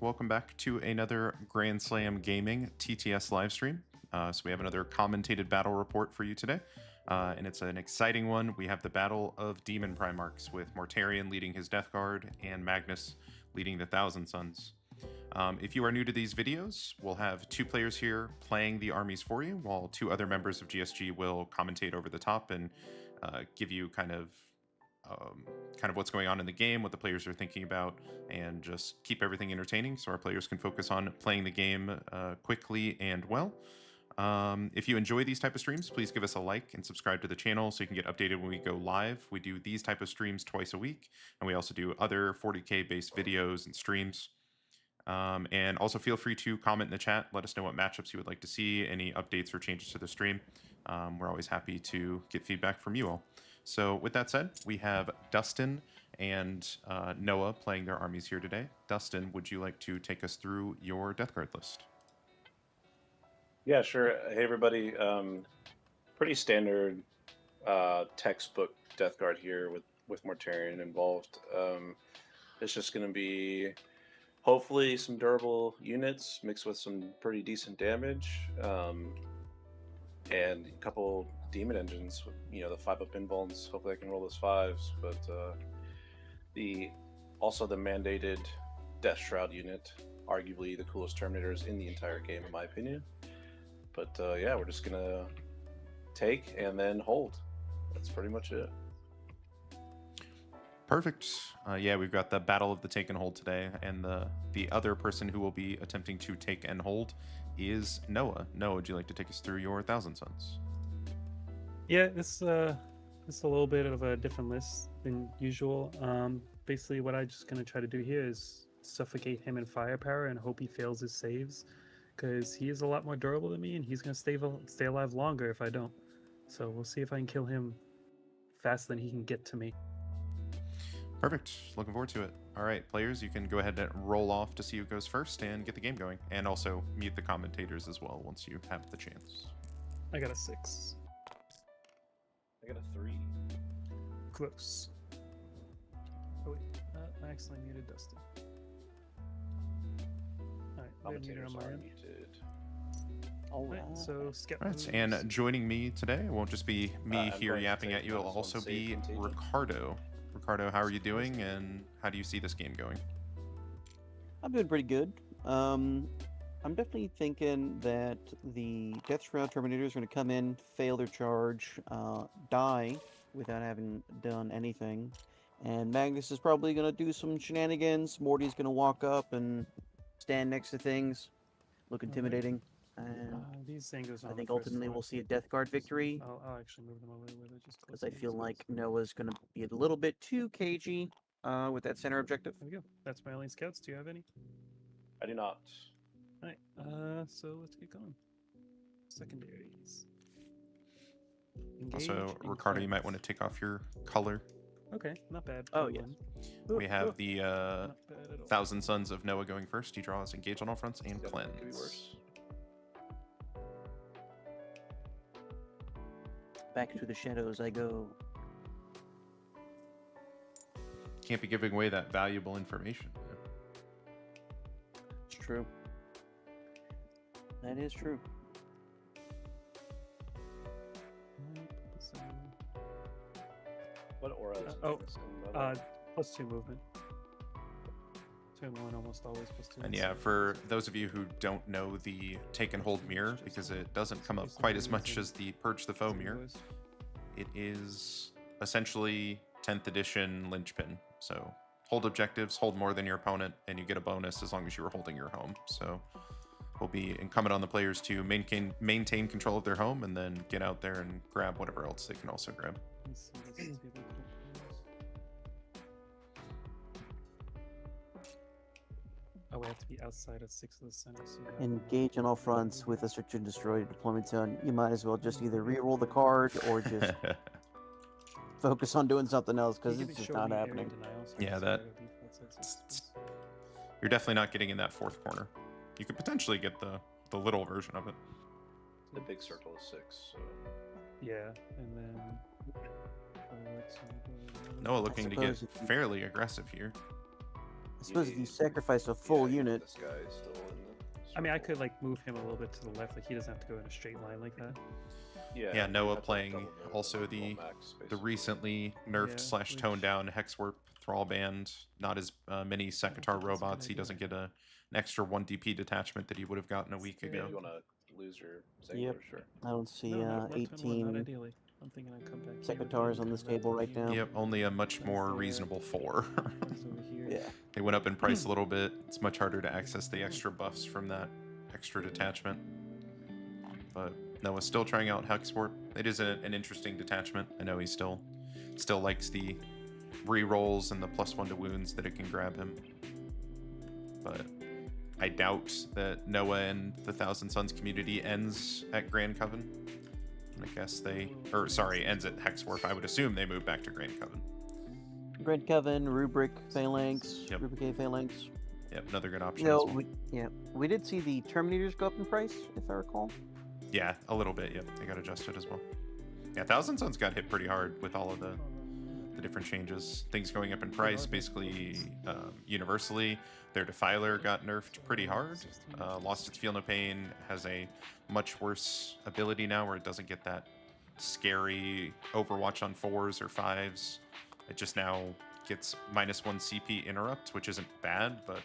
Welcome back to another Grand Slam Gaming TTS live stream. So we have another commentated battle report for you today, and it's an exciting one. We have the Battle of Demon Primarchs with Mortarion leading his Death Guard and Magnus leading the Thousand Sons. If you are new to these videos, we'll have two players here playing the armies for you, while two other members of GSG will commentate over the top and give you kind of what's going on in the game, what the players are thinking about, and just keep everything entertaining so our players can focus on playing the game quickly and well. If you enjoy these type of streams, please give us a like and subscribe to the channel so you can get updated when we go live. We do these type of streams twice a week, and we also do other 40K based videos and streams. And also feel free to comment in the chat. Let us know what matchups you would like to see, any updates or changes to the stream. We're always happy to get feedback from you all. So with that said, we have Dustin and Noah playing their armies here today. Dustin, would you like to take us through your Death Guard list? Yeah, sure. Hey, everybody. Pretty standard textbook Death Guard here with Mortarion involved. It's just going to be hopefully some durable units mixed with some pretty decent damage, and a couple demon engines with, the 5-up invulns. Hopefully I can roll those 5s, but also the mandated Death Shroud unit, arguably the coolest Terminators in the entire game in my opinion. But yeah, we're just gonna take and then hold. That's pretty much it. Perfect. Yeah, we've got the Battle of the Take and Hold today, and the other person who will be attempting to take and hold is Noah. Noah, would you like to take us through your Thousand Sons? Yeah, it's a little bit of a different list than usual. Basically, what I'm just gonna try to do here is suffocate him in firepower and hope he fails his saves, because he is a lot more durable than me, and he's gonna stay alive longer if I don't. So we'll see if I can kill him faster than he can get to me. Perfect. Looking forward to it. All right, players, you can go ahead and roll off to see who goes first and get the game going. And also mute the commentators as well once you have the chance. I got a 6. I got a 3. Close. Oh wait, I accidentally muted Dustin. Alright, they're muted on my end. Alright, so skip. All right, and joining me today won't just be me here yapping at you, it'll also be Ricardo. Ricardo, how are you doing, and how do you see this game going? I'm doing pretty good. I'm definitely thinking that the Death Shroud Terminators are going to come in, fail their charge, die without having done anything. And Magnus is probably going to do some shenanigans. Morty's going to walk up and stand next to things, look intimidating. And these things I think ultimately we'll see a Death Guard victory. I'll actually move them over where they're just because I feel like Noah's going to be a little bit too cagey with that center objective. There we go. That's my only scouts. Do you have any? I do not. Alright, so let's get going. Secondaries. Also, Ricardo, you might want to take off your color. Okay, not bad. Oh, yes. We have the Thousand Sons of Noah going first. He draws Engage on all fronts and Cleanse. Could be worse. Back to the shadows I go. Can't be giving away that valuable information. It's true. That is true. What aura is +2 movement. 2 and 1 almost always +2. And yeah, for those of you who don't know the Take and Hold mirror, because it doesn't come up quite as much as the Purge the Foe mirror, it is essentially 10th edition linchpin. So hold objectives, hold more than your opponent, and you get a bonus as long as you were holding your home. So will be incumbent on the players to maintain control of their home and then get out there and grab whatever else they can also grab. Oh, we have to be outside of 6 of the center. So Engage on all fronts with a search and destroy deployment zone. You might as well just either re-roll the card or just focus on doing something else because it's just not happening. Yeah, you're definitely not getting in that 4th corner. You could potentially get the little version of it. The big circle is 6. So. Yeah, and then Noah looking to get fairly aggressive here. I suppose if you need- sacrifice a full yeah, unit, This guy is still in the I mean, I circle. could like move him a little bit to the left, like he doesn't have to go in a straight line like that. Yeah, you Noah have to playing double move also and roll the max, the basically. recently nerfed Yeah, slash toned which- down Hexwarp Thrall Band. Not as many think Sekitar that's a good robots. He idea. doesn't get an extra 1 DP detachment that he would have gotten a week Yeah. ago. You want to lose your Zangler, Yep. sure. I don't see No, not, not 18 ideally. I'm thinking I'd come back here with Secatars you, on this kinda wrap table up right here. now. Yep, only a much One's more there. reasonable 4. One's over here. Yeah. They went up in price a little bit. It's much harder to access the extra buffs from that extra detachment. But Noah's still trying out Hexwarp. It is an interesting detachment. I know he still likes the re-rolls and the +1 to wounds that it can grab him. But I doubt that Noah and the Thousand Suns community ends at Grand Coven. I guess ends at Hexwarp. I would assume they move back to Grand Coven. Grand Coven, Rubric, Phalanx, Yep. Rubric A Phalanx. Yep, another good option. You know, as well. we did see the Terminators go up in price, if I recall. Yeah, a little bit. Yep, they got adjusted as well. Yeah, Thousand Suns got hit pretty hard with all of the different changes. Things going up in price, basically universally. Their Defiler got nerfed pretty hard. Lost its Feel No Pain, has a much worse ability now where it doesn't get that scary Overwatch on 4s or 5s. It just now gets -1 CP interrupt, which isn't bad, but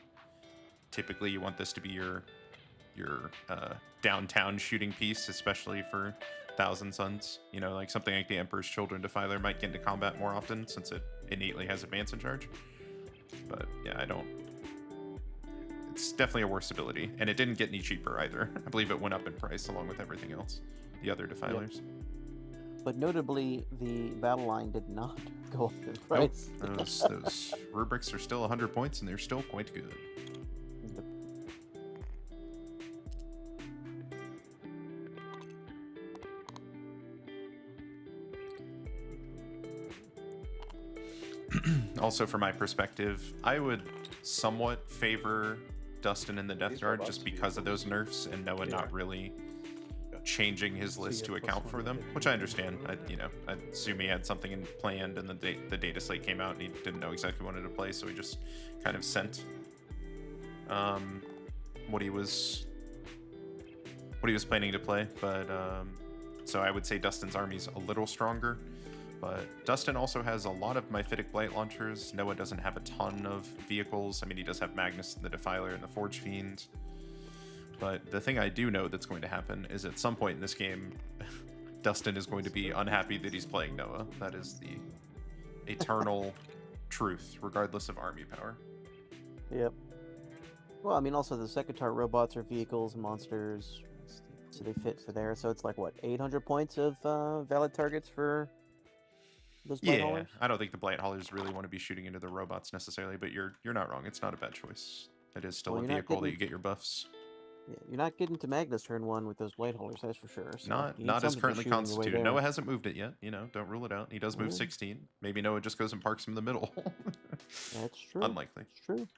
typically you want this to be your downtown shooting piece, especially for Thousand Suns. You know, like something like the Emperor's Children Defiler might get into combat more often since it innately has advance in charge. But yeah, it's definitely a worse ability, and it didn't get any cheaper either. I believe it went up in price along with everything else, the other Defilers. But notably, the battle line did not go up in price. Those rubrics are still 100 points, and they're still quite good. Also, from my perspective, I would somewhat favor Dustin in the Death These Guard robots just do because of those nerfs and Noah Yeah. not really changing his So list you to get account +1 for them, to hit. which I understand. I assume he had something in planned, and the data slate came out, and he didn't know exactly what to play, so he just kind of sent what he was planning to play. But so I would say Dustin's army's a little stronger. But Dustin also has a lot of Myphitic Blight launchers. Noah doesn't have a ton of vehicles. I mean, he does have Magnus and the Defiler and the Forge Fiend. But the thing I do know that's going to happen is at some point in this game, Dustin is going to be unhappy that he's playing Noah. That is the eternal truth, regardless of army power. Yep. Well, I mean, also the Sekitar robots are vehicles, monsters, so they fit for there. So it's like, what, 800 points of valid targets for those Blight Yeah, Haulers? I don't think the Blight Haulers really want to be shooting into the robots necessarily, but you're not wrong. It's not a bad choice. It is still Well, a you're not vehicle that getting- you get your buffs. Yeah, you're not getting to Magnus turn 1 with those Blight Haulers, that's for sure. So Not you need as something to currently shoot on your way constituted. there. Noah hasn't moved it yet. Don't rule it out. He does move Yeah. 16. Maybe Noah just goes and parks him in the middle. That's true. Unlikely. It's true.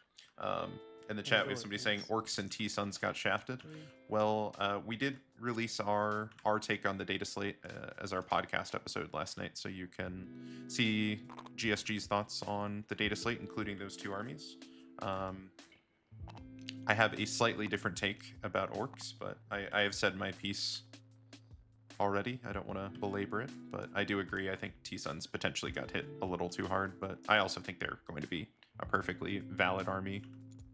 In the chat, we have sure, somebody saying thanks. Orcs and T-Suns got shafted. Well, we did release our take on the data slate as our podcast episode last night, so you can see GSG's thoughts on the data slate, including those two armies. I have a slightly different take about Orcs, but I have said my piece already. I don't want to belabor it, but I do agree. I think T-Suns potentially got hit a little too hard, but I also think they're going to be a perfectly valid army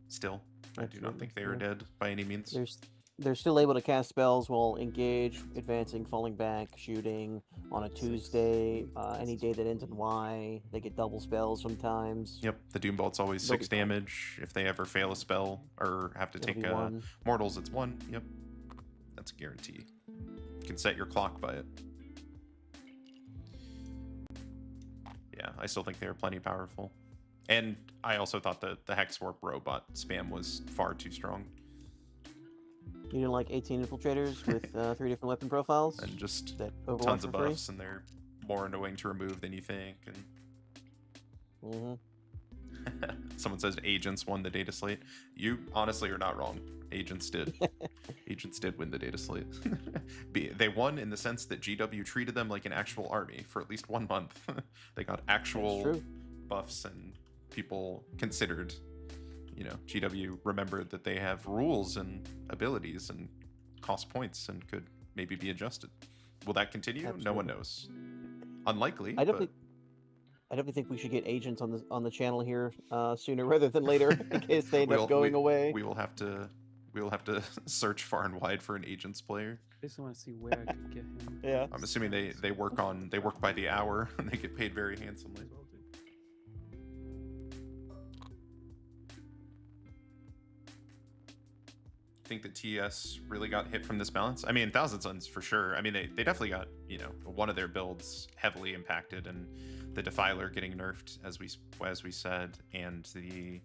still. I do not Absolutely, think they are yeah. dead by any means. They're still able to cast spells while engage, advancing, falling back, shooting on a Tuesday, any day that ends in Y. They get double spells sometimes. Yep, the Doombolt's always They'll 6 be fine. damage. If they ever fail a spell or have to It'll take be 1. mortals, it's 1. Yep, that's a guarantee. You can set your clock by it. Yeah, I still think they are plenty powerful. And I also thought that the Hexwarp robot spam was far too strong. You didn't like 18 infiltrators with 3 different weapon profiles? And just that Overwatch tons of for free? buffs, and they're more annoying to remove than you think. And Mm-hmm. someone says agents won the data slate. You honestly are not wrong. Agents did. Agents did win the data slate. They won in the sense that GW treated them like an actual army for at least 1 month. They got actual true. buffs, and people considered you know, GW remembered that they have rules and abilities and cost points and could maybe be adjusted. Will that continue? No one Absolutely. knows. Unlikely, I but definitely think we should get agents on the channel here sooner rather than later in case they end up going away. we will have to search far and wide for an agents player. Basically, want to see where I could get him. Yeah. I'm assuming they work by the hour and they get paid very handsomely. As well, dude. Think that TS really got hit from this balance? I mean, Thousand Suns for sure. I mean, they definitely got, you know, one of their builds heavily impacted, and the Defiler getting nerfed as we said, and the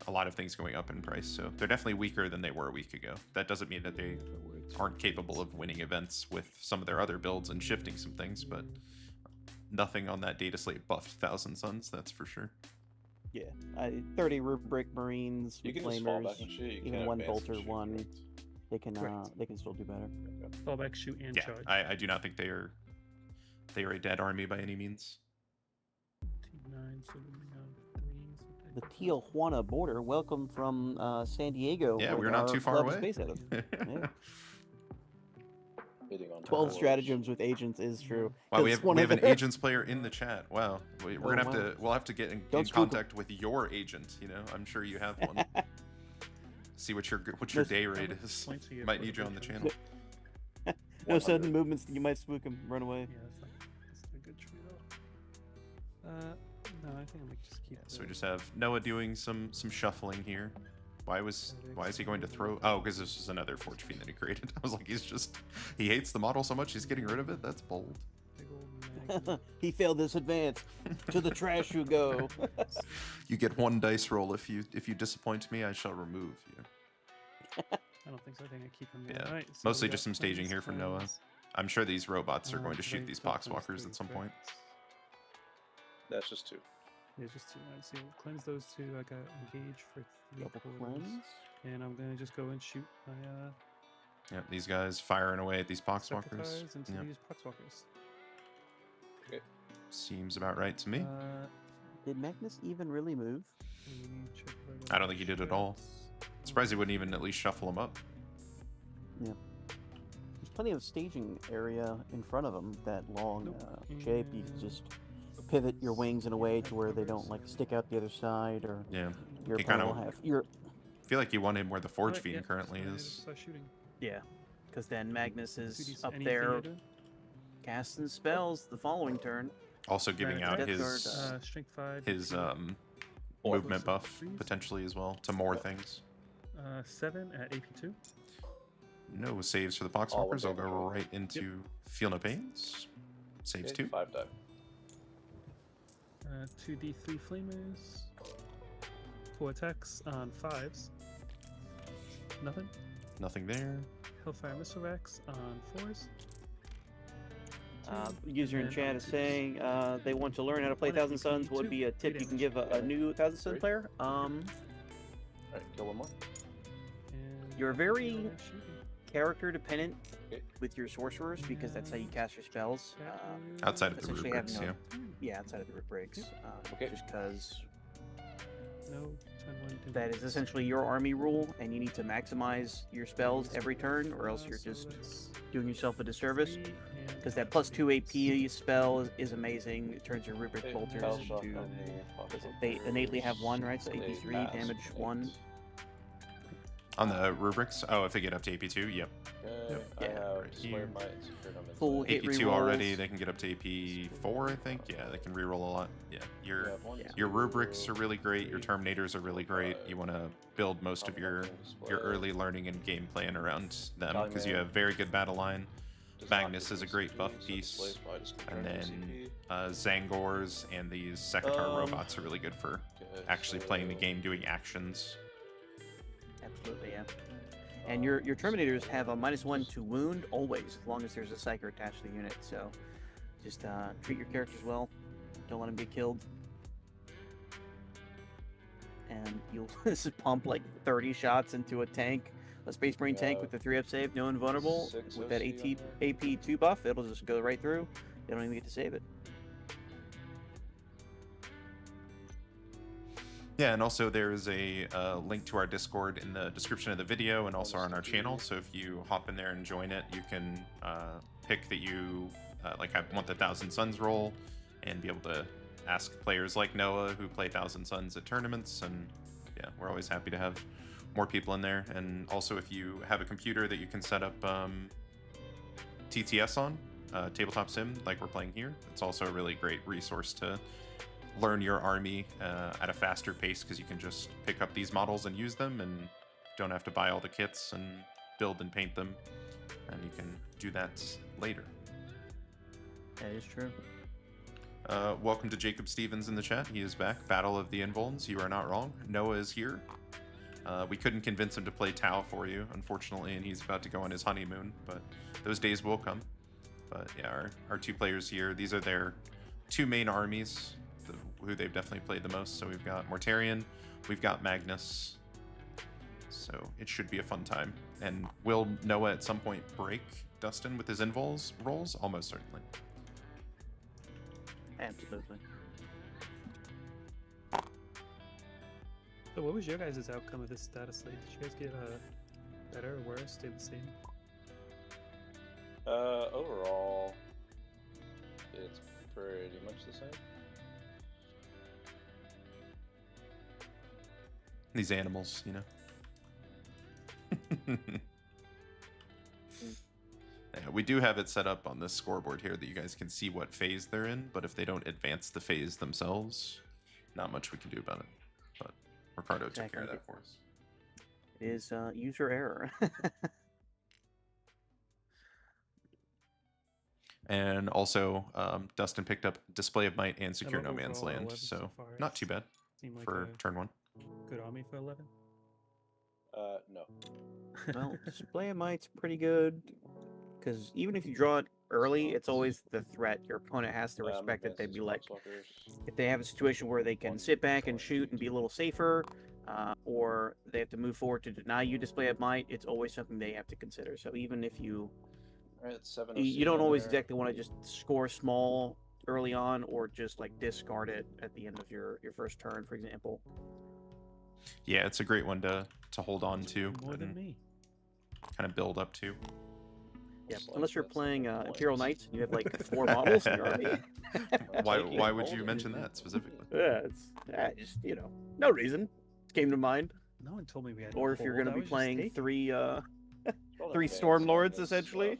a lot of things going up in price. So they're definitely weaker than they were a week ago. That doesn't mean that they aren't capable of winning events with some of their other builds and shifting some things, but nothing on that data slate buffed Thousand Suns, that's for sure. Yeah, 30 rubric Marines, You can just fall back flamers, and shoot. You even can't one advance and bolter, shoot, one. correct? They can still do better. Fall back, shoot, and Yeah, charge. I do not think they are a dead army by any means. T9, so we have 3s. The Tijuana border, welcome from San Diego. Yeah, where we're not our too far club is away. based out of. Yeah. Hitting on 12 doors. stratagems with agents is true. Wow, 'cause we have one of an their- agents player in the chat. Wow, we're Oh, gonna have wow. to we'll have to get in Don't spook 'em. contact with your agent. You know, I'm sure you have one. See what your day rate is. Points you get Might for need the you on the butcher. channel. No 100. sudden movements, you might spook them, run away. Yeah, that's a good trade-off. No, I think I might just keep. So we just have Noah doing some shuffling here. Why is he going to throw? Oh, because this is another Forge Fiend that he created. I was like, he hates the model so much he's getting rid of it. That's bold. Big old mag. He failed this advance. To the trash you go. You get one dice roll if you disappoint me. I shall remove you. I don't think so. I think I keep him there. Yeah, Alright, so mostly we just got some staging cleanse, here from Noah. cleanse, I'm sure these robots are going to shoot cleanse, these cleanse, poxwalkers cleanse, at some point. That's just two. Yeah, just two. Alright, so cleanse those two. I got engage for 3 Double quarters. cleanse. And I'm gonna just go and shoot my Yep, these guys firing away at these poxwalkers. Secretars into Yep, these poxwalkers. seems about right to me. Did Magnus even really move? Let me check if got I don't think he did at all. shots. Surprised he wouldn't even at least shuffle them up. There's plenty of staging area in front of him. That long Nope. shape, you can just pivot your wings in a way to where they don't like stick out the other side, or Yeah, your He opponent kinda- will have your I feel like you want him where the Forge Alright, Fiend yeah, currently so I is. start shooting. yeah, because then Magnus is 2d6, up anything there I do? casting spells the following turn. Also giving Right, out Death his Guard, Strength 5. his DC, movement Close buff freeze. potentially as well to more things. 7 at AP2. No saves for the All poxwalkers. I'll damage go roll. right into Feel No Pains. Saves Okay, 2. 5 die. 2d3 flamers. 4 attacks on 5s. Nothing. Nothing there. Hellfire Missile Racks on 4s. User in and chat on is 2s. saying they want to learn how to play One at Thousand Suns. What would be a Three tip you can damage. give a new Thousand Sun Three. player? Alright, kill one more. And You're very shooting. character dependent Okay. with your sorcerers because that's how you cast your spells. Outside of the essentially rubrics, having yeah. Yeah, outside of the rubrics. Okay. Just because No, turn 1 to that is essentially your army rule, and you need to maximize your spells every turn, or else you're just doing yourself a disservice. Because that plus 2 AP spell is amazing. It turns your rubric Okay, bolters Tell Shock into. on the They innately have 1, right? So They AP3, pass, damage right? 1. On the rubrics, oh, if they get up to AP2, yep. Okay, Yeah. I have Right Slayer here. Might and Secret Omens. Full Left. hit AP2 already, rerolls. they can get up to AP4, I think. Yeah, they can reroll a lot. Yeah, You your have one, Yeah. your two, rubrics are really great. Your three, Terminators are really four, great. five. You want to build most of your early learning and game plan around them because you have very good battle line. Does Magnus not is a decrease great CP, buff so piece, displays by just and concurrent then CP. Zangors and these Secretary Um, robots are really good for Okay, actually playing the so- game, doing actions. Absolutely, yeah. And your Terminators have a -1 to wound always, as long as there's a psyker attached to the unit. So just treat your characters well. Don't let them get killed. And you'll just pump like 30 shots into a tank, a Space Marine tank with the 3-up save, no invulnerable. 6 With that OC on there. AP2 buff, it'll just go right through. They don't even get to save it. Yeah, and also there's a link to our Discord in the description of the video and also on our channel. So if you hop in there and join it, you can pick that you like I want the Thousand Suns role and be able to ask players like Noah who play Thousand Suns at tournaments. And yeah, we're always happy to have more people in there. And also if you have a computer that you can set up TTS on, Tabletop Sim, like we're playing here, it's also a really great resource to learn your army at a faster pace because you can just pick up these models and use them and don't have to buy all the kits and build and paint them, and you can do that later. That is true. Welcome to Jacob Stevens in the chat. He is back. Battle of the Invulns. You are not wrong. Noah is here. We couldn't convince him to play Tau for you, unfortunately, and he's about to go on his honeymoon, but those days will come. But yeah, our two players here, these are their two main armies, who they've definitely played the most. So we've got Mortarion, we've got Magnus. So it should be a fun time. And will Noah at some point break Dustin with his Invuls rolls? Almost certainly. Absolutely. So what was your guys' outcome of this status slate? Did you guys get better or worse? Stay the same? Overall, it's pretty much the same. These animals, you know. Yeah, we do have it set up on this scoreboard here that you guys can see what phase they're in, but if they don't advance the phase themselves, not much we can do about it. But Ricardo took care of that for us. It is user error. And also, Dustin picked up Display of Might and Secure love No Man's overall Land, 11 so so far. not too bad Seemed like for a turn one. good army for 11. No. Well, Display of Might's pretty good, because even if you draw it early, it's always the threat. Your opponent has to respect it. They'd be like, if they have a situation where they can sit back and shoot and be a little safer, or they have to move forward to deny you Display of Might, it's always something they have to consider. So even if you you don't always exactly want to just score small early on, or just like discard it at the end of your first turn, for example. Yeah, it's a great one to hold on to More than and me. kind of build up to. Yeah, unless you're playing Imperial Knights and you have like 4 models in your army. Why would you mention that specifically? Yeah, it's just, you know, no reason. It came to mind. No one told me we had. Or if you're going going to be playing 3 Three Stormlords, essentially.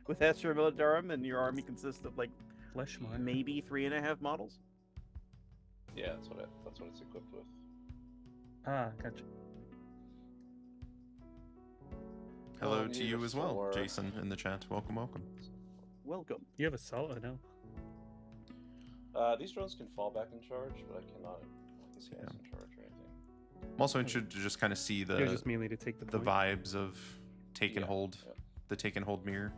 With Astra Militarum, and your army consists of like Fleshmark. maybe 3.5 models. Yeah, that's what it's equipped with. Ah, gotcha. Hello to you as well, 4. Jason, in the chat. Welcome, welcome. Welcome. You have a solid, no? These drones can fall back in charge, but I cannot see us in charge or anything. I'm also interested to just kind of see They're just mainly to take the point. vibes of take and hold, Yeah. the take and hold mirror.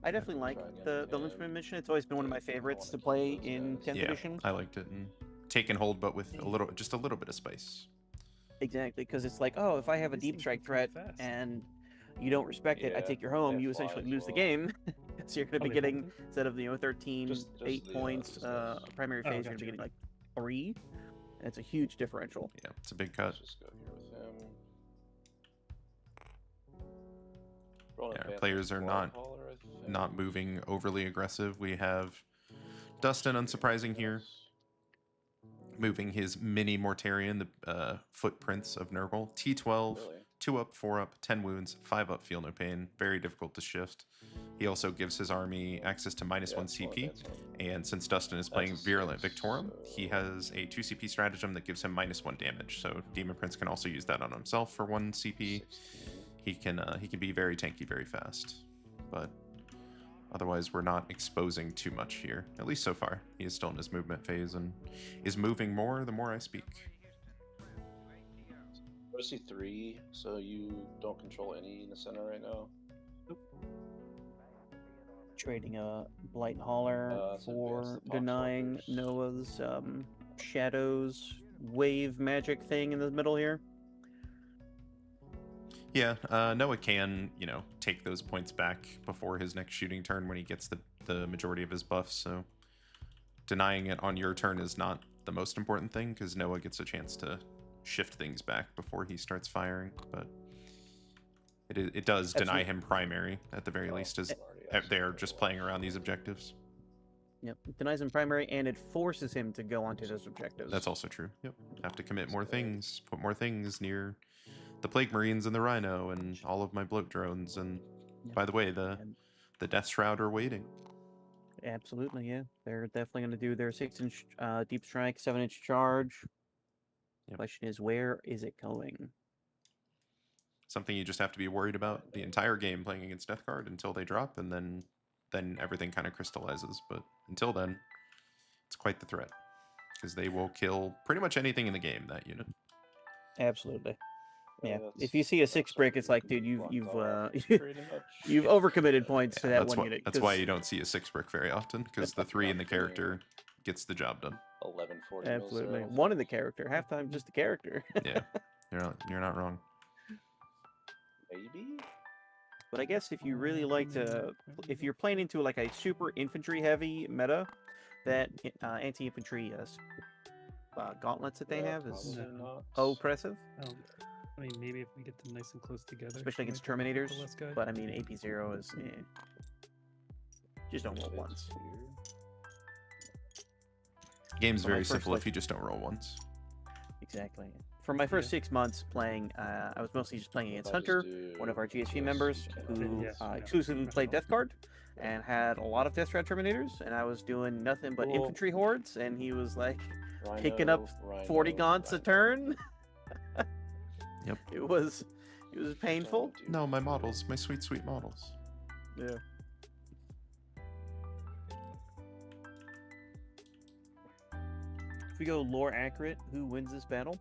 I definitely like the Lynchman mission. It's always been one of my favorites to play in 10th Yeah, edition. I liked it. And take and hold, but with just a little bit of spice. Exactly, because it's like, oh, if I have a These deep things strike are pretty threat fast. and you don't respect it, I Yeah, take your home, they you fly essentially as lose the well. game. So you're going to Oh, be they getting, hold it? instead of 13, Just 8 the, points just those. primary Oh, phase, you're going to gotcha. be getting like 3. And it's a huge differential. Yeah, it's a big cut. Let's just go here with him. Roll an Yeah, our advanced players are Warhammer Caller, I think. Not moving overly aggressive. We have Dustin, unsurprising here, moving his mini Mortarion, the footprints of Nurgle. T12, Really? 2 up, 4 up, 10 wounds, 5 up, feel no pain. Very difficult to shift. He also gives his army access to -1 it's more CP. advanced one. And since Dustin is That's playing a Virulent 6, Victorum, so- he has a 2 CP stratagem that gives him -1 damage. So Demon Prince can also use that on himself for 1 CP. 16. He can be very tanky very fast, but otherwise we're not exposing too much here, at least so far. He is still in his movement phase and is moving more the more I speak. OC3, so you don't control any in the center right now? Trading a Blight Hauler it's for advanced denying Poxwalkers. Noah's Shadows wave magic thing in the middle here. Yeah, Noah can, take those points back before his next shooting turn when he gets the majority of his buffs, so denying it on your turn is not the most important thing, because Noah gets a chance to shift things back before he starts firing. But it does deny Absolutely. him primary at the very least, as they're just playing around these objectives. Yep, it denies him primary, and it forces him to go onto those objectives. That's also true. Yep. Have to commit more things, put more things near the Plague Marines and the Rhino and all of my bloat drones. And Yep. by the way, the Death Shroud are waiting. Absolutely, yeah. They're definitely going to do their 6-inch deep strike, 7-inch charge. Yep. Question is, where is it going? Something you just have to be worried about the entire game playing against Death Guard until they drop, and then everything kind of crystallizes. But until then, it's quite the threat, because they will kill pretty much anything in the game, that unit. Absolutely. Yeah. that's- If you see a that's 6 what brick, it's we like, dude, blocked you've off, you've pretty much. you've overcommitted points to that that's one why, unit. That's why 'cause- you don't see a 6 brick very often, because the 3 in the character gets the job done. 1140 Absolutely. One in the character. Halftime, just the character. Yeah, you're not wrong. Maybe. But I guess if you really like to, if you're playing into like a super infantry heavy meta, that anti-infantry gauntlets that they Yeah, have is probably not. oppressive. I mean, maybe if we get them nice and close together. Especially it against might be a Terminators, little less good. but I mean AP0 is just don't roll It's once. here. Game's For my very first, simple like- if you just don't roll once. Exactly. For my first 6 months playing, I was mostly just playing against If I just Hunter, do one of our GSP this, members, you who cannot- Yes, yeah. exclusively played Death Guard and had a lot of Death Shroud Terminators, and I was doing nothing but Cool. infantry hordes, and he was like Rhino, picking up 40 Rhino, gaunts a Rhino. turn. Yep. It was painful. No, my models, my sweet, sweet models. Yeah. If we go lore accurate, who wins this battle?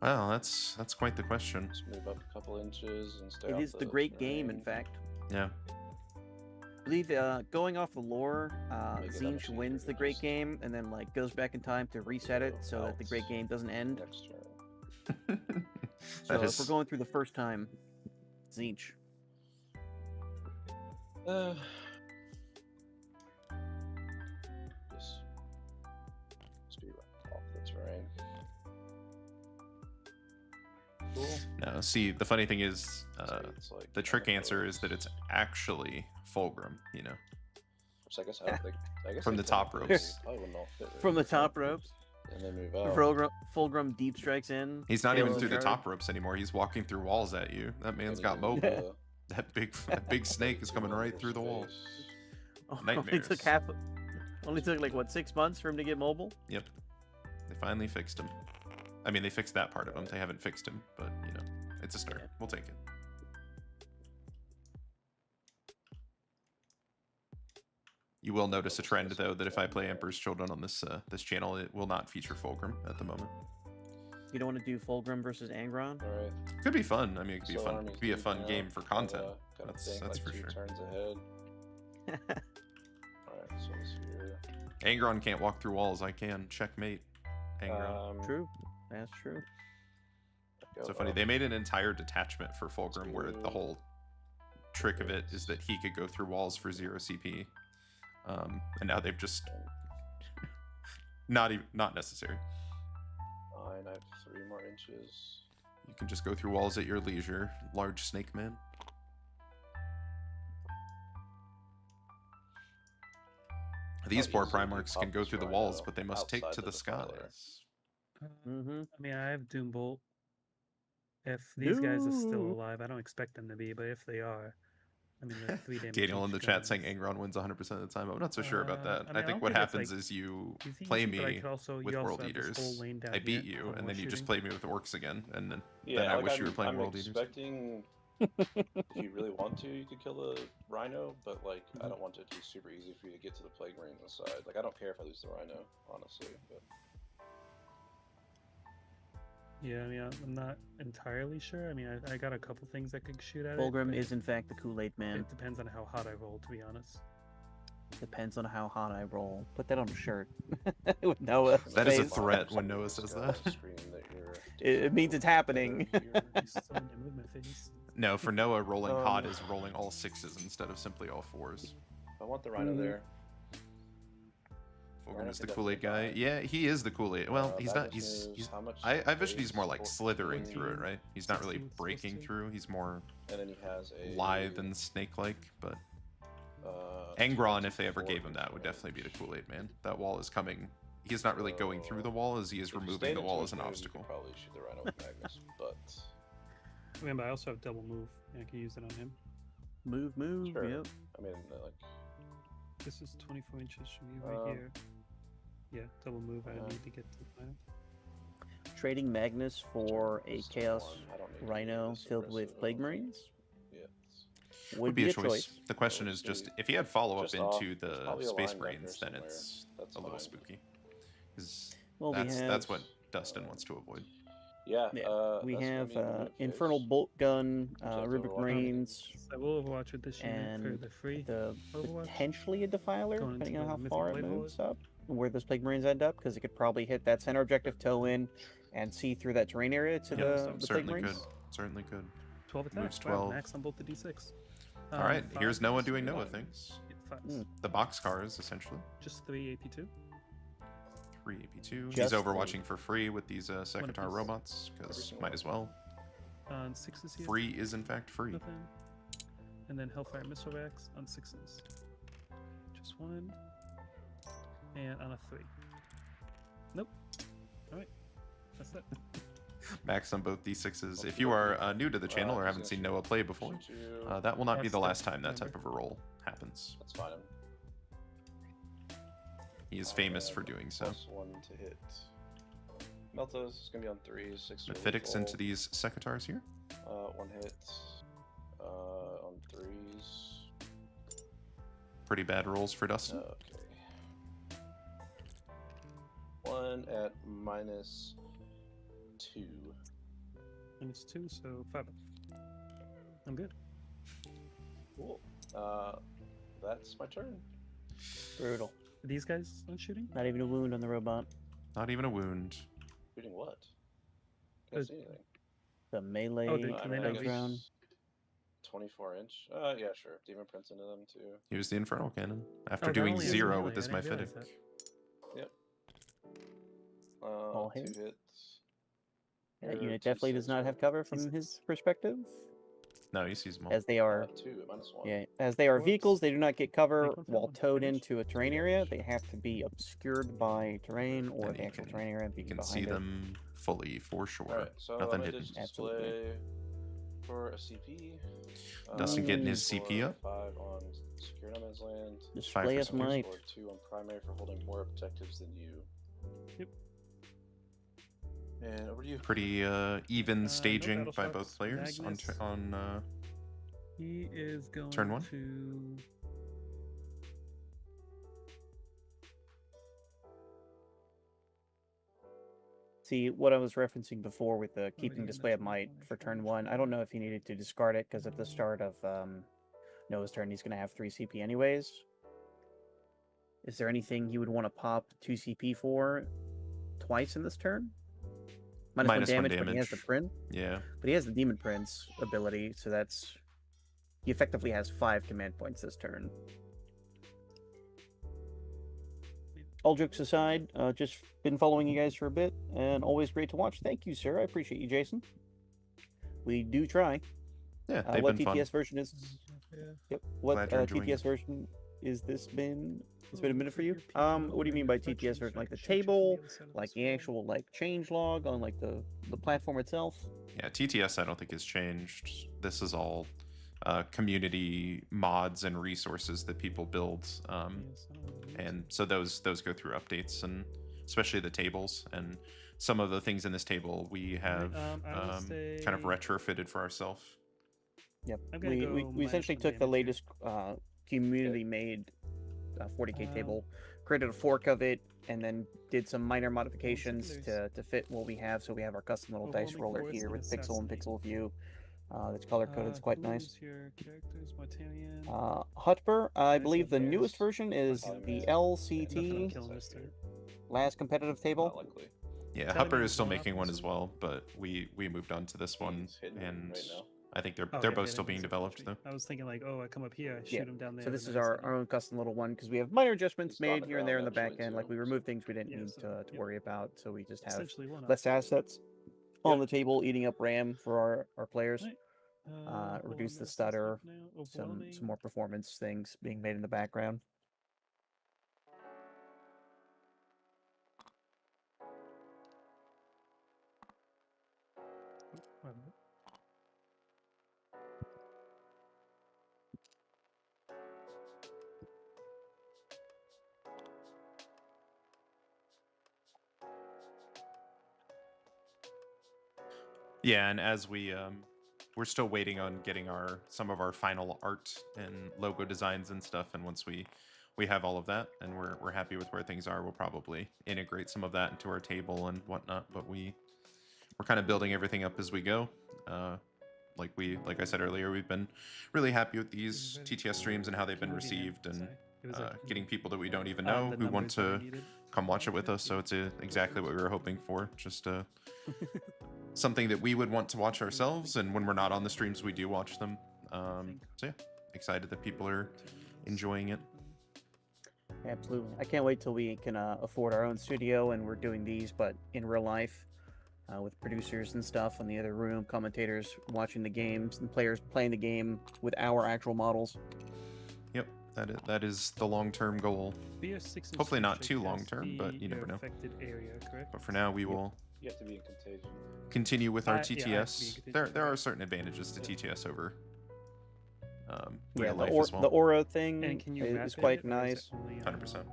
Wow, that's quite the question. Just move up a couple inches and stay It off is the great game, in terrain. fact. Yeah. I believe going off the lore, Make it Zinch much wins easier the to great just game and then like goes back in time to reset it go so that the great out game doesn't end. Next turn. So That if is we're going through the first time, Zinch. Just be right off the terrain. Cool. No, see, the funny thing is, So it's like the trick kinda answer is that close. it's actually Fulgrim, you know. Which I guess I don't think. I guess From they the top technically ropes. probably wouldn't all fit right From the in front, top ropes, And then move out. Fulgrim deep strikes in. He's not fails even through the charge. top ropes anymore. He's walking through walls at you. That man's got mobile. That big snake is coming right through the walls. Only Nightmares. took only took like what 6 months for him to get mobile. Yep. They finally fixed him. I mean, they fixed that part of him. They haven't fixed him, but you know, it's a start. Yeah. We'll take it. You will notice a trend, though, that if I play Emperor's Children on this this channel, it will not feature Fulgrim at the moment. You don't want to do Fulgrim versus Angron? All right. Could be fun. I mean, it could be So fun. It armies could be a deep fun now. game for content. Gotta That's think like for 2 sure. turns ahead. All right. So it's here. Angron can't walk through walls. I can. Checkmate. Angron. True. That's true. Go So funny. up. They made an entire detachment for Fulgrim where the whole trick of it is that he could go through walls for 0 CP. And now they've just not necessary. 9. I have 3 more inches. You can just go through walls at your leisure, large snake man. These Oh, poor easily Primarchs pop can go this through the Rhino walls, but they must take outside to the defiler. skies. Mm-hmm. I mean, I have Doombolt. If these guys are still No. alive, I don't expect them to be, but if they are, I mean, the 3 damage. Daniel in the each chat saying guns. Angron wins 100% of the time. I'm not so sure about that. I mean, I I think don't what think it's, happens like, is you It's play easy, but I me could also, with you also World have this Eaters. whole lane down I beat here you, on and then you just shooting. play me with Orcs again, and then Yeah, I like wish you were playing I'm World Eaters. expecting if you really want to, you could kill the Rhino, but like I don't want it to be super easy for you to get to the Plague Marine inside. Like I don't care if I lose the Rhino, honestly. But Yeah, I mean, I'm not entirely sure. I mean, I got a couple things that could shoot at it. Fulgrim but is in fact the Kool-Aid man. It depends on how hot I roll, to be honest. Depends on how hot I roll. Put that on a shirt. With Noah. That is a face. threat when Noah says that. It means it's happening. It's still in your movement phase. No, for Noah, rolling hot Um, is rolling all 6s instead of simply all 4s. I want the Rhino Mhm. there. Fulgrim Rhino is can the Kool-Aid guy. definitely Yeah, he is the Kool-Aid. Well, he's not. Magnus moves, He's. how much I envision he's more base? like slithering through it, 14, right? He's not really 16 it's supposed breaking to. through. He's more And then he has a lithe and snake-like. But 2 Angron, to if they ever 4 gave him that, would range. definitely be the Kool-Aid man. That wall is coming. He's not really going through the wall as he is If you removing stayed the into wall a as an move, you obstacle. could probably shoot the Rhino with Magnus, but Remember, I also have double move. I can use it on him. Move, move. sure. Yep. I mean, like, This is 24 inches from you right here. Yeah, double move. I don't need to get to the final. Trading Magnus for a this to Chaos 1, I don't need to be Rhino this filled aggressive, with I Plague don't think. Marines Yeah, would be a choice. The question we'll is just see. if he had follow-up Just into off. There's the probably a Space linebacker Marines, then somewhere. it's That's a little fine. spooky. 'Cause Well, that's what Dustin wants to avoid. Yeah, we that's have gonna be Moonface. Infernal Bolt Gun, Would you like to Rubric Overwatch? Marines, I will Overwatch with this unit for and the free. the Overwatch. potentially a Defiler, Going depending into on the how Mythic far it Blade moves Bullet. up, and where those Plague Marines end up, because it could probably hit that center objective, toe in, and see through that terrain area to Yeah, the Plague Certainly Marines. could. Certainly could. 12 attacks. Moves Wow, 12. max on both the d6. All right, here's Fives, Noah doing Noah fine. things. yeah, fives. Mm. The boxcars, essentially. Just 3 AP2. 3 AP2. He's Just overwatching for free with these Sekitar piece. robots, because single might one. as well. On 6s here. Free is in fact free. Nothing. And then Hellfire Missile Racks on 6s. Just 1. And on a 3. Nope. Alright. That's it. Max on both D6s. If you are new to the channel or haven't seen Noah play before, Shoot you. that will not be That's the last the time that type number. of a roll happens. That's fine. He is famous for doing so. +1 to hit. Meltas is gonna be on 3s, 6 Mephitics into these Sekitars here. 1 hit. On 3s. Pretty bad rolls for Dustin. Okay. 1 at -2. And it's 2, so 5. I'm good. Cool. That's my turn. Brutal. Are these guys on shooting? Not even a wound on the robot. Not even a wound. Shooting what? Can't Uh, see anything. The melee Oh, they- I can mean, they I not guess reach? 24 inch. Yeah, sure. Demon Prince into them too. He was the Infernal Cannon. After Oh, that doing only has 0 melee, with this I didn't realize Mephitic. Yep. All 2 hits. hits. That Here, unit 2, definitely does 6, not have cover from T6. his perspective, No, he sees them all. as they are 2 at -1. Yeah, as they are Whoops. vehicles, they do not get cover Make one for while one. towed Damage. into a terrain area. They have to be obscured by terrain or And the you actual can- terrain area You being can behind see it. them fully for sure. Alright, so Nothing I'm gonna hidden. just Absolutely. display for a CP. Dustin getting his for CP up. 5 on Secure No Man's Land. Display of for might. Or 2 on primary for holding more objectives than you. Yep. And over to you. Pretty even No staging battle by shots. both players Magnus. on He is going Turn 1? to. See, what I was referencing before with the yeah, keeping display of that's might one. for turn 1, I don't know if he needed to discard it, because at the start of Noah's turn, he's going to have 3 CP anyways. Is there anything he would want to pop 2 CP for twice in this turn? Minus one Minus one damage, but he has the damage. print. yeah. But he has the Demon Prince ability, so that's... He effectively has 5 command points this turn. All jokes aside, just been following you guys for a bit, and always great to watch. Thank you, sir. I appreciate you, Jason. We do try. Yeah, they've What been TTS fun. version is... Yeah. Yep. What Glad you're enjoying TTS it. version is this been? It's been a Oh, minute for you. figure people What do you mean by reflections TTS so version? I Like can the shoot you from table, other side of like this the wall? actual like change log on like the platform itself? Yeah, TTS I don't think has changed. This is all community mods and resources that people build, Yes, I don't really need and so those go through updates, and especially the tables and some of the things in this table we have I would kind of say- retrofitted for ourselves. Yep. I'm gonna We go we essentially minus one took the damage here. latest community made 40K Um, table, created a fork of it, and then did some minor modifications secondaries. to fit what we have. So we have our custom little Oh, dice holding roller forwards here and with pixel and assassinate. pixel view. That's color coded. It's quite nice. Who's your characters? Mortarion. Hutper, I Nice believe the upstairs. newest version is Nothing the on LCT, kill him this turn. last competitive Not table. likely. Yeah, Telling Hupper me is still one making one as option. well, but we moved on to this one, He's hidden and right now. I think Oh, they're yeah, both yeah, still that being is developed infantry. though. I was thinking like, oh, I come up here, I shoot Yeah. them down there. So this and is then I our, set our up. own custom little one because we have minor adjustments It's gone made here and there in the back eventually, end. Like too, we removed things we didn't Yeah, need so, to yep. worry about. So we just have Essentially one up. less assets on Yep. the table eating up RAM for our players. Right. Hold Reduce on, the this is stutter, up now. some Overwhelming. more performance things being made in the background. Oh, wait a minute. Yeah, and as we're still waiting on getting some of our final art and logo designs and stuff, and once we have all of that and we're happy with where things are, we'll probably integrate some of that into our table and whatnot. But we're kind of building everything up as we go. Like I said earlier, we've been really happy with these TTS streams and how they've been Can you move your hand? received, and Sorry. It was like getting people that we don't even know the who want numbers that I to needed. come watch it with Okay, us. So yeah. it's exactly what we were hoping for. Just something that we would want to watch ourselves, and when we're not on the streams, we do watch them. So yeah, excited that people are enjoying it. Absolutely. I can't wait till we can afford our own studio and we're doing these, but in real life, with producers and stuff in the other room, commentators watching the games, and players playing the game with our actual models. Yep, that is the long-term goal. Hopefully not too long-term, but you never know. Affected area, correct? But for now, we will You have to be in contagion. continue with our Yeah, I have to be in TTS. contagion, There are right. certain advantages to TTS over Yeah, real the, life as well. the aura thing And can you is map it, quite or is it nice. only, 100%.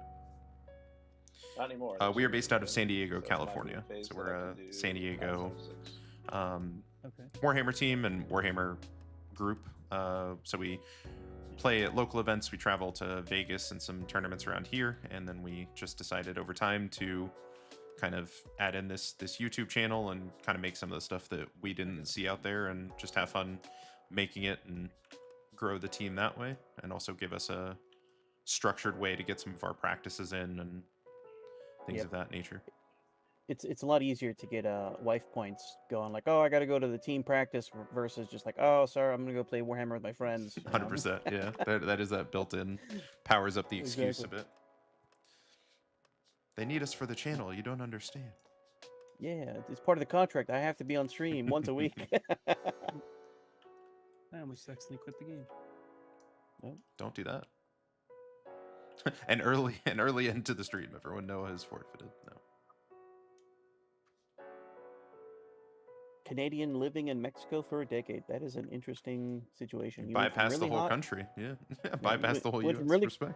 Not anymore. We are There's based out of a- San Diego, so it's my California. group phase So that we're I a can do San Diego outside of 6. Okay. Warhammer team and Warhammer group. So we play at local events. We travel to Vegas and some tournaments around here, and then we just decided over time to kind of add in this YouTube channel and kind of make some of the stuff that we didn't see out there, and just have fun making it and grow the team that way, and also give us a structured way to get some of our practices in and things Yep. of that nature. It's a lot easier to get wife points going, like, oh, I got to go to the team practice versus just like, oh, sorry, I'm gonna go play Warhammer with my friends. you know? 100%. Yeah, that is that built-in, powers up the excuse Exactly. a bit. They need us for the channel. You don't understand. Yeah, it's part of the contract. I have to be on stream once a week. I almost accidentally quit the game. Don't do that. and early into the stream, everyone Noah has forfeited. No. Canadian living in Mexico for a decade. That is an interesting situation. You Bypass the whole country. Yeah. Bypass the whole went US. from really Respect.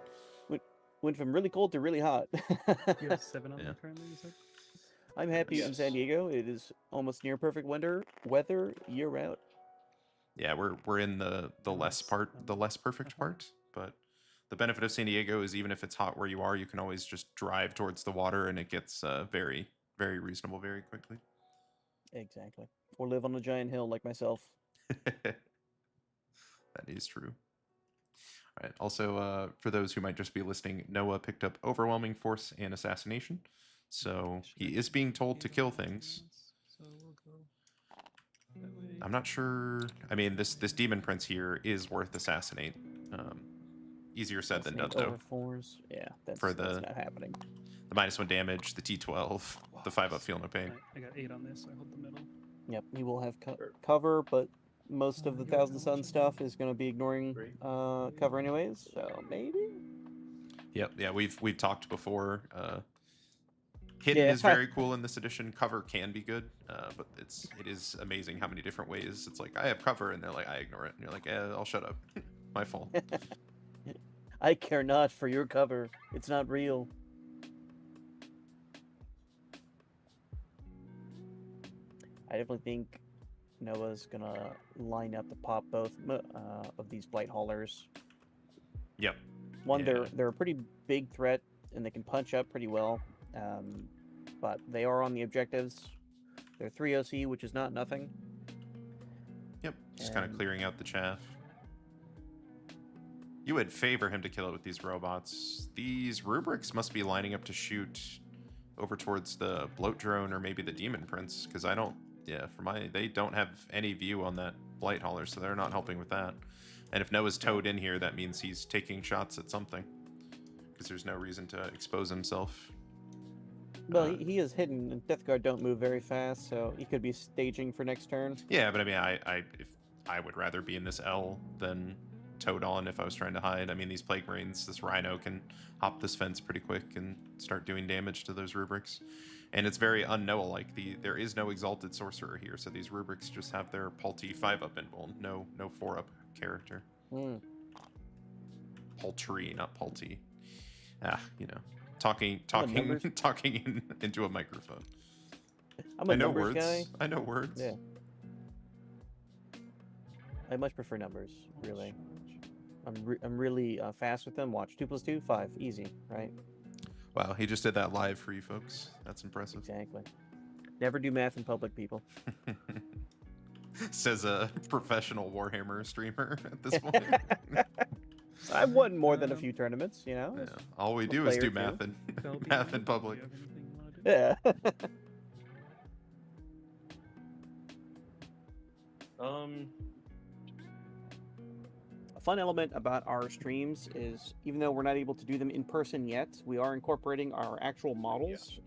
went from really cold to really hot. You have 7 on Yeah. them currently, you said? I'm happy in San Yes. Diego. It is almost near perfect weather year round. Yeah, we're in the less perfect part, but the benefit of San Diego is even if it's hot where you are, you can always just drive towards the water and it gets very, very reasonable very quickly. Exactly. Or live on a giant hill like myself. That is true. All right. Also, for those who might just be listening, Noah picked up Overwhelming Force and Assassination. So he is being told to kill things. So we'll go that way. I'm not sure. I mean, this Demon Prince here is worth assassinate. Easier said than done, Assassinate though. over 4s. Yeah, that's For the- not happening. The -1 damage, the T12, the 5-up feel no pain. Right, I got 8 on this, so I hold the middle. Yep, he will have Sure. cover, but most of the You're Thousand Sun watching. stuff is going to be ignoring Great. cover anyways. So maybe. Yep. Yeah, we've talked before. Hidden Yeah. is very cool in this edition. Cover can be good, but it is amazing how many different ways. It's like I have cover, and they're like I ignore it, and you're like, I'll shut up. My fault. I care not for your cover. It's not real. I definitely think Noah's gonna line up to pop both of these blight haulers. Yep. One, Yeah. they're a pretty big threat and they can punch up pretty well, but they are on the objectives. They're 3 OC, which is not nothing. Yep. Just kind of And- clearing out the chaff. You would favor him to kill it with these robots. These rubrics must be lining up to shoot over towards the bloat drone or maybe the demon prince, because I don't. Yeah, they don't have any view on that blight hauler, so they're not helping with that. And if Noah's towed in here, that means he's taking shots at something, because there's no reason to expose himself. Well, he is hidden, and Death Guard don't move very fast, so he could be staging for next turn. Yeah, but I mean, if I would rather be in this L than towed on if I was trying to hide. I mean, these Plague Rains, this Rhino can hop this fence pretty quick and start doing damage to those rubrics. And it's very un-Noah-like. There is no Exalted Sorcerer here, so these rubrics just have their Paltry 5-up invuln, no 4-up character. Paltry, not Paltry. You know, talking into a microphone. I'm a I know numbers words. guy. I know words. Yeah. I much prefer numbers, really. I'm really fast with them. Watch 2 + 2 = 5, easy, right? Wow, he just did that live for you folks. That's impressive. Exactly. Never do math in public, people. Says a professional Warhammer streamer at this point. I've won more than a few tournaments, you know. Yeah. All we a do is player do too. math in Belby, math in do public. you have anything you wanna do? Yeah. A fun element about our streams is, even though we're not able to do them in person yet, we are incorporating our actual models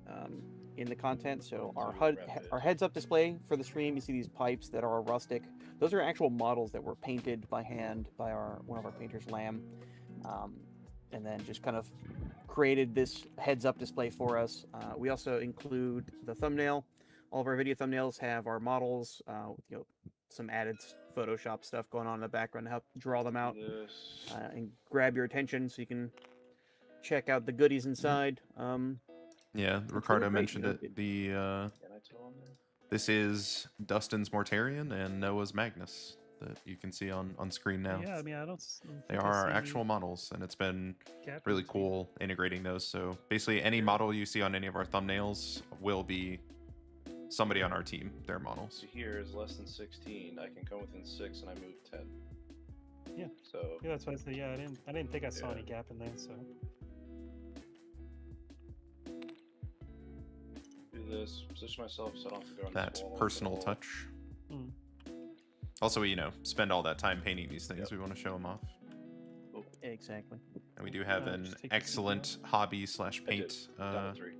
in the content. So our heads-up display for the stream, you see these pipes that are rustic. Those are actual models that were painted by hand by one of our painters, Lamb, and then just kind of created this heads-up display for us. We also include the thumbnail. All of our video thumbnails have our models, with, some added Photoshop stuff going on in the background to help draw them out and grab your attention, so you can check out the goodies inside. Yeah, Ricardo mentioned it. This is Dustin's Mortarion and Noah's Magnus that you can see on screen now. Yeah, I mean, I don't. They are our actual models, and it's been really cool integrating those. So basically, any model you see on any of our thumbnails will be somebody on our team, their models. So here is less than 16. I can come within 6, and I move 10. Yeah. So Yeah, that's why I said. Yeah, I didn't think I saw any gap in there. So do this, position myself so I don't have to go on That this wall personal and go. touch. Also, spend all that time painting these things. We want to show them off. Exactly. And we do have an just take the excellent hobby/paint. Down to 3.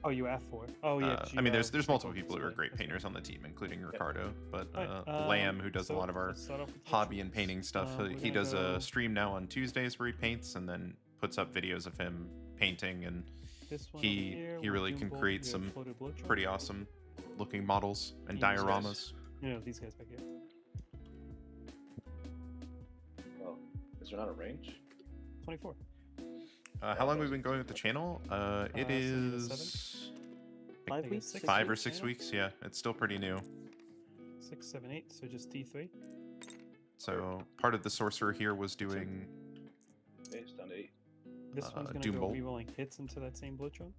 oh, you F4. Oh yeah. I mean, there's multiple people who are great painters on the team, including Ricardo. But Lamb, who does a lot of our hobby and painting stuff, he does a stream now on Tuesdays where he paints and then puts up videos of him painting, and he really can create some pretty awesome looking models and dioramas. These guys back here. Oh, is there not a range? 24. How long have we been going with the channel? It is 5 weeks? 5 or 6 weeks. Yeah, it's still pretty new. 6, 7, 8. So just D3. So part of the sorcerer here was doing Okay, it's down to 8. This one's gonna Doom go Bolt. re-rolling hits into that same blitron.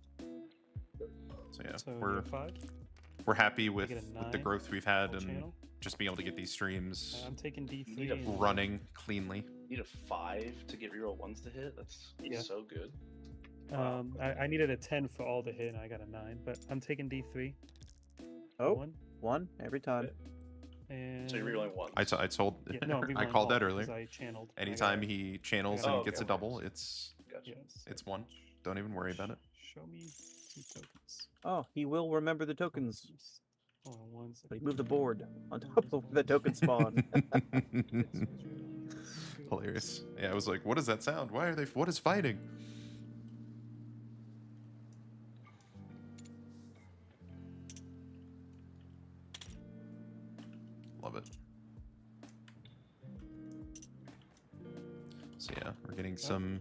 So yeah, So we're you're 5. we're happy with get a the 9 growth we've had full and channel. just being able to get these streams I'm taking D3. need a and- running cleanly. Need a 5 to get reroll 1s to hit. That's so good. I needed a 10 for all the hit, and I got a 9. But I'm taking D3. Oh, 1 every time. And So you're rerolling 1. I told yeah, no, I re-rolling called all that earlier. because I channeled. I Anytime got- he channels Oh, and gets a okay. double, it's Gotcha. Yes. it's 1. Don't even worry about it. Show me some tokens. Oh, he will remember the tokens. Hold on one But he second. moved the board on top of where the token spawn. Hilarious. Yeah, I was like, what does that sound? What is fighting? Love it. So yeah, we're getting some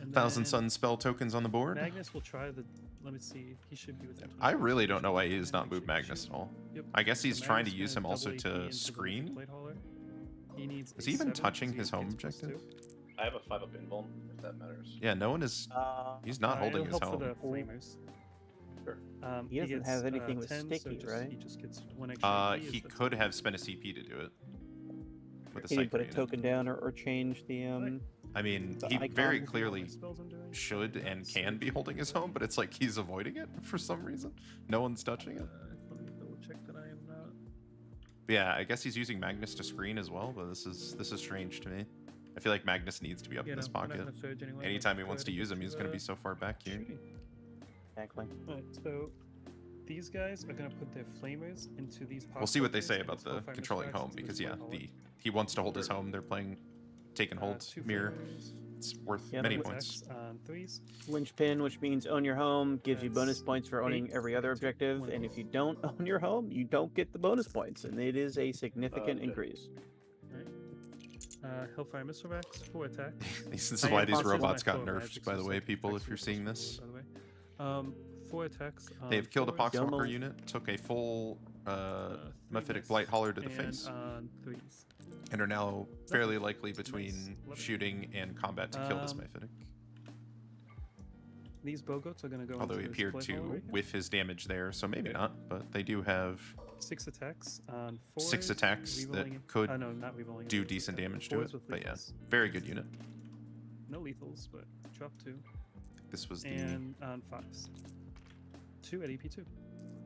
And Thousand then Sun spell tokens on the board. Magnus will try the. Let me see. He should be within. I 24. really don't know why he has not moved Magnus at all. Yep. I guess he's So trying to Magnus use gonna him also double AP to into the screen. plate hauler. He needs. Is a he even 7 touching because his he home hits +2. objective? I have a 5-up invuln, if that matters. Yeah, no one is. He's not holding it'll his help home. for the flamers. Sure. He doesn't gets, have anything with 10, sticky, so right? He just gets 1 extra. AP He as the could have spent a CP to do it. With a He didn't put a Cyclone. token down or change the I mean, the he icon. very All clearly the spells I'm doing. should and can be holding his home, but it's like he's avoiding it for some reason. No one's touching it. Let me double check that I am not. But yeah, I guess he's using Magnus to screen as well, but this is strange to me. I feel like Magnus needs to be up in this we're not pocket. gonna surge anyway. Anytime he Let's wants go to ahead use and him, he's get going to be so far back here. shooting. Exactly. Alright, so these guys are gonna put their flamers into these. We'll see what they pockets say and about just the go fire controlling missile home attacks into because this yeah, white he wants to hold his home. They're playing take and hole. hold Two mirror. flamers, It's worth Yeah, many double points. attacks on threes. Linchpin, which means own your home, gives you bonus That's points for owning 8, every other 2, objective, 1 and apiece. if you don't own your home, you don't get the bonus points, and it is a significant Okay. increase. Hellfire missile racks, 4 attacks. This is I why am these constantly robots got my nerfed, magic by the way, system people, if affects you're the seeing bonus this. points, by the way. 4 attacks. They've killed a fours, poxwalker Domo. unit, took a full 3 mephitic miss, blight hauler to the and face, on threes. and are now fairly likely between Love it. shooting and combat to kill this Um, mephitic. These bogoats are going to go Although into he this appeared plate to hole right here. whiff his damage there, so maybe Okay. not. But they do have 6 attacks on 4s. 6 attacks that could no, not rerolling. do it's decent okay. damage to it. 4s with But yeah, lethals. very good unit. No lethals, but drop 2. This was the And on 5s. 2 at EP2.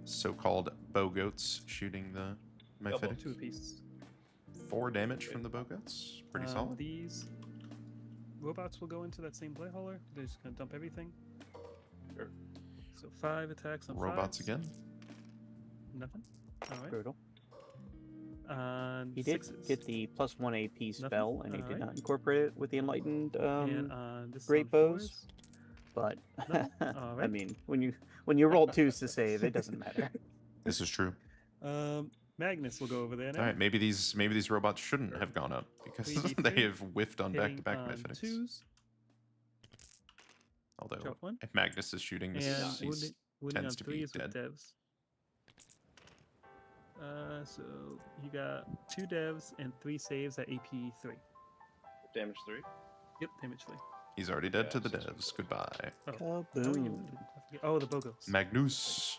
so-called bow goats shooting the Double. mephitic. 2 apiece. 4 damage from the bow goats. Pretty solid. These robots will go into that same plate hauler. They're just going to dump everything. Sure. So 5 attacks on Robots 5s. again. Nothing. Alright. Brutal. On He did 6s. get the +1 AP spell, and he did Alright. not incorporate it with the enlightened and on this is great on bows. 4s. but No? I Alright. mean, when you roll 2s to save, it doesn't matter. This is true. Magnus will go over there now. All right, maybe these robots shouldn't have gone up because 3d3, they have whiffed on Hitting back-to-back on mephitic. 2s. Although Drop 1. if Magnus is shooting, this And is, he's wounding on tends to be 3s with dead. devs. So you got 2 devs and 3 saves at AP3. Damage 3. Yep, damage 3. He's already dead Yeah, to the so it's devs. Goodbye. Oh, you Kaboom. wounded. I forget- Oh, the Bogos. Magnus.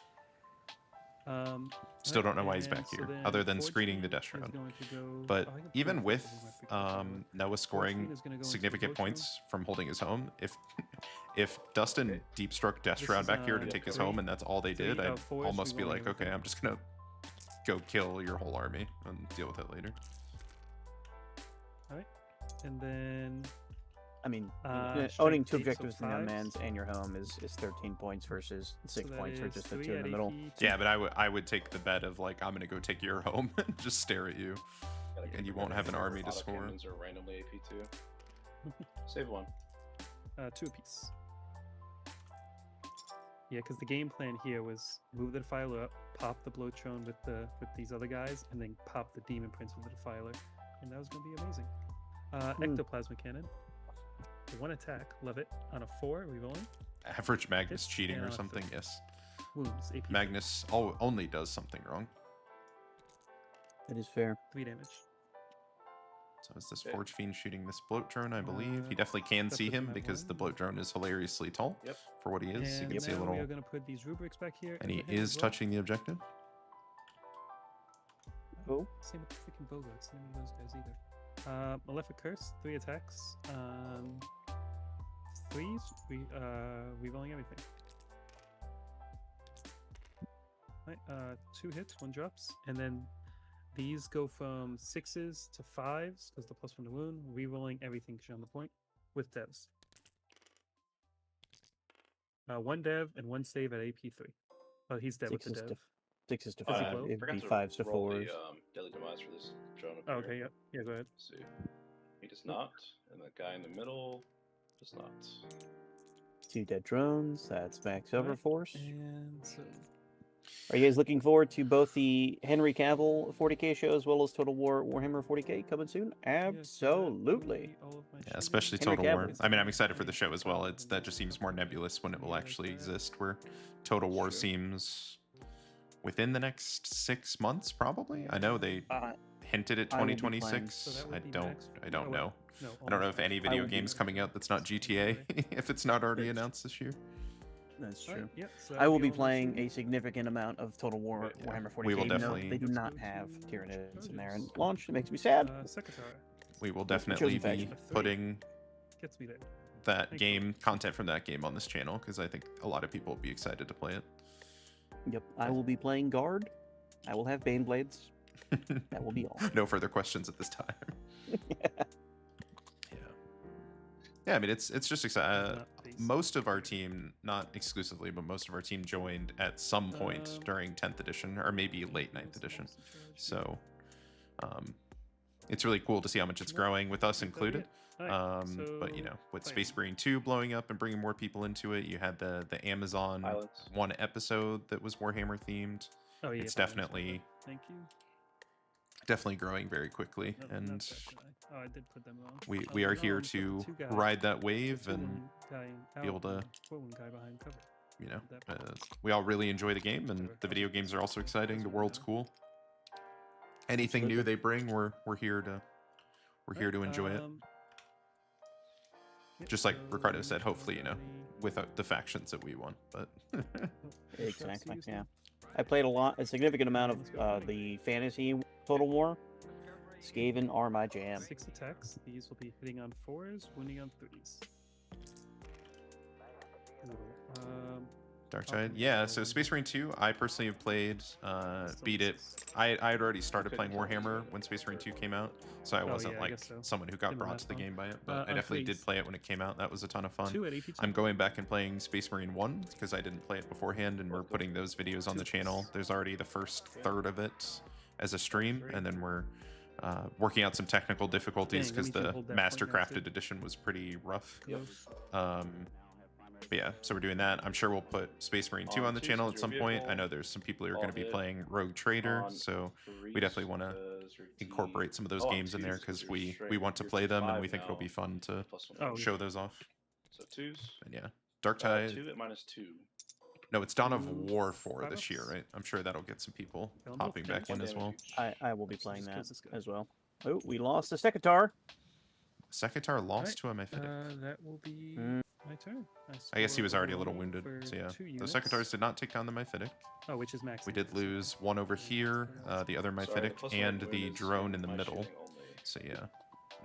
Um, Still don't know why he's and back so here, then other than Forge screening the Fiend Death is Shroud. going to go- But oh, I can even put with it in my freaking controller. Noah Forge scoring Fiend is gonna go into significant Blow Throne. points from holding his home, if Dustin Okay. deep struck Death This Shroud is, back here to yeah, take his 3 home, and that's all they did, I'd 4s, almost be rerolling like, okay, everything. I'm just gonna go kill your whole army and deal with it later. And then I mean, strength owning 2 8, so objectives in the 5s. unmans and your home is 13 points versus 6 so that points for is just the 3 2 in at the middle. AP2. Yeah, but I would take the bet of like I'm gonna go take your home and just stare at you. Gotta get And you rid won't of have an your army to score. autocannons or randomly AP2. Save 1. 2 apiece. Yeah, because the game plan here was move the defiler up, pop the Blowtron with these other guys, and then pop the Demon Prince with the defiler, and that was going to be amazing. Ectoplasma cannon, 1 attack, love it. On a 4, rerolling. Average Magnus Hits cheating and or on a something, 3. yes. Wounds, AP. Magnus only does something wrong. That is fair. 3 damage. So is this Okay. Forge Fiend shooting this bloat drone? I believe he definitely can that see puts him him at because the 1. bloat drone is hilariously tall Yep. for what he is. You And can see a now we little, are going to put these rubrics back here. and he over him is as well. touching the objective. Oh, Same with the freaking Bogots. None of those guys either. Malefic Curse, 3 attacks. 3s, rerolling everything. Right, 2 hits, 1 drops, and then these go from 6s to 5s because the +1 to wound, rerolling everything because you're on the point with devs. 1 dev and 1 save at AP3. Oh, he's dead with 6 the is dev. 6 is to Is he 5. low? It'd forgot be to 5s to roll 4s. the Deadly Demise for this drone up Oh, here. okay, yeah. Yeah, go ahead. Let's see. He does not, and the guy in the middle does not. 2 dead drones. That's max over Alright, force. And so Are you guys looking forward to both the Henry Cavill 40K show as well as Total War Warhammer 40K coming soon? Absolutely. Yeah, especially Henry Total War. Cavill. I mean, I'm excited for the show as well. That just seems more nebulous when it will actually exist. Where Total War Sure. seems within the next 6 months, probably. I know they hinted at I will be 2026. So that I would be don't. max- I don't oh, know. No, I don't know almost if any max. video will be game's coming out that's not GTA. If it's not already It's- announced this year. That's Alright, true. yeah, so I that'll will be almost playing soon. a significant amount of Total War Yeah, Warhammer 40K. we will even though definitely- They do Let's not go have to Tyranids in there. And charges. launch, it makes me sad. Secretary We will Chosen definitely be faction. A 3 putting gets me there. that Thank you. game content from that game on this channel because I think a lot of people will be excited to play it. Yep. I will be playing Guard. I will have Bane Blades. That will be all. No further questions at this time. Yeah, I mean it's just exciting. Most of our team, not exclusively, but most of our team joined at some point during 10th edition or maybe late 9th edition. So it's really cool to see how much it's growing with us included. But you know, with Space Marine 2 blowing up and bringing more people into it, you had the Amazon one episode that was Warhammer themed. Oh yeah, It's definitely thank you. Definitely growing very quickly, and I did put them on. we are here to ride that wave and be able to, one guy behind cover. you know, we all really enjoy the game, and the video games are also exciting. The world's cool. Anything new they bring, we're here to enjoy it. Just like Ricardo said, hopefully, you know, without the factions that we want, but Exactly. Yeah, I played a significant amount of the fantasy Total War. Skaven are my jam. 6 attacks. These will be hitting on 4s, wounding on 3s. Dark Tide. Yeah, so Space Marine 2, I personally have played, beat it. I had already started playing Warhammer when Space Marine 2 came out, so I wasn't like someone who got brought to the game by it, but I definitely did play it when it came out. That was a ton of fun. I'm going back and playing Space Marine 1 because I didn't play it beforehand, and we're putting those videos on the channel. There's already the first third of it as a stream, and then we're working out some technical difficulties because the Mastercrafted edition was pretty rough. But yeah, so we're doing that. I'm sure we'll put Space Marine 2 on the channel at some point. I know there's some people who are going to be playing Rogue Trader, so we definitely want to incorporate some of those games in there because we want to play them, and we think it'll be fun to show those off. So 2s. And yeah, Dark Tide. 2 at -2. No, it's Dawn of War 4 this year, right? I'm sure that'll get some people hopping back in as well. I will be playing that as well. Oh, we lost the Sekitar. Sekitar lost to a Mephitic. That will be my turn. I guess he was already a little wounded. So yeah, the Sekitars did not take down the Mephitic. Oh, which is max. We did lose one over here, the other Mephitic, and the drone in the middle. So yeah,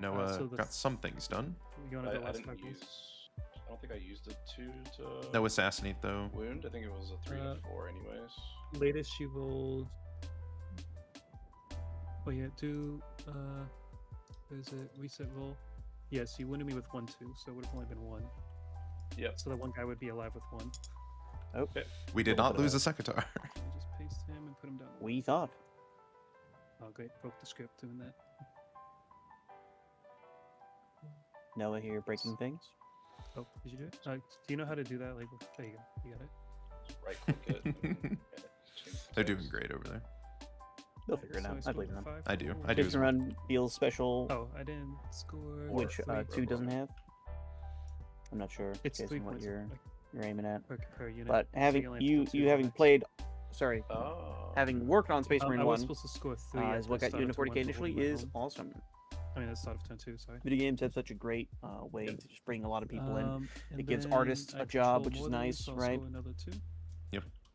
Noah got some things done. You want to go last 5 I don't think I used a 2 to No assassinate though. wound. I think it was a 3 to 4 anyways. Latest she rolled. Oh yeah, do there's a reset roll. Yes, you wounded me with 1-2, so it would have only been 1. Yep. So that one guy would be alive with 1. Okay. We did not lose a Sekitar. Just paste him and put him down. We thought. Oh great, broke the script doing that. Noah here breaking things. Oh, did you do it? Do you know how to do that? Like, there you go. You got it. Just right click it. and change the They're doing text. great over there. They'll figure it out. I believe in them. I do. I do. Different run deals special, Oh, I didn't score. which 2 doesn't have. I'm not sure. It's based 3 on what points you're like, aiming at. per unit. But so having only have to you go 2 you having max. played, sorry, Oh. having worked on Space Marine I was 1 supposed to score 3. is what got you into 40K initially is awesome. I mean, that's start of turn 2. Sorry. Video games have such a great way to just bring a lot of people in. And It gives then artists I a job, control which is more than nice, this, so I'll right? score Another 2.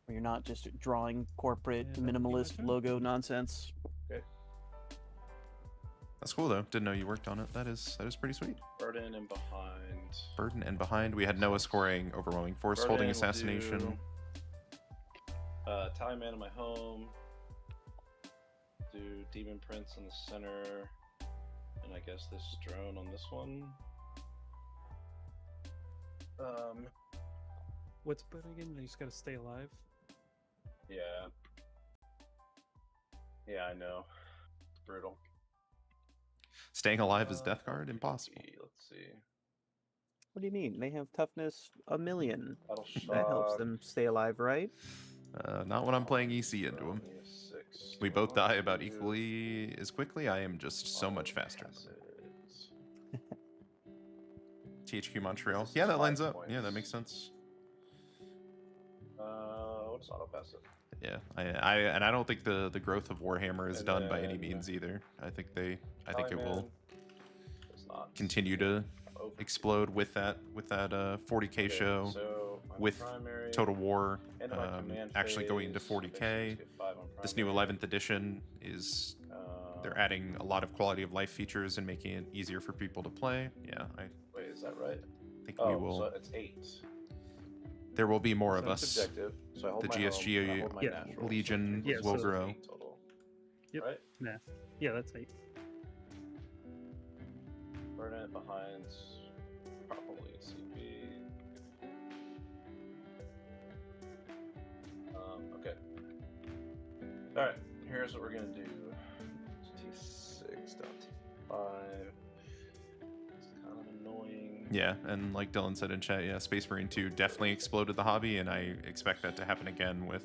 Where you're not just drawing corporate And that would be my minimalist turn. logo nonsense. That's cool though. Didn't know you worked on it. That is pretty sweet. Burden and behind. Burden and behind. We had Noah scoring overwhelming force, holding Burden will assassination. do, Time Man in my home. Do Demon Prince in the center. And I guess this drone on this one. What's better again? You just gotta stay alive. Yeah. Yeah, I know. It's brutal. Staying alive is Death Guard? Impossible. Let's see. What do you mean? They have toughness 1,000,000. Battle That helps shock. them stay alive, right? Not when I'm playing EC into him. Only a 6. We both die about equally as quickly. I am just so much faster. Acids. THQ Montreal. This is Yeah, that 5 lines up. points. Yeah, that makes sense. What is auto passive? Yeah, I don't think the growth of Warhammer is And done by any then- means either. I think it Time will Man does not continue to over- explode with that 40K Okay, show, so my with primary, Total War end of my command actually going into phase, 40K. get 5 on This new primary. 11th edition is they're adding a lot of quality of life features and making it easier for people to play. Yeah, I Wait, is that right? think we Oh, will. so it's 8. There will be more of So it's us. objective. So I hold The my GSG home, and I hold my Yeah. natural, so Legion it takes will us grow. 8 total. Yep. right? Math. Yeah, that's 8. Burn it behind probably CP. Okay. All right. Here's what we're gonna do. T6 down T5. It's kind of annoying. Yeah, and like Dylan said in chat, yeah, Space Marine 2 definitely exploded the hobby, and I expect that to happen again with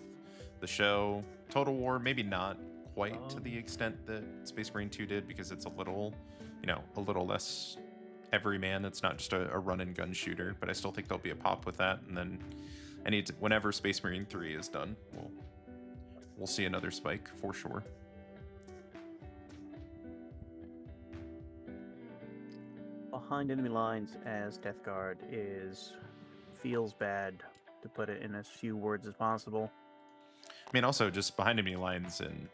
the show. Total War, maybe not quite to the extent that Space Marine 2 did, because it's a little, a little less everyman. It's not just a run and gun shooter, but I still think there'll be a pop with that. And then whenever Space Marine 3 is done, we'll see another spike for sure. Behind enemy lines as Death Guard feels bad, to put it in as few words as possible. I mean, also just behind enemy lines and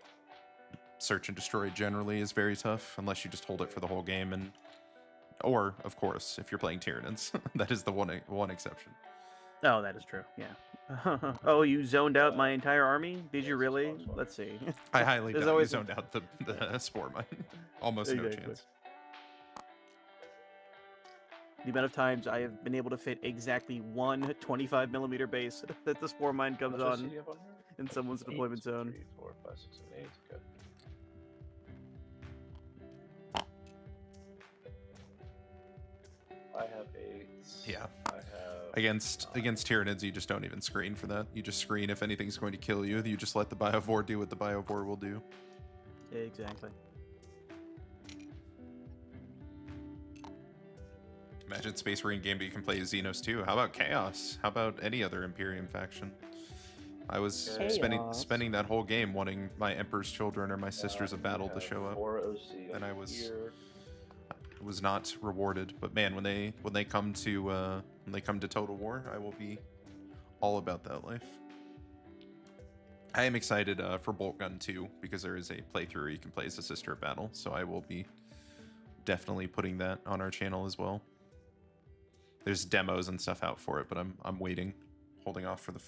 search and destroy generally is very tough, unless you just hold it for the whole game. Or of course, if you're playing Tyranids, that is the one exception. Oh, that is true. Yeah. Oh, you zoned out my entire army? Did you really? Let's see. I highly There's doubt you always zoned out the spore mine. Almost no Exactly. chance. The amount of times I have been able to fit exactly one 25mm base that the spore mine comes on in someone's deployment zone. 3, 4, 5, 6, 7, 8. Okay. I have 8. Yeah. I have Against Tyranids, you just don't even screen for that. You just screen if anything's going to kill you. You just let the Biovore do what the Biovore will do. Exactly. Imagine Space Marine game, but you can play as Xenos too. How about Chaos? How about any other Imperium faction? I was spending that whole game wanting my Emperor's Children or my Sisters of Battle to show up, 4 OC and I was here. not rewarded. But man, when they come to Total War, I will be all about that life. I am excited for Bolt Gun 2, because there is a playthrough where you can play as a Sister of Battle, so I will be definitely putting that on our channel as well. There's demos and stuff out for it, but I'm waiting, holding off for the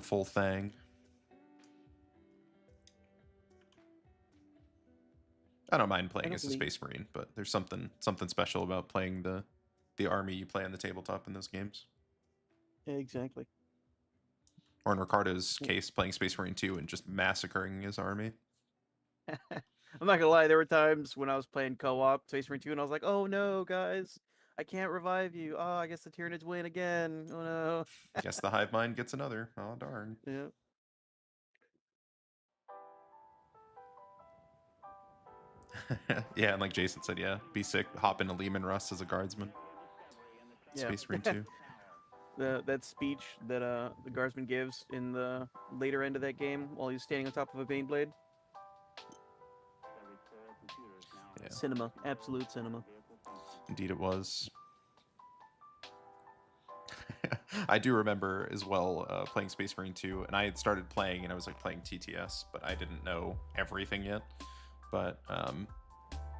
full thing. I don't mind playing as a Space Marine, but there's something special about playing the army you play on the tabletop in those games. Exactly. Or in Ricardo's case, playing Space Marine 2 and just massacring his army. I'm not gonna lie, there were times when I was playing co-op Space Marine 2 and I was like, oh no, guys, I can't revive you. Oh, I guess the Tyranids win again. Oh no. Guess the hive mind gets another. Oh darn. Yeah. Yeah, and like Jason said, yeah, be sick, hop into Lehman Russ as a guardsman. Yeah. Space Marine 2. That speech that the guardsman gives in the later end of that game while he's standing on top of a Baneblade. Yeah. Cinema, absolute cinema. Indeed it was. I do remember as well playing Space Marine 2, and I had started playing, and I was like playing TTS, but I didn't know everything yet. But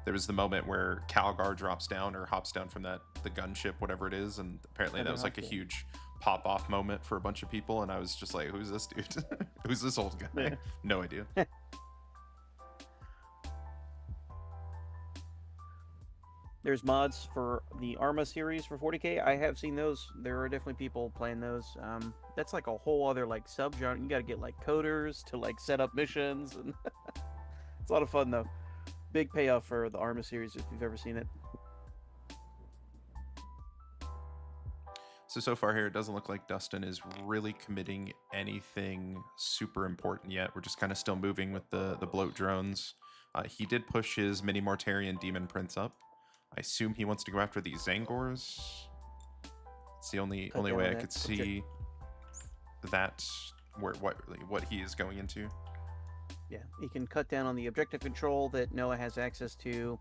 there was the moment where Calgar drops down or hops down from the gunship, whatever it is, and apparently that was like a huge pop-off moment for a bunch of people, and I was just like, who's this dude? Who's this old guy? Yeah. No idea. There's mods for the Arma series for 40K. I have seen those. There are definitely people playing those. That's like a whole other like subgenre. You got to get like coders to like set up missions, and it's a lot of fun though. Big payoff for the Arma series if you've ever seen it. So far here, it doesn't look like Dustin is really committing anything super important yet. We're just kind of still moving with the bloat drones. He did push his mini Mortarian Demon Prince up. I assume he wants to go after these Zangors. It's the only way I could see that what he is going into. Yeah, he can cut down on the objective control that Noah has access to.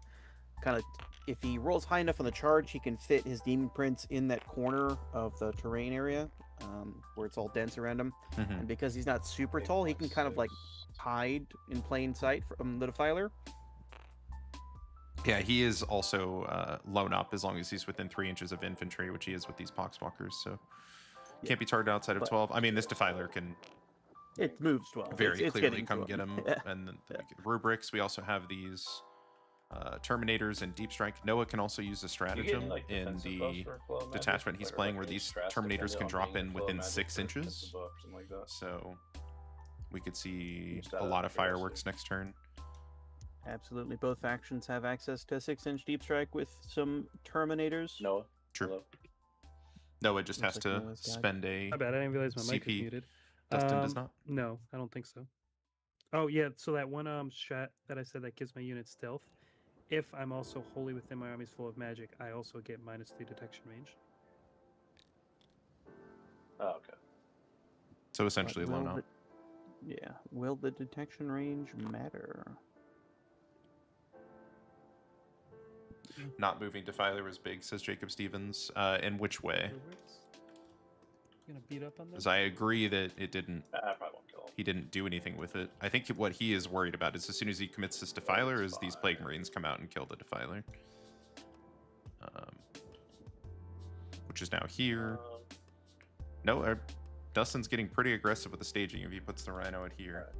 Kind of, if he rolls high enough on the charge, he can fit his Demon Prince in that corner of the terrain area where it's all dense around him. Mm-hmm. And because he's not super tall, he can kind of like hide in plain sight from the Defiler. Yeah, he is also lone up as long as he's within 3 inches of infantry, which he is with these Poxwalkers, so can't be targeted outside of 12. I mean, this Defiler can It moves 12. very it's clearly getting come to get him. Yeah. And then rubrics. We also have these Terminators and Deep Strike. Noah can also use a You stratagem getting, like, in defensive the buffs for flow of magic? detachment he's Like, or, playing, like, where any these strats Terminators dependent can on drop being in flow of within magic 6 for inches. defensive buff or something like that. So we could see Just a out of lot of curiosity. fireworks next turn. Absolutely. Both factions have access to 6-inch deep strike with some Terminators. Noah? True. Hello? Noah just Looks has like to Noah's died. spend a. My bad. I didn't realize my mic was CP. muted. Dustin does not. No, I don't think so. Oh yeah, so that one strat that I said that gives my unit stealth. If I'm also wholly within my army's full of magic, I also get -3 detection range. Oh, okay. So essentially But low will up. will the detection range matter? Not moving Defiler was big, says Jacob Stevens. In which way? Rubrics? You gonna beat up on Because them? I agree that it didn't. I probably won't kill him. He didn't do anything with it. I think what he is worried about is as soon as he commits this Defiler, That's is these fine. Plague Marines come out and kill the Defiler. Which is now here. No, Dustin's getting pretty aggressive with the staging if he puts the Rhino out here.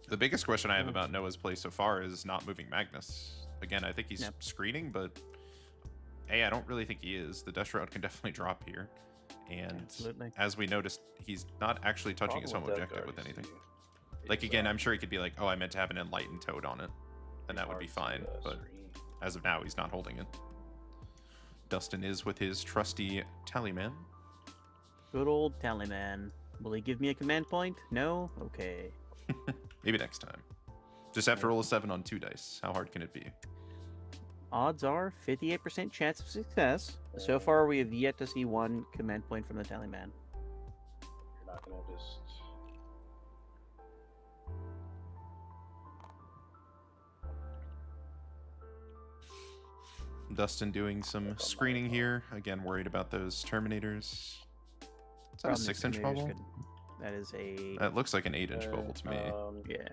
The biggest question I have about Noah's play so far is not moving Magnus. Again, I think he's Yep. screening, but A, I don't really think he is. The Death Shroud can definitely drop here. And Absolutely. as we noticed, he's not actually touching his home Problem with objective Death with Guard, anything. you Like, see, again, is, I'm sure he could be like, oh, I meant to have an Enlightened Toad on it. And that would be fine. hard to, But screen. as of now, he's not holding it. Dustin is with his trusty Tallyman. Good old Tallyman. Will he give me a command point? No? Okay. Maybe next time. Just have to roll a 7 on 2 dice. How hard can it be? Odds are 58% chance of success. So far, we have yet to see one command point from the Tallyman. You're not gonna just. Dustin doing some screening here. Again, worried about those Terminators. Is that a Problem is 6-inch Terminators bubble? That is a... That looks like an 8-inch bubble to me. yeah.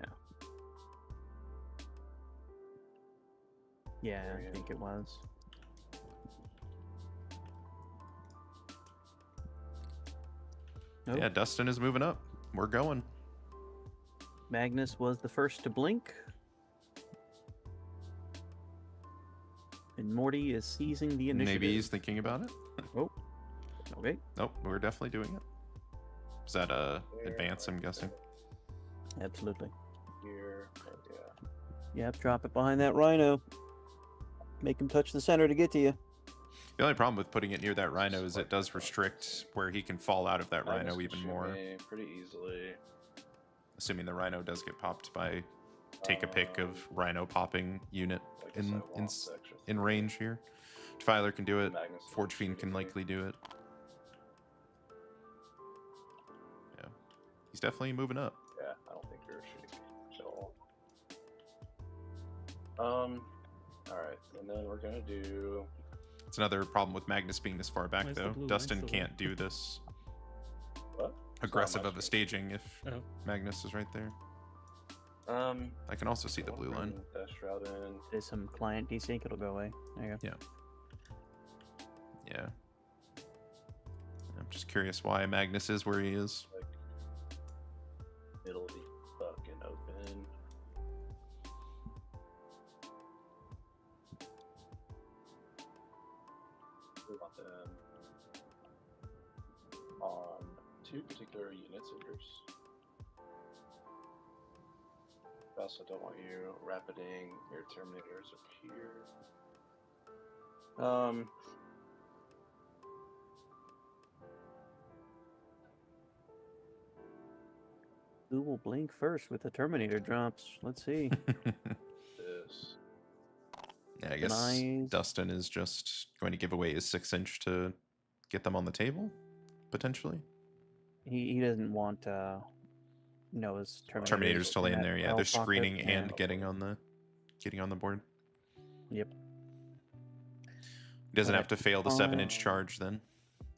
Yeah, I think it was. Nope. Yeah, Dustin is moving up. We're going. Magnus was the first to blink. And Morty is seizing the initiative. Maybe he's thinking about it. Oh, okay. Nope, we're definitely doing it. Is that advance, I'm guessing? Absolutely. Here, yeah. Yep, drop it behind that Rhino. Make him touch the center to get to you. The only problem with putting it near that Rhino is it does restrict where he can fall out of that Magnus Rhino can even shoot more. me pretty easily. Assuming the Rhino does get popped by take a pick of Rhino popping unit I guess I in want the extra in 3. range here. Defiler can do it. Magnus is Forge Fiend can shooting me. likely do it. Yeah, he's definitely moving up. Yeah, I don't think you're shooting me at all. Alright, and then we're gonna do. It's another problem with Magnus being this far back, Why is the though. blue line Dustin still there? can't do this What? aggressive my of a screen. staging if Oh. Magnus is right there. I can also see the blue line. Death Shroud in. There's some client desync, it'll go away. There you go. Yeah. I'm just curious why Magnus is where he is. Like, it'll be fucking open. We want them on 2 particular units of yours. I also don't want you rapiding your Terminators up here. Who will blink first with the Terminator drops? Let's see. This. Yeah, I guess Denies. Dustin is just going to give away his 6-inch to get them on the table, potentially. He doesn't want Noah's Terminator. Terminators to lay in there. Yeah, they're screening Yeah. and getting on the board. Yep. He doesn't have to fail the 7-inch charge then.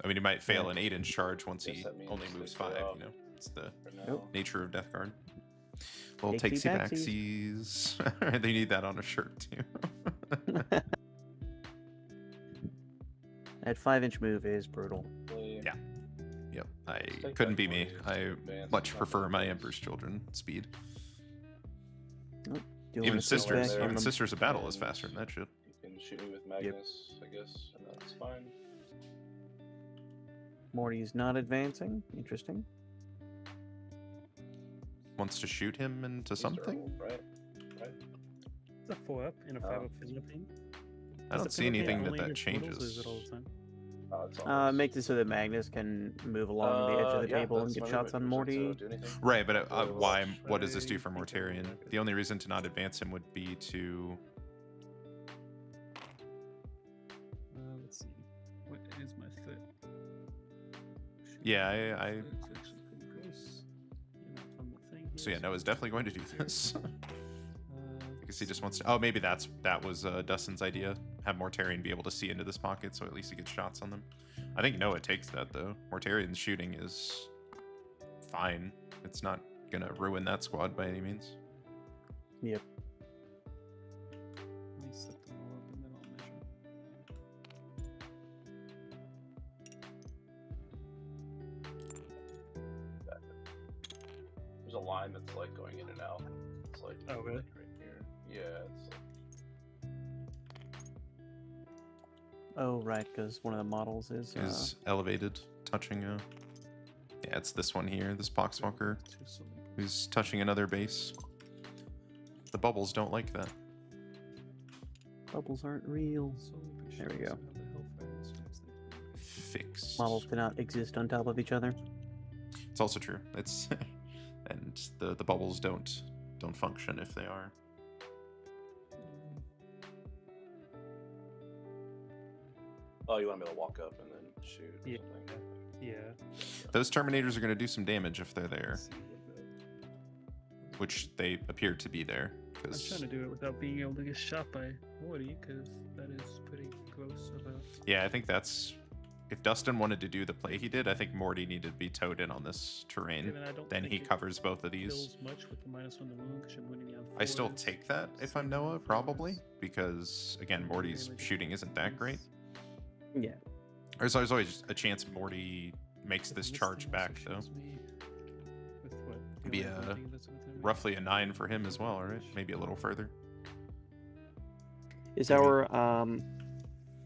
I mean, he might fail Yeah. an 8-inch charge once Guess he that means only they moves go 5. up. You know, it's the For now. Nope. nature of Death Guard. Well, Takesy takesy backsies. They need that on a shirt too. That 5-inch move is brutal. Really, Yeah. Yep, Let's take couldn't that be me. 20 I advance, much not prefer that my advance. Emperor's Children speed. Doing Even a switchback Sisters, there. on even them. Sisters of Battle is And faster than that shit. You can shoot me with Magnus, I guess, and that's fine. Morty's not advancing. Interesting. Wants to shoot him into He's something? durable, right? Right. It's a 4 up and a 5 up Philippine. I don't see anything that changes. Or is it all the time? It's almost- Make this so that Magnus can move along the edge of the yeah, table and that's get my shots on movement. Would you Morty. like to do anything? Right, but why? Let's What does this do try for thinking Mortarion? about it. The only reason to not advance him would be to. Let's see. What is my foot? Yeah, I It's actually pretty close. You're not on the thing so here, yeah, Noah's definitely going to do this. Uh, Because he just wants to. Oh, maybe that was Dustin's idea. Have Mortarion be able to see into this pocket, so at least he gets shots on them. I think Noah takes that though. Mortarion's shooting is fine. It's not gonna ruin that squad by any means. Yep. Let me set them all up and then I'll measure. There's a line that's like going in and out. It's like Oh, really? right here. Yeah, it's like, Oh, right, because one of the models is. Is elevated, touching a. Yeah, it's this one here. This Poxwalker Two solid who's touching another base. The bubbles don't like that. Bubbles aren't real. There we go. Fix. Models cannot exist on top of each other. It's also true. It's and the bubbles don't function if they are. oh, you want me to walk up and then shoot? Or Yeah. something? Yeah. Those Terminators are going to do some damage if they're there, Let's see what the- which they appear to be there. I'm Because trying to do it without being able to get shot by Morty, because that is pretty gross of a. yeah, I think that's if Dustin wanted to do the play he did, I think Morty needed to be towed in on this terrain. Given I don't Then think he it covers both of these. kills much with the -1 to wound, because you're wounding me on I still fours. take that if I'm Seven Noah, on probably, fours. because again, And Morty's really shooting isn't that great. Yeah. There's always a chance Morty makes But this this charge thing back, also though. shows me with what? Be the only a thing that's within range. Roughly a 9 for him as well, right? Maybe a little further. Is Maybe. our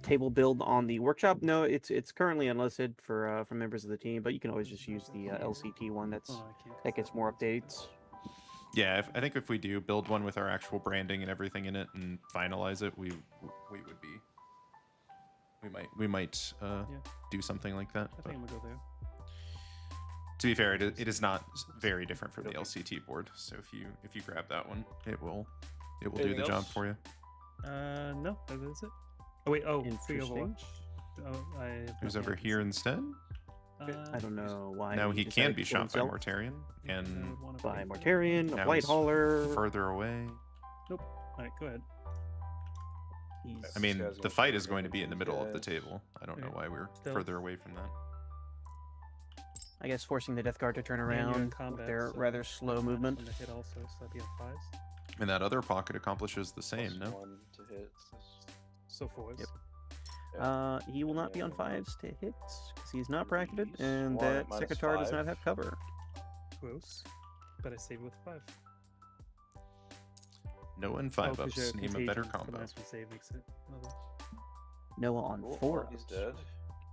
table build on the workshop? No, it's currently unlisted for members of the team, but you can always just use the LCT one. That's Oh, I can't, 'cause that gets more updates. Yeah, I think if we do build one with our actual branding and everything in it and finalize it, we would be. We might do something like that. I But think I'm gonna go there. to be fair, it is not very different from the LCT board. So if you grab that one, it will do Anything the job else? for you. No, that is it. Oh wait, free Interesting. Overwatch. Oh, I. have Who's not over yet here considered. instead? I don't know why. Now he decided can be to kill shot by himself. Mortarion I and would wanna By pay for that. Mortarion, Now a White he's Hauler. further away. Alright, go ahead. He's, I mean, guy's the gonna fight shoot is going to him be in the with middle of the guys. table. I don't know Okay. why we're Stealth. further away from that. I guess forcing the Death Guard to turn And you're in around combat, with their so rather slow minus movement. one to hit also, so that'd be on 5s. And that other pocket accomplishes the same, no? +1 to hit. So 4s. Yep. Yeah. He will not be on 5s to hit because he's not bracketed, He's and one at that minus Secretary does not 5. have cover. Gross. But I save it with 5. No and Oh, 5 'cause you're ups. Name a better contagion, so combo. -1 save makes it level. Noah on Cool. 4. He's dead.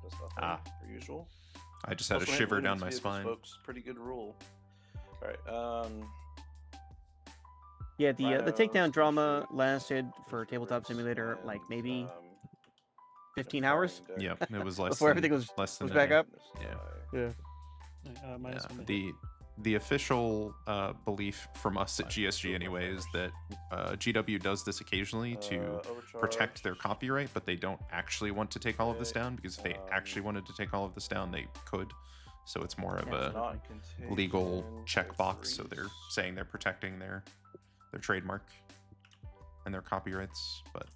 Does nothing, Ah. per usual. I just had a Also, shiver wounded down my vehicles, spine. Folks, pretty good rule. All right. Yeah, the Rhinos, takedown drama T-shirts, lasted for Tabletop T-shirts, Simulator like and, maybe a 15 firing hours deck. Yeah, it was less before than, everything was less than a back day. up. Yeah. Yeah. Minus Yeah, 1 to hit. the official belief from us at GSG anyway is that GW does this occasionally to protect their copyright, but they don't actually want to take all of this down, because if they actually wanted to take all of this down, they could. So it's more of Yeah. a legal checkbox. So they're saying they're protecting their trademark and their copyrights. But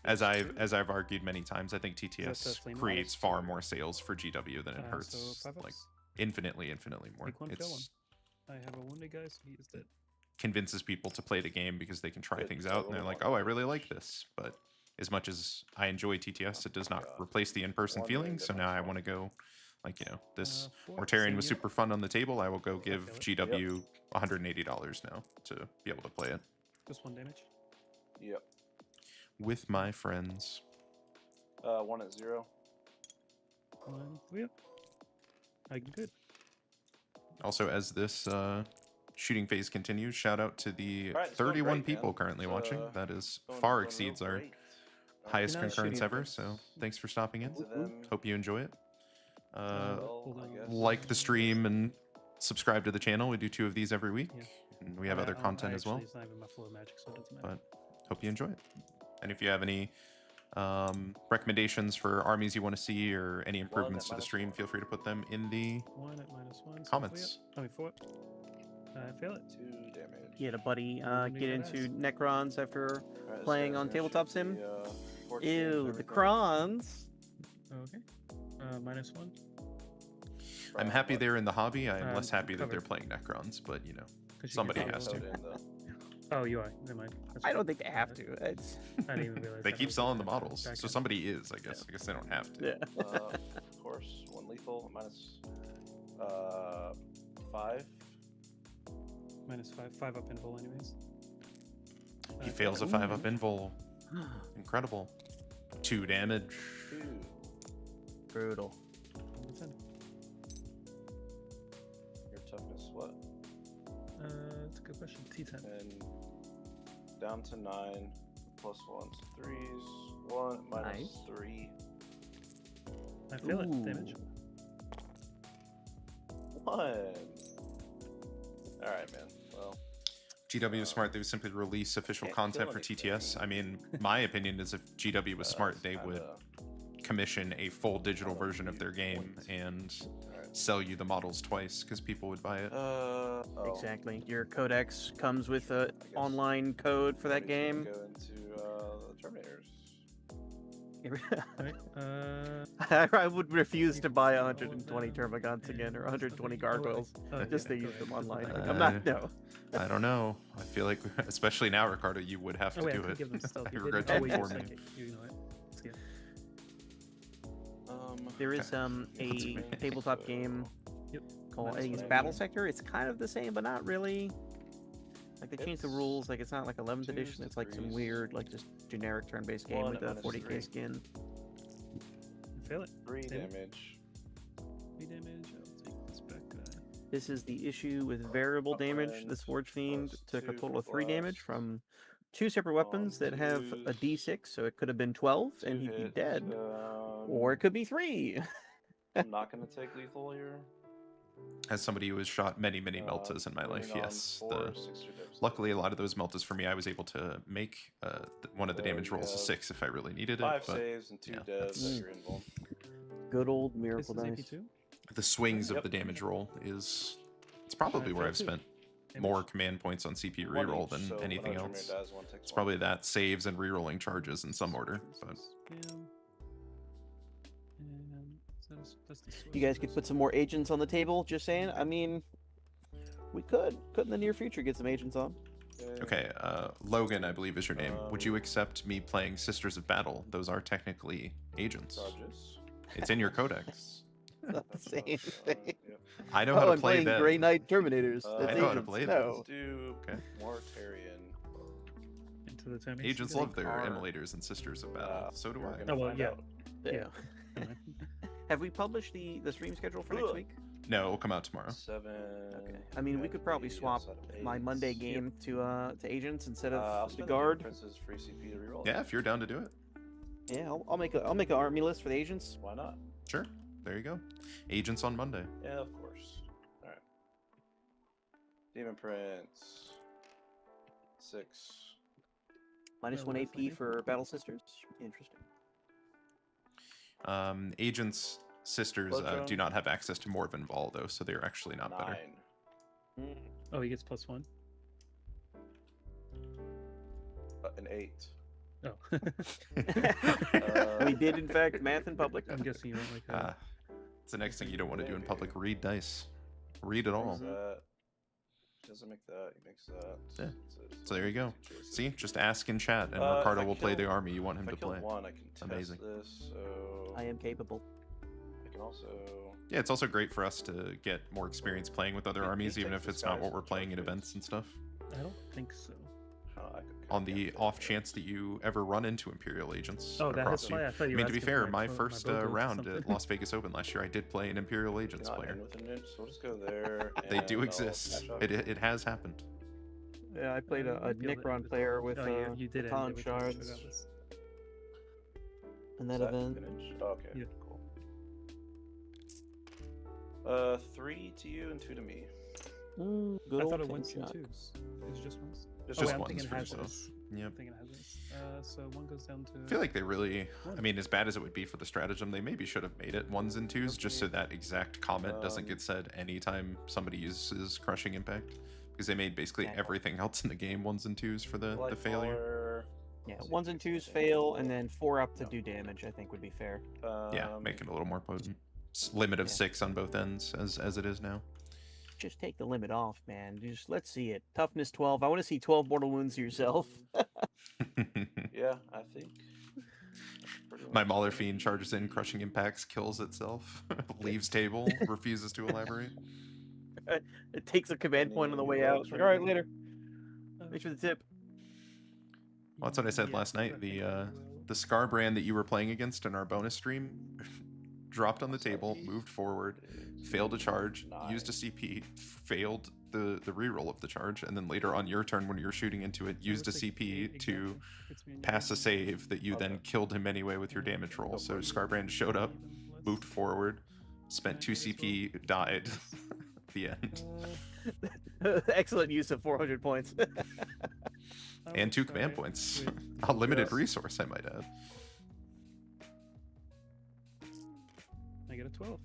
as I've argued many times, I think TTS flame creates models? far more sales for GW than it hurts. So 5 Like ups. infinitely more. Take one, kill It's I have a wounded guy, so he is dead. convinces people to play the game because they can try Good, things so out and they're roll like, one. oh, I really like this. But as much as I enjoy TTS, it does not replace the in-person One feeling. wounded, So now that's I fine. want to go Like, you know, this 4, Mortarian same was here. super fun on the table. I will go give feel it. GW $180 now to be able to play it Just 1 damage. Yep. with my friends. 1 at 0. 1, yep. I'm good. Also, as this shooting phase continues, shout out to the All right, it's going 31 great, man. people currently It's, watching. That is Going far real exceeds our great. highest You're not concurrence shooting ever. points So thanks for stopping in. into them. Hope you enjoy it. Well, Hold I on. guess. Like the stream and subscribe to the channel. We do 2 of these every week, Yeah. and we have other content as well. It's not even my flow of magic, so it doesn't matter. But hope you enjoy it. And if you have any recommendations for armies you want to see or any improvements to the stream, feel free to put them in the 1 at -1. So comments. 4. I fail it. 2 damage. He had a buddy Let me get get into ass. Necrons after Alright, this playing guy's on gonna Tabletop shoot Sim. the, 14 Ew, the everything. crons. Okay. -1. I'm happy they're in the hobby. I am Um, less happy that they're covered. playing Necrons, but you know, 'Cause you somebody can has follow to. it. Code in, though. Oh, you are. Never mind. That's I fine. don't think they have to. It's I didn't even realize. They that. I keep was selling the looking at models, back so end. somebody is. I guess. I guess they don't have to. yeah. Of course, 1 lethal, minus 5. -5. 5 up invul, anyways. He fails a 5 up invul. Incredible. 2 damage. 2. Brutal. Your toughness, what? That's a good question. T10. And down to 9. Plus 1s, 3s. 1 minus Nice. 3. I feel it. Damage. 1. Alright, man. Well, GW is smart. They would simply release official Can't content kill for anything. TTS. I mean, my opinion is if GW was smart, it's they would kinda- commission a full digital kinda version of their game points. and Alright. sell you the models twice because people would buy it. Oh. Exactly. Your codex comes with a guess. online code for that We can game. Go into the Terminators. Alright. I would refuse to buy Scroll 120 down Termagants again or and 120 oh, gargoyles oh, just yeah, to use go them ahead. online. That's Like, fine. I'm not. No. I don't know. I feel like, especially now, Ricardo, you would have to Oh wait, I do could it. give them stealth. I You regret didn't- you oh, wait, you're informing me. psychic. You know it. Let's get There is Let's a see. tabletop game Yep. called I Minus think it's 180. Battle Sector. It's kind of the same, but not really. Like they changed the It's rules. Like it's not like 11th 2s edition. to It's like some 3s. weird, like just generic turn-based game 1 with at a minus 40k 3. skin. Fail it. 3 Damage. damage. 3 damage. I'll take this back guy. This is the issue with variable damage. The Uplands, Forge Fiend plus took a 2 total of for 3 damage blast. from 2 separate weapons that have a twos, d6, so it could have been 12 and 2 he'd be hits, dead, or it could be 3. I'm not gonna take lethal here. As somebody who has shot many, many meltas in my life, yes. Luckily, a lot of those meltas for me, I was able to make one of the So damage you rolls a have 6 if I really needed it. 5 But saves and 2 yeah, deaths that's- at your invul. Good old This miracle is dice. AP2. the swings of Yep. the damage roll is it's probably where I've fail spent Damage. more command points on CP One reroll each, than so anything whenever else. Terminator dies, one takes It's one. probably that saves and rerolling charges in some order. But Scam. And that's the You guys could put some more agents on the table, just saying. I mean, we could in the near future get some agents on. okay, Logan, I believe is your name. Would you accept me playing Sisters of Battle? Those are technically agents. Charges. It's in your codex. Not the That's same not- thing. yep. I know how Oh, to I'm play playing them. Grey Knight Terminators. I That's know how to agents. play them. No. Let's do Okay. Mortarian. into the time. Agents love their are- immolators and Sisters of Battle. So do you're I. gonna Oh, well, find yeah. out. Yeah. Have we published the stream schedule for next Ugh. week? No, it will come out tomorrow. 7. Okay. I mean, we could probably heavy swap outside of my 8s. Monday game to agents instead I'll of the spend guard. Prince's free CP to reroll. Yeah, if you're down to do it. Yeah, I'll make an army list for the agents. Why not? Sure. There you go. Agents on Monday. Yeah, of course. Alright. Demon Prince. 6. Minus Yeah, 1 we'll AP definitely do. for Battle Sisters. Interesting. Agents Sisters Blood do Drone. not have access to Morven Vol though, so they're actually not 9. better. Oh, he gets +1. An 8. Oh. Uh, We did, in fact, math in public. I'm guessing you don't like that. It's the next thing you don't want to do in public. Read dice. Read it all. Makes that. He doesn't make that. He makes that. Yeah. It's So there you go. two choices. See, just ask in chat, and If Ricardo I will play the kill- army you want him If I to kill play. 1, I can test Amazing. this. So I am capable. I can also. Yeah, it's also great for us to get more experience playing with other Who armies, even takes if this it's not guy's what we're playing at trophies? events and stuff. I don't think so. I could On kinda the get off there. chance that you ever run into Imperial agents Oh, that across has you. fly. I thought I you mean, were to be asking fair, for my my first Bogoats or round something. at Las Vegas Open last year, I did play an Imperial You're Agents not player. in with a ninja, so we'll just go there. They do and I'll exist. catch up. It has happened. Yeah, I played a might be able to Necron end with player one. with Oh, you did end baton it with one, shards regardless. in Is that event. vintage? Oh, okay, Yeah. cool. 3 to you and 2 to me. Good I old thought it tin was shot. twos. It was just ones. Just Oh, wait, I'm ones thinking for hazards. yourself. Yep. I'm thinking hazards. So one goes down to. I feel like they really, I mean, as bad as it would be for the stratagem, they maybe should have made it 1s and 2s just so that exact comment doesn't get said anytime somebody uses Crushing Impact. Because they made basically Yeah. everything else in the game 1s and 2s for the Light failure. color. Yeah, Let's see 1s if and there's 2s anything fail, cool. and then 4 up to No. do damage. I think would be fair. Yeah, make it a little more potent. Limit of Yeah. 6 on both ends as it is now. Just take the limit off, man. Just let's see it. Toughness 12. I want to see 12 mortal wounds to yourself. Yeah, I think. that's pretty My much Mauler gonna Fiend charges in, be- crushing impacts, kills itself, leaves table, refuses to elaborate. It takes a command point on the Any way out. rogues It's like, or all right, anything? later. Thanks for the tip. Well, that's what I said Yeah, last I night. think The I will. the Scar brand that you were playing against in our bonus stream dropped on the table, moved forward, failed a charge, used a CP, failed the reroll of the charge, and then later on your turn when you were shooting into it, used a Looks like CP exactly. to Puts me in pass a your save that you then Okay. killed him anyway with your Yeah. damage roll. Go So for it. Scarbrand showed up, Even less. moved forward, spent Yeah, 2 might as well. CP, Let's died do at the end. Excellent use of 400 points. I And will 2 command try points. with A limited Yes. resource, I might add. I get a 12.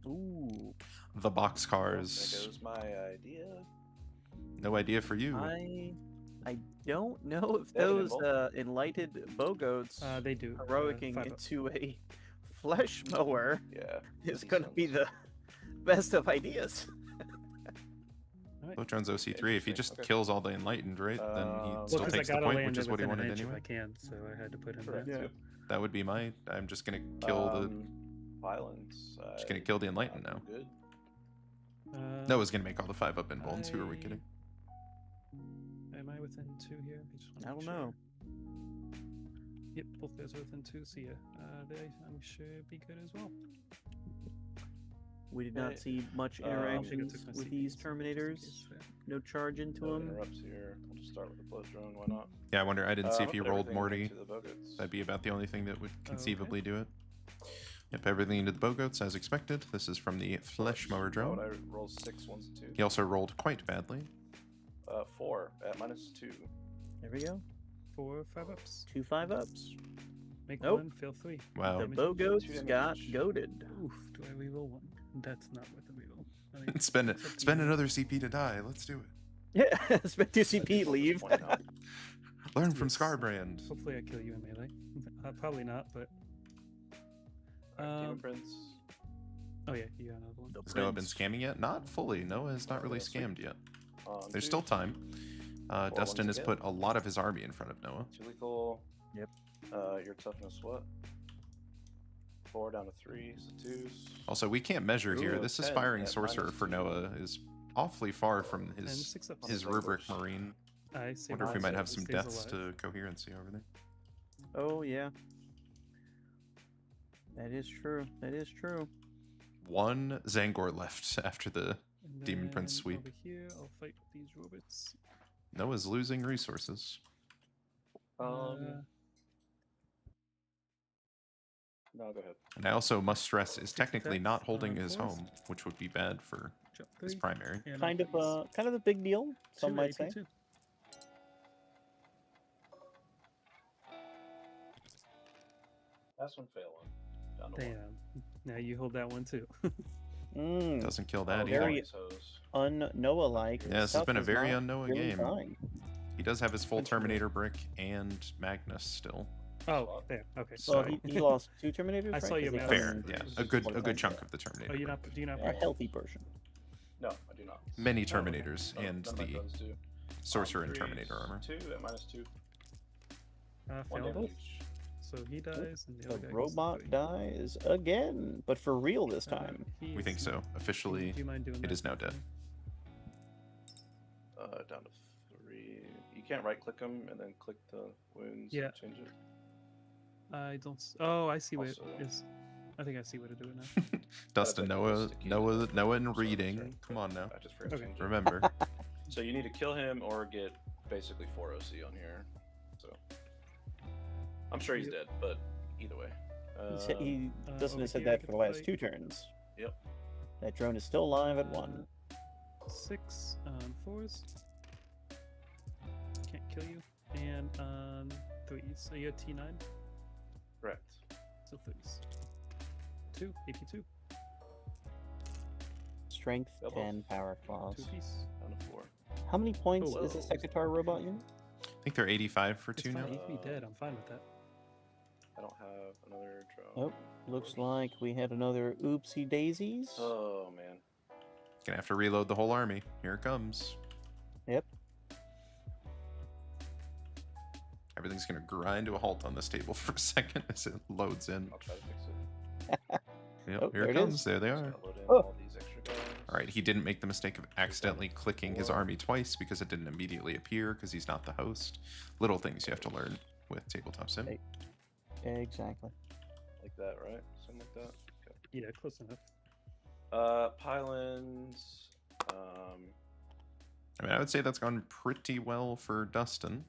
Ooh, The box There cars. goes my idea. No idea for you. I don't know if They have an those invul? enlightened bogoats They do. heroicing 5 up. into a flesh mower Yeah. is these going to be ones. the best of ideas. Alright. Botrone's OC3. If he Interesting, just okay. kills all the enlightened, right, then he Well, still 'cause I takes the gotta point, land which it is what he within an wanted inch anyway. If I can, so I had to put him Correct. there. Yeah. That would be my. I'm just gonna kill the. Violence. Just gonna kill the enlightened now. Good. Noah's gonna make all the 5 up in bones. Who are we kidding? Am I within 2 here? just wanna I make don't know. Yep, both those are within 2, so yeah, they I'm sure be good as well. We did Okay. not see much I think I interactions took my with CP, these so just in Terminators. case, yeah. No charge into No them. interrupts here. I'll just start with the blood drone. Why not? Yeah, I wonder. I didn't see I'm if you gonna put rolled everything Morty. into the Bogoats. That'd be about the only thing that would okay. conceivably do it. Yep, everything into the Bogoats as expected. This is from the Flesh Mower Why drone. would I roll 6 1s and 2s? He also rolled quite badly. 4 at -2. There we go. 4 5 ups. 2 5-ups. Make Nope. 1, fail 3. Wow. The Damage. Bogoats Two got damage. goaded. Oof, do I reroll 1? That's not worth the reroll. I mean, spend it's up to spend you. another CP to die. Let's do it. Yeah, spend 2 CP, Focus leave. point now. Learn from Yes. Scarbrand. Hopefully I kill you in melee. Probably not, but... Demon Prince. Oh yeah, you got another one. The Has Noah been Prince. scamming yet? Not fully. Noah has not really Sweet. scammed yet. On There's 2s. still time. Dustin ones has again. put a lot of his army in front of Noah. 2 lethal. Yep. Your toughness what? 4 down to 3, so 2s. Also, we can't measure here. Ooh, This 10 aspiring at sorcerer for -2. Noah is awfully far from And his 6 ups. his Like rubric those. marine. I see. Wonder if we mine might says have it some stays deaths alive. to coherency over there. Oh, yeah. That is true. That is true. 1 Zangor left after the And Demon Prince then sweep. Over here, I'll fight with these robots. Noah's losing resources. No, go ahead. And I also must stress is 6 technically attacks not holding on his 4s. home, which would be bad for Drop his 3. primary. And Kind I'll of a big deal, some two might say. AP2. Last one failing. Down to 1. Damn. Now you hold that one too. Mm, Doesn't kill that Oh, either. very- His hose. un-Noah-like. Yeah, this has been a very un-Noah really game. fine. He does have his full Punch him. Terminator brick and Magnus still. Oh, there. Okay. So- Well, he lost 2 Terminators, I right? saw your 'Cause they mouse. cut Fair, him yeah. It was A just good one a good time. chunk of the Terminator. Oh, you brick. not? Do you not? A healthy portion. No, I do not. Many Oh, okay. Terminators None of- and none of my the guns do. Sorcerer and Threes, Terminator armor. 2 at -2. 1 Fail both. damage. So he dies, and the The other guy gets robot 3. dies again, but for real this Uh, time. he We think is so. not- Officially, Do you mind doing it that? is now dead. Down to 3. You can't right click them and then click the wounds Yeah. and change it. I don't. Oh, I see what Also- it is. I think I see what to do it now. Dustin, check Noah, the sticky Noah, button. Noah, and I'm sorry, reading. sorry. Come on now. I just forgot to Okay. change it. Remember. So you need to kill him or get basically 4 OC on here. So I'm sure he's Yep. dead, but either way. Dustin over has said here I that get for to the last fight. 2 turns. Yep. That drone is still alive at 1. 6 on 4s. Can't kill you. And on 3s. So you had T9. Correct. So 3s. 2. AP2. Strength Double. 10, power 2 claws. apiece. Down to 4. How many points is the whoa. Secretary robot unit? I think they're 85 for It's 2 fine. now. He can be dead. I'm fine with that. I don't have another drone. Oh, looks like we had another oopsie daisies. Oh man. Gonna have to reload the whole army. Here it comes. Yep. Everything's gonna grind to a halt on this table for a second as it loads in. I'll try to fix it. Yep, Oh, here there it it comes. is. There they Just are. gotta load in Oh. all these extra guys. All right, he didn't make the mistake of accidentally clicking his 4. army twice because it didn't immediately appear because he's not the host. Little things you have to learn with Tabletop Sim. Hey. Exactly. Like that, right? Something like that. Okay. Yeah, close enough. Pylons. I mean, I would say that's gone pretty well for Dustin.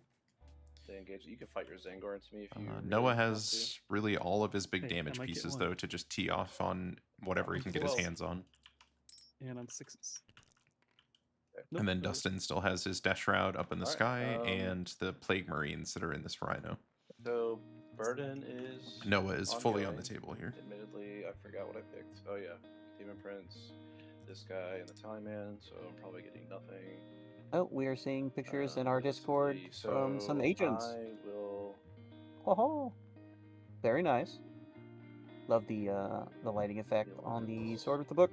They engage. You can fight your Zangor into me if you. really Noah want has really all of his big Hey, I damage might get pieces, one. though, to just tee off on whatever he can get his 12. hands on. And on 6s. And then Nope, Dustin still has his Death Shroud up in the Alright, sky and um, the Plague Marines that are in this Rhino. to. So Burden is. Noah is fully on the ongoing. table here. Admittedly, I forgot what I picked. Oh yeah, Demon Prince, this guy, and the Italian Man. So I'm probably getting nothing. Oh, we are seeing pictures in our Discord realistically. from some So agents. I will. Oh, very nice. Love the lighting effect on the sword with the book.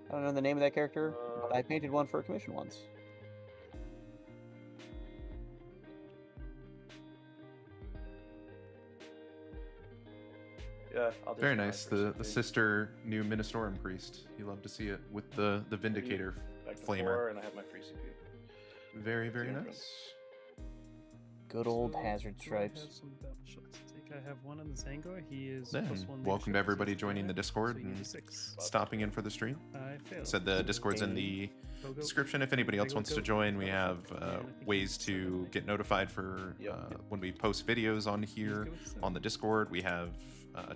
I don't know the name of that character, but I painted one for a commission once. Yeah, I'll do Very some nice. hyper The safety. sister new Ministorum priest. You love to see it with the Vindicator Back to flamer. 4, and I have my free CP. Very, very Demon nice. Prince. Good old So, hazard do I have stripes. some battle shots to take? I have one on the Zangor. He is Yeah, plus and 1 welcome to leadership, everybody so joining the so Discord you need a and 6. stopping in for the stream. I failed. Said the Discord's in the Go, go. description. If anybody else Go, wants to go. join, we have Yeah, and I think ways he said that to thing. get notified for Yep. when we post videos on He's here. good with 7. On the Discord, we have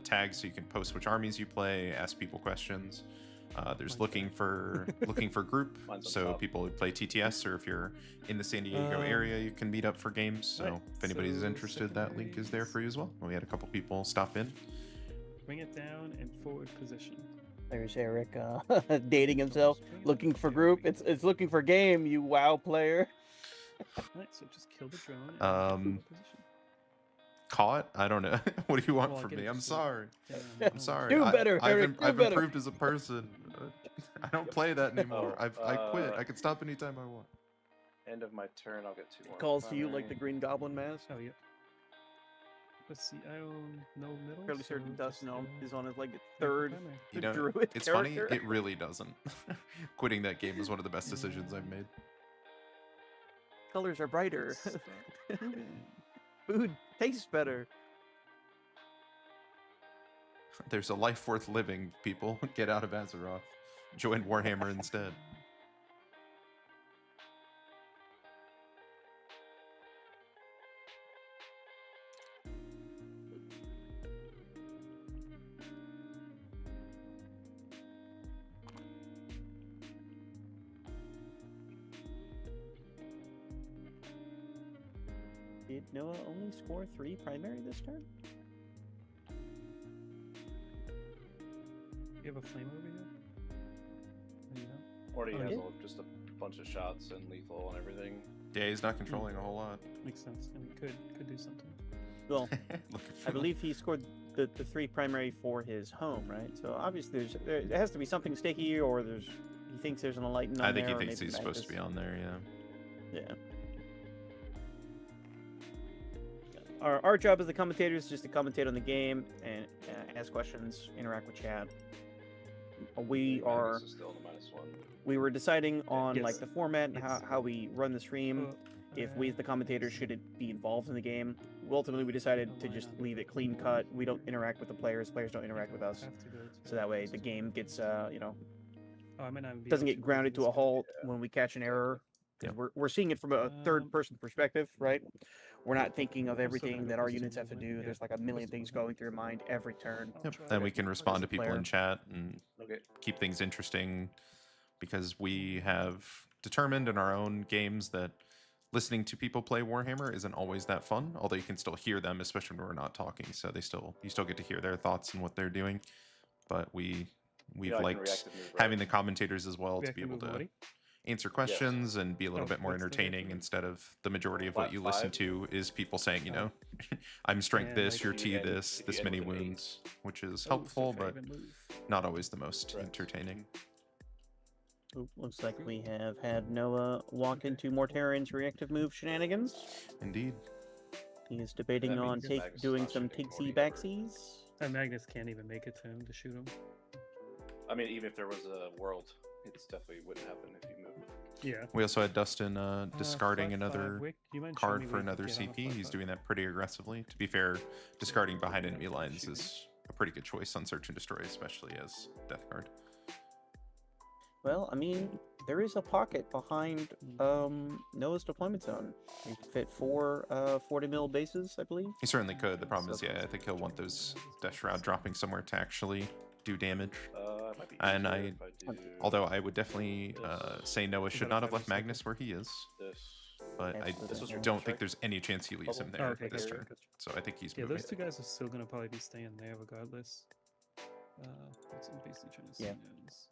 tags so you can post which armies you play, ask people questions. There's Mine's looking for group, Mine's on so top. people who play TTS, or if you're in the San Diego Um, area, you can meet up for games. So right, if anybody's so interested, that link is there for you as well. We had a couple people stop in. Bring it down and forward position. There's Eric dating himself, Bring it looking up. for There group. we go. It's looking for game, you WoW player. Right, so just kill the drone. And get forward position. Caught? I don't know. What do you want Well, I from get me? it I'm just sorry. Yeah, I'm sorry. Do better, Eric, do I've better. improved as a person. I don't play that anymore. Oh, I quit. I can stop anytime I want. End of my turn, I'll get 2 more. Calls to you like primary. the Green Goblin mask. Oh, yeah. Let's see. I own no middle. Fairly certain so Dustin just, is on his like go third primary. You know, druid it's character. funny. It really doesn't. Quitting that game was one of the best decisions I've made. Colors are brighter. Let's start moving. Food tastes better. There's a life worth living, people. Get out of Azeroth. Join Warhammer instead. Did Noah only score 3 primary this turn? You have a flame over here? Oh, you know? Or he Oh, has yeah. just a bunch of shots and lethal and everything. Yeah, he's not controlling a whole lot. Makes sense. I mean, could do something. Well, Looking I for- believe he scored the 3 primary for his home, right? So obviously there has to be something sticky, or he thinks there's an enlightened on I think he there, or thinks maybe he's supposed to be Magnus. on there. Yeah. Yeah. our job as the commentators is just to commentate on the game and ask questions, interact with chat. We Magnus is still the -1. we were deciding on like Yes. the format and Yes. how we run the stream. If we, as the commentators, should be involved in the game. Ultimately, we decided to just leave it clean cut. We don't interact with the players. Players don't interact with us. So that way, the game gets, doesn't get grounded to a halt when we catch an error. Because we're seeing it from a third-person perspective, right? We're not thinking of everything that our units have to do. There's like a million things going through your mind every turn. Yep. Then we can respond to people player. in chat and keep things interesting, because we have determined in our own games that listening to people play Warhammer isn't always that fun, although you can still hear them, especially when we're not talking. So you still get to hear their thoughts and what they're doing. But we've liked having the commentators as well to be able to answer questions and be a little bit more entertaining, instead of the majority of what you listen to is people saying, I'm strength this, you're T this many wounds, which is helpful, but not always the most entertaining. Ooh, looks like we have had Noah walk into Mortarian's reactive move shenanigans. Indeed. He is debating on doing some takesy backsies. And Magnus can't even make it to him to shoot him. I mean, even if there was a world, it definitely wouldn't happen if you moved. Yeah. We also had Dustin discarding 5/5 another Wick. Do you mind showing card me for where you another get on a CP. He's 5/5? doing that pretty aggressively. To be fair, discarding behind enemy lines is a pretty good choice on Search and Destroy, especially as Death Guard. Well, I mean, there is a pocket behind Noah's deployment zone. You can fit 4 40 mil bases, I believe. He certainly could. The problem is, I think he'll want those Death Shroud dropping somewhere to actually do damage. It might be And easier if I do although I would definitely say Noah should not have left Magnus where he is, this. but I Absolutely. don't think there's any chance he leaves him there Okay, this gotcha, turn. gotcha. So I think he's Yeah, moving. those two guys are still gonna probably be staying there regardless. That's what I'm basically trying to say. Yeah. Now is-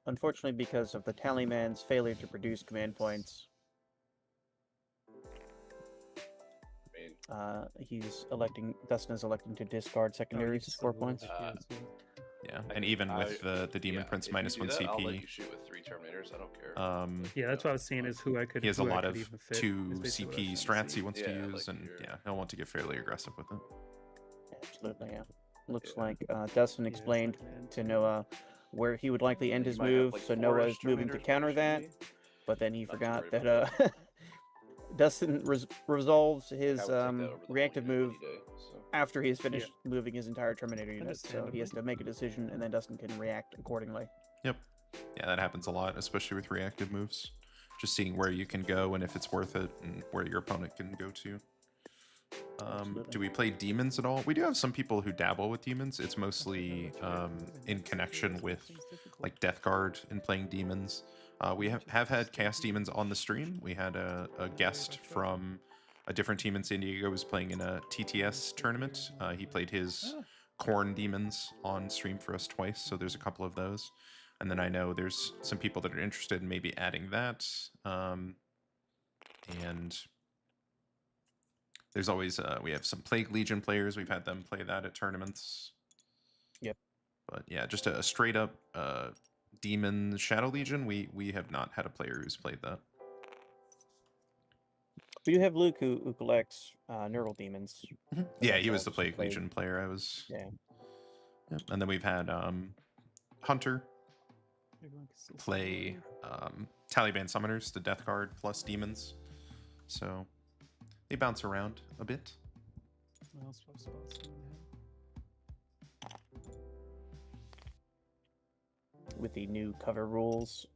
Unfortunately, because of the Tallyman's failure to produce command points, I mean, Dustin is electing to discard secondaries to score points. Yeah, and even with the Demon Prince if you -1 do that, I'll let CP, you shoot with 3 Terminators. I don't care. Yeah, that's what I was seeing is who I could. he has a who I lot could of even fit, 2 is basically what I CP was trying to strats see. he wants to Yeah, use, like and your- he'll want to get fairly aggressive with it. Absolutely, yeah. Looks like Dustin Yeah, it's explained like, man, to Noah where he would likely end You his might have, move, like, so Noah is 4-ish moving to Terminators counter where that. it should be. But then he Not too forgot worried that about Dustin resolves his I would take that over the whole reactive unit move any day, so. after he's finished moving his entire Terminator unit. So he Understandably. has to make a decision, and then Dustin can react accordingly. Yep. Yeah, that happens a lot, especially with reactive moves. Just seeing where you can go and if it's worth it, and where your opponent can go to. Do we play demons at all? We do have some people who dabble with demons. It's mostly in connection with like Death Guard and playing demons. We have had Chaos Demons on the stream. We had a guest from a different team in San Diego who was playing in a TTS tournament. He played his Corn Demons on stream for us twice, so there's a couple of those. And then I know there's some people that are interested in maybe adding that. And there's always, we have some Plague Legion players. We've had them play that at tournaments. Yep. But yeah, just a straight up Demon Shadow Legion. We have not had a player who's played that. We do have Luke who collects neural demons. Yeah, that's he was also the Plague played. Legion player. I was. Yeah. Yep. And then we've had Hunter Everyone can still see play me. Taliban Summoners, the Death Guard plus Demons. So they bounce around a bit. What else was spots do we have? With the new cover rules,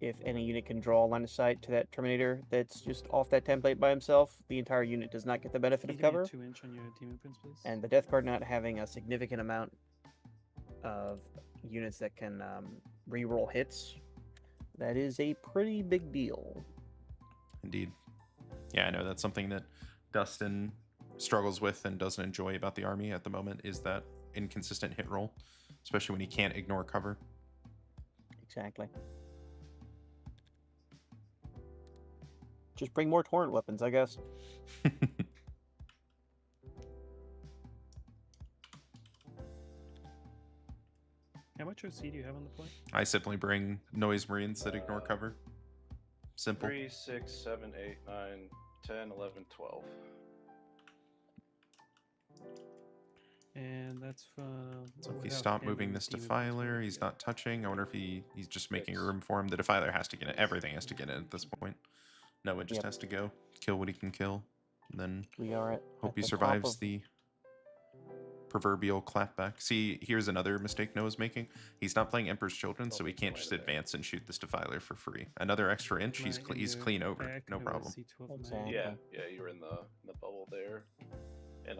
if any unit can draw a line of sight to that Terminator that's just off that template by himself, the entire unit does not get the benefit Can of you give me a cover. 2-inch on your Demon Prince, please? And the Death Guard not having a significant amount of units that can reroll hits, that is a pretty big deal. Indeed. Yeah, I know that's something that Dustin struggles with and doesn't enjoy about the army at the moment, is that inconsistent hit roll, especially when he can't ignore cover. Exactly. Just bring more torrent weapons, I guess. How much OC do you have on the play? I simply bring Noise Marines that ignore cover. Simple. 3, 6, 7, 8, 9, 10, 11, 12. And that's from. So if we without stop him moving and this Demon defiler, Prince, he's yeah. not touching. I wonder if he's just making It's- room for him. The defiler has to get in. Everything has to get in at this point. Noah just Yep. has to go kill what he can kill, and then We are at hope he the top survives of- the proverbial clapback. See, here's another mistake Noah's making. He's not playing Emperor's Children, so he can't just advance and shoot this defiler for free. Another extra inch, he's Right, and he's you're clean over. back No over problem. C2 of my- Exactly. Yeah, yeah, you were in the bubble there, and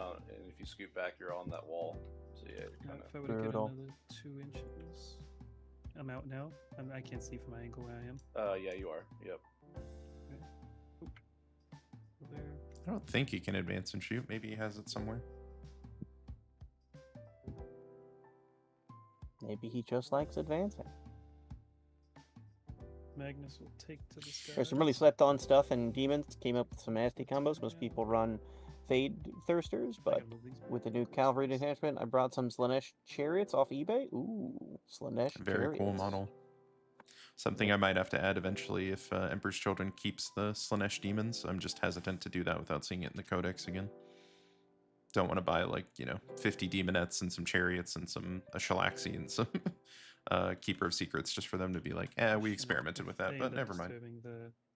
if you scoot back, you're on that wall. So yeah, you're Now, kind if I were to get Brutal. another 2 inches, I'm out now. I can't see from my angle where I am. of. Yeah, you are. Yep. Over there. I don't think he can advance and shoot. Maybe he has it somewhere. Maybe he just likes advancing. Magnus will take to the sky. There's some really slept on stuff, and demons came up with some nasty combos. Most people run Fade Thirsters, but with the new cavalry detachment, I brought some Slanesh chariots off eBay. Ooh, Slanesh Very cool chariots. model. Something I might have to add eventually if Emperor's Children keeps the Slanesh demons. I'm just hesitant to do that without seeing it in the codex again. Don't want to buy 50 demonettes and some chariots and a Shalaxi and some Keeper of Secrets just for them to be like, we experimented with that, but never mind.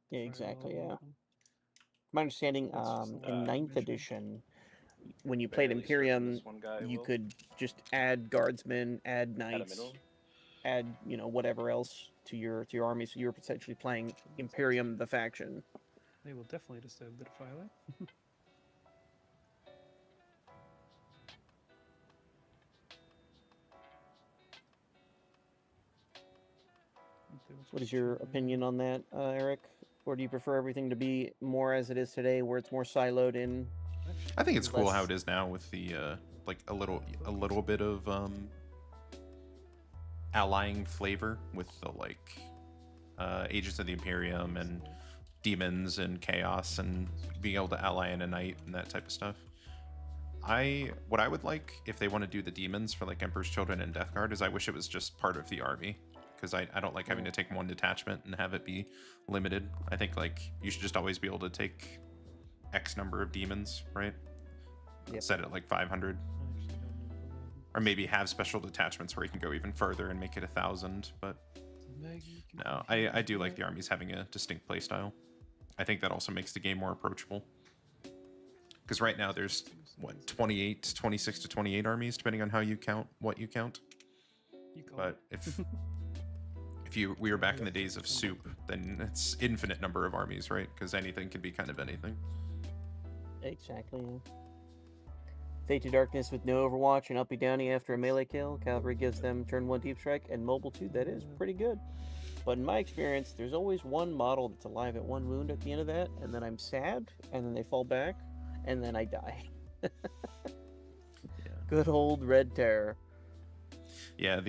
Yeah, exactly. Yeah. My understanding, in 9th edition, when you played Barely Imperium, this one guy, you Will. could just add guardsmen, add At a knights, minimum. add whatever else to your army. So you were potentially playing Imperium, the faction. They will definitely disturb the defiler. What is your opinion on that, Eric? Or do you prefer everything to be more as it is today, where it's more siloed in? I think it's cool how Less- it is now with the a little bit of allying flavor with the Agents of the Imperium and demons and chaos and being able to ally in a knight and that type of stuff. What I would like if they want to do the demons for Emperor's Children and Death Guard is I wish it was just part of the army, because I don't like having to take one detachment and have it be limited. I think you should just always be able to take X number of demons, right? Yep. Set it 500, or maybe have special detachments where you can go even further and make it 1,000. But no, I do like the armies having a distinct playstyle. I think that also makes the game more approachable. Because right now there's 26 to 28 armies, depending on how you count, what you count. But if we were back in the days of soup, then it's infinite number of armies, right? Because anything can be kind of anything. Exactly. Yeah. Fade to Darkness with no Overwatch and uppy downy after a melee kill. Cavalry gives them turn 1 deep strike and mobile 2. That is pretty good. But in my experience, there's always one model that's alive at 1 wound at the end of that, and then I'm sad, and then they fall back, and then I die. Yeah. Good old Red Terror. Yeah,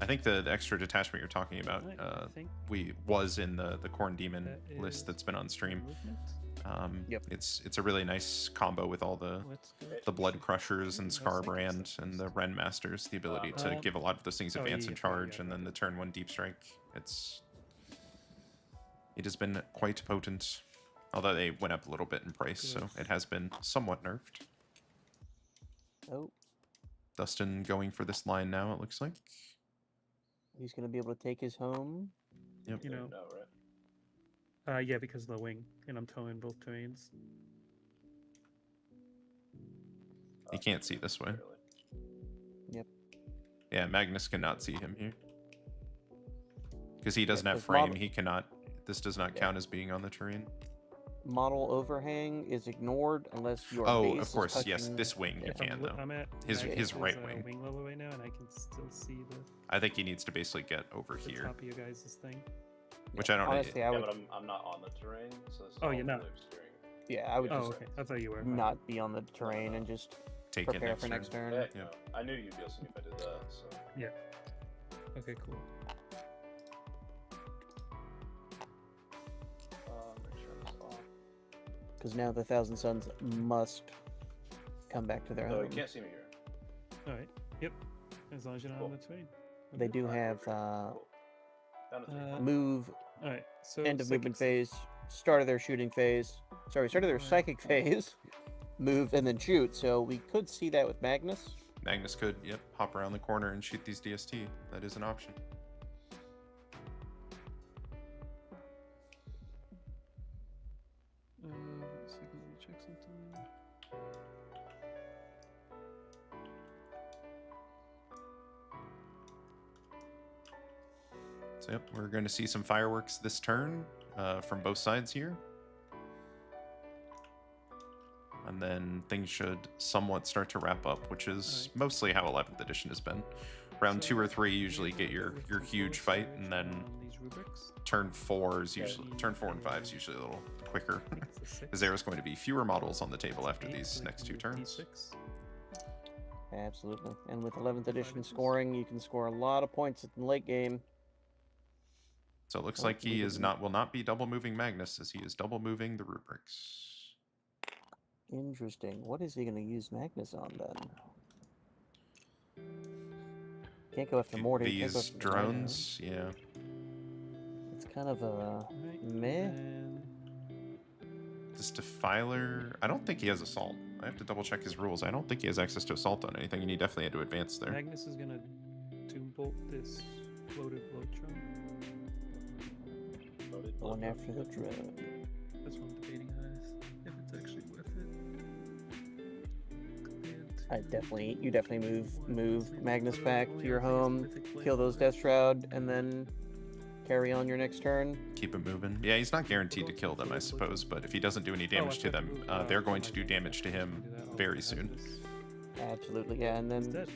I think the extra detachment you're talking about was in the Corn Demon list that's been on stream. Yep. It's a really nice combo with all the Blood Crushers and Scarbrand and the Ren Masters, the ability to give a lot of those things advance and charge, and then the turn 1 deep strike. It has been quite potent, although they went up a little bit in price, so it has been somewhat nerfed. Oh, Dustin going for this line now, it looks like. he's going to be able to take his home. Yep. You know, No, right? yeah, because of the wing, and I'm towing both terrains. He can't see this way. Yep. Yeah, Magnus cannot see him here. Because he doesn't have because frame, model- he cannot... This does not count as being on the terrain. Model overhang is ignored unless your Oh, base of course, is yes, touching- this wing you If can, though. I'm at His Magnus's, right wing. wing level right now, and I can still see the I think he needs to basically get over the here, top of your guys' thing. which I don't know. Honestly, I Yeah, would but I'm not on the terrain, so this is Oh, all you're not? live stream. yeah, I would Oh, just okay. I thought you were. not be on the terrain and just Take it prepare next for turn. next turn. Heck Yeah. no. I knew you'd be able to see me if I did that, so. Okay, cool. Make sure it's off. Because now the Thousand Suns must come back to their No, home. you can't see me here. All right. Yep. As long as you're not on the terrain. They do Alright, have cool. Down to 3. move, All right. So end of movement psychic- phase, start of their shooting phase. Sorry, start of their Alright. psychic phase. move and then shoot. So we could see that with Magnus. Magnus could, yep, hop around the corner and shoot these DST. That is an option. Let's see, let me check something. So yep, we're going to see some fireworks this turn from both sides here. And then things should somewhat start to wrap up, which is mostly how 11th edition has been. Round 2 or 3 usually get your huge fight, and then turn 4 is usually turn 4 and 5 is usually a little quicker, because there is going to be fewer models on the table after these next 2 turns. Absolutely. And with 11th edition scoring, you can score a lot of points in the late game. So it looks like he will not be double moving Magnus, as he is double moving the rubrics. Interesting. What is he going to use Magnus on then? Can't go after Morty. These drones, yeah. It's kind of a meh. This Defiler, I don't think he has assault. I have to double check his rules. I don't think he has access to assault on anything, and he definitely had to advance there. Magnus is gonna doom bolt this loaded Blotron. Going after the drone. That's what I'm debating if it's actually worth it. You definitely move Magnus back to your home, kill those Death Shroud, and then carry on your next turn. Keep him moving. Yeah, he's not guaranteed to kill them, I suppose, but if he doesn't do any damage to them, they're going to do damage to him very soon. Absolutely, yeah, and then...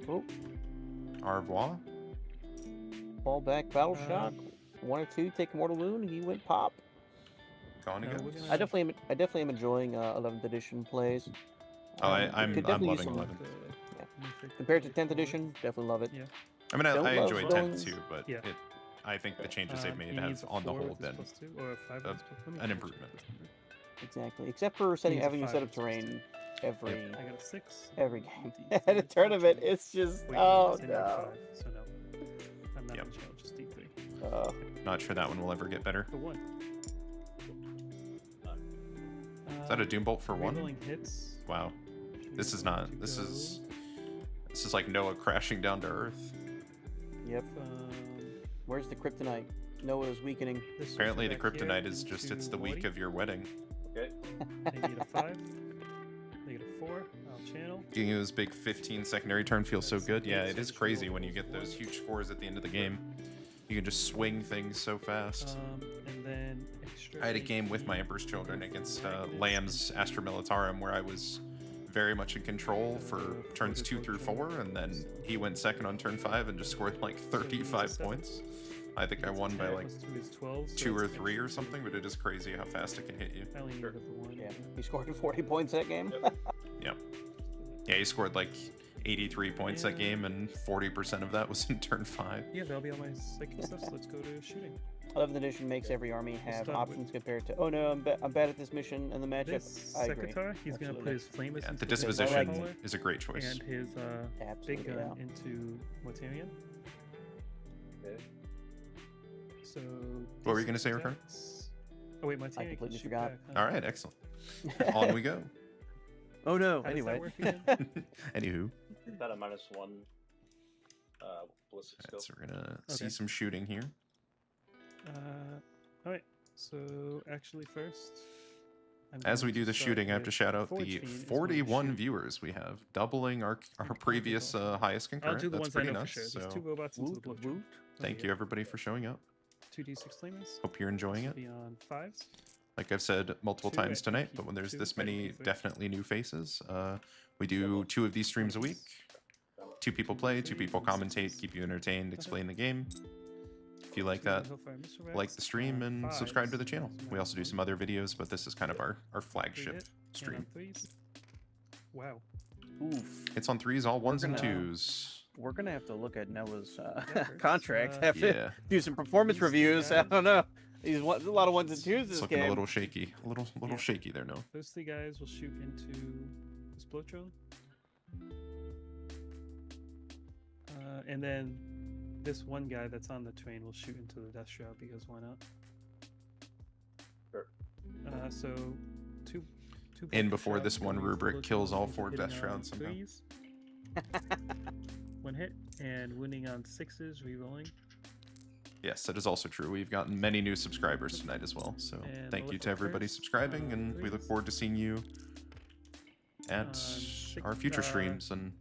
Oh. Au revoir. Fall back, Battle Shock. 1 or 2, take Mortal Wound, he went pop. Gone again? I definitely am enjoying 11th edition plays. Oh, I'm loving 11th. Yeah. Compared to 10th edition, definitely love it. Yeah. I mean, I enjoy 10th drones. too, but Yeah. I think the changes they've made he have, needs a on the 4 whole, with been his +2, or a 5 with his +2. an improvement. Exactly, except for setting Needs a having you 5 set up with his terrain every I got a 6. every game. D3, At a tournament, it's just Wait, oh I no. said 5, so no. I'm not gonna challenge just D3. Not sure that one will ever get better. For 1. Is that a Doom Bolt for 1? Rerolling hits. Wow. This is not. This is like Noah crashing down to Earth. Yep. Where's the kryptonite? Noah's weakening. Apparently, the kryptonite is just it's the week of your wedding. Okay. They need a 5. They get a 4. I'll channel. Getting those big 15 secondary turn feels so good. Yeah, it is crazy when you get those huge scores at the end of the game. You can just swing things so fast. And then extra I had a game with my Emperor's Children against Lamb's Astra Militarum where I was very much in control for turns 2 through 4, and then he went second on turn 5 and just scored like 35 points. I think I won by like 2 or 3 or something, but it is crazy how fast it can hit you. I only needed the 1. Yeah, he scored 40 points that game. Yeah. Yeah, he scored like 83 points that game, and 40% of that was in turn 5. Yeah, that'll be all my second stuff, so let's go to shooting. 11th edition makes every army have options compared to, oh no, I'm bad at this mission and the matchup. This I agree. Secretary, he's going to put his flamers Yeah, into the his disposition color is a great choice. and his big Absolutely, gun yeah. into Mortarion. Okay. So What were you gonna say, Rickard? Oh wait, Mortarion completely can shoot forgot. back, huh? All right, excellent. On we go. Oh no, How anyway. does that work again? Anywho, Is that a -1 ballistic skill? so we're gonna see Okay. some shooting here. Alright, so actually first... I'm As going we do to the start shooting, I have to with shout out Forge the Fiend is going to 41 shoot- viewers we have, doubling our Okay, previous cool. highest I'll concurrent. do the That's ones I pretty know for nice. sure. There's So 2 robots into the Woot, blow. woot. thank you everybody for showing up. 2d6 flamers. Hope you're enjoying it. Be on 5s. Like I've said multiple 2 times at tonight, DP but when there's 2 this at many DP3. definitely new faces, we do 2 of these streams a week. 2 people play, 2 people commentate, keep you entertained, explain the game. If you like 2 that, Hellfire Mr. like Rex, the stream and subscribe to the 5s. channel. So We also do some other videos, but this is kind of our flagship hit, stream. And on 3s. Wow. Oof. It's on 3s, all 1s and gonna- 2s. We're gonna have to look at Noah's Efforts, contract. uh, Have to Yeah, do some performance These reviews. I guys- don't know. He's a lot of 1s and 2s it's this looking game. a little shaky. A little Yeah. shaky there, no. Those 3 guys will shoot into this Blotron. And then this one guy that's on the train will shoot into the Death Shroud because why not? Sure. So 2 Two in Vulcan before shots, this one going rubric full kills all into 4 hitting death on shrouds somehow. 3s. One hit, and winning on 6s, rerolling. Yes, that is also true. We've gotten many new subscribers tonight as well. So And thank you Malefic to everybody Curse subscribing, on and we look 3s. forward to seeing you at our future streams and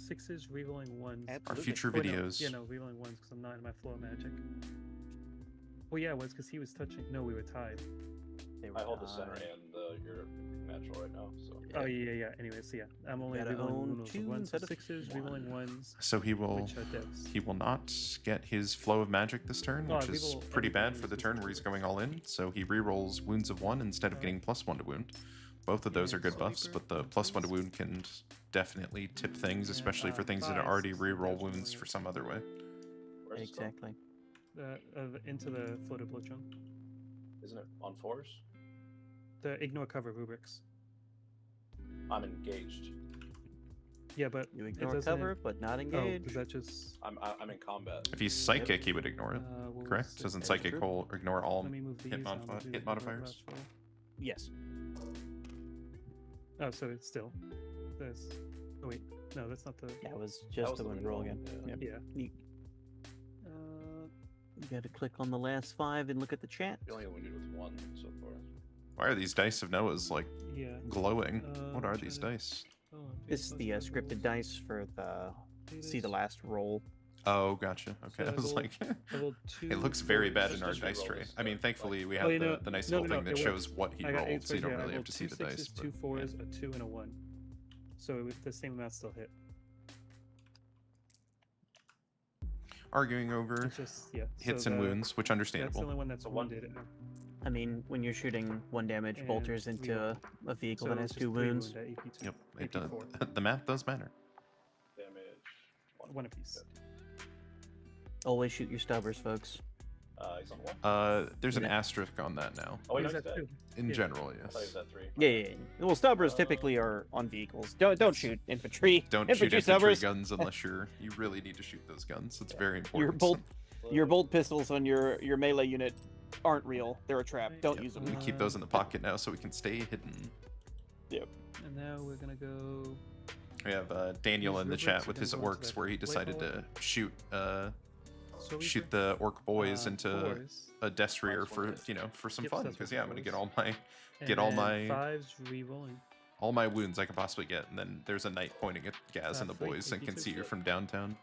6s, rerolling 1s. our Absolutely. future Oh, no, videos. yeah, no, rerolling 1s because I'm not in my flow of magic. Well, yeah, it was because he was touching. No, we were tied. They were I hold the center tied. and the Europe natural right now, so. Oh, yeah. Anyways, so yeah, I'm only Gotta rerolling own one of 2 1s, so instead of 6s, rerolling 1s, So he will which are deaths. not get his flow of magic this turn, Well, which I is reroll pretty bad everything for the he's turn supposed where he's to. going all in. So he rerolls wounds of 1 instead of getting +1 to wound. Both of those are And good buffs, Sweeper but the on +1 to 3s. would can definitely tip things, And, especially for things that 5s, already so reroll that's wounds rolling for it. some other way. Where's this going? Exactly. Into the floated bludgeon. Isn't it on 4s? The ignore cover rubrics. I'm engaged. Yeah, but You it ignore doesn't- cover, but not Oh, engage. does that just? I'm in combat. If he's psychic, he would ignore it. Well, Correct? six- Doesn't That is psychic true. ignore all Let me move these. hit, and I'll do hit the modifiers? last roll. Yes. Oh, so it's still. There's. Oh wait, no, that's not the. That was just was the the one wind roll roll, again. yeah. Yep. Yeah. You gotta click on the last 5 and look at the chat. You only wounded with 1 so far. Why are these dice of Noah's like Yeah. glowing? What I'm are trying these to- dice? Oh, I'm This is the scripted dice for the see the last roll. Oh, gotcha. Okay, So I was I like, rolled two. it looks very bad Just in our reroll dice this tray. I stuff, mean, like- thankfully we Oh, have you know, the nice no, little no, thing that it shows what he I got rolled, so you don't yeah, I really have rolled to see two the dice. sixes, But, two fours, yeah. a 2, and a 1. So the same amount still hit. Arguing over It's just yeah. hits so and the- wounds, which That's the understandable. only one that's So one- wounded. I mean, when you're shooting 1 damage And bolters into reroll. a vehicle So that has it's 2 just 3 wounds. wound at AP2. Yep, it does. AP4. The math does matter. Damage. One apiece. Always shoot your stubbers, folks. He's on 1. There's an Yeah. asterisk on that now. Oh, wait, no, He's he's at dead. 2. In Yeah. general, I thought he was yes. at 3. Yeah. Well, stubbers typically are on vehicles. Don't shoot infantry. Don't infantry shoot infantry stubbers. guns unless you really need to shoot those guns. It's very important. Your bolt pistols on your melee unit aren't real. They're a trap. Don't Yep, use them. We keep those in the pocket now so we can stay hidden. And now we're gonna go. We have Daniel These in the rubrics chat are with gonna his go into orcs that where he decided playhole. to shoot So we shoot the orc boys into fours, a destrier Minus for one hit. for some Yep, fun that's because what yeah I'm gonna fours. get all my and get all then my- 5s re-rolling. all my wounds I can possibly get, and then there's a knight pointing at Gaz and the Fleet, boys and can 82. see you from downtown.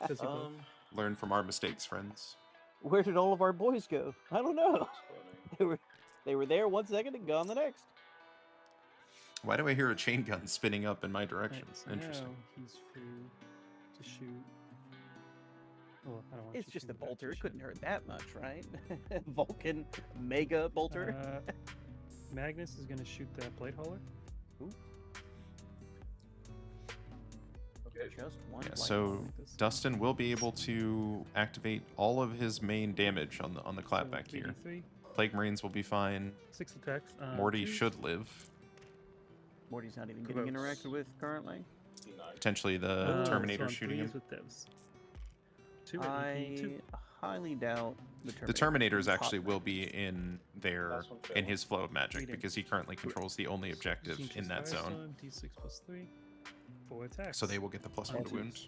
Physical. Learn from our mistakes, friends. Where did all of our boys go? I don't know. Exploding. They were there 1 second and gone the next. Why do I hear a chain gun spinning up in my Right, direction? so Interesting. now he's free to shoot. Oh, I don't want It's you just a shooting back bolter. to It shoot. couldn't hurt that much, right? Vulcan mega bolter. Magnus is gonna shoot that plate hauler. Okay. Just one. Yeah, light so bulb. like this. Dustin will be able to activate all of his main damage on the clapback So here. 83, Plague Marines will be fine. 6 attacks. Morty twos. should live. Morty's not even getting Gross. interacted with currently. Denied. Potentially the So Terminator on shooting him. threes with devs. 2 at I EP2. highly doubt the Terminator. The Terminators can pop actually that. will be in their Last one in failed. his flow of magic Reading. because he currently controls the only objective in that zone. D6 plus 3. 4 attacks. So they will get the +1 to That's- wound.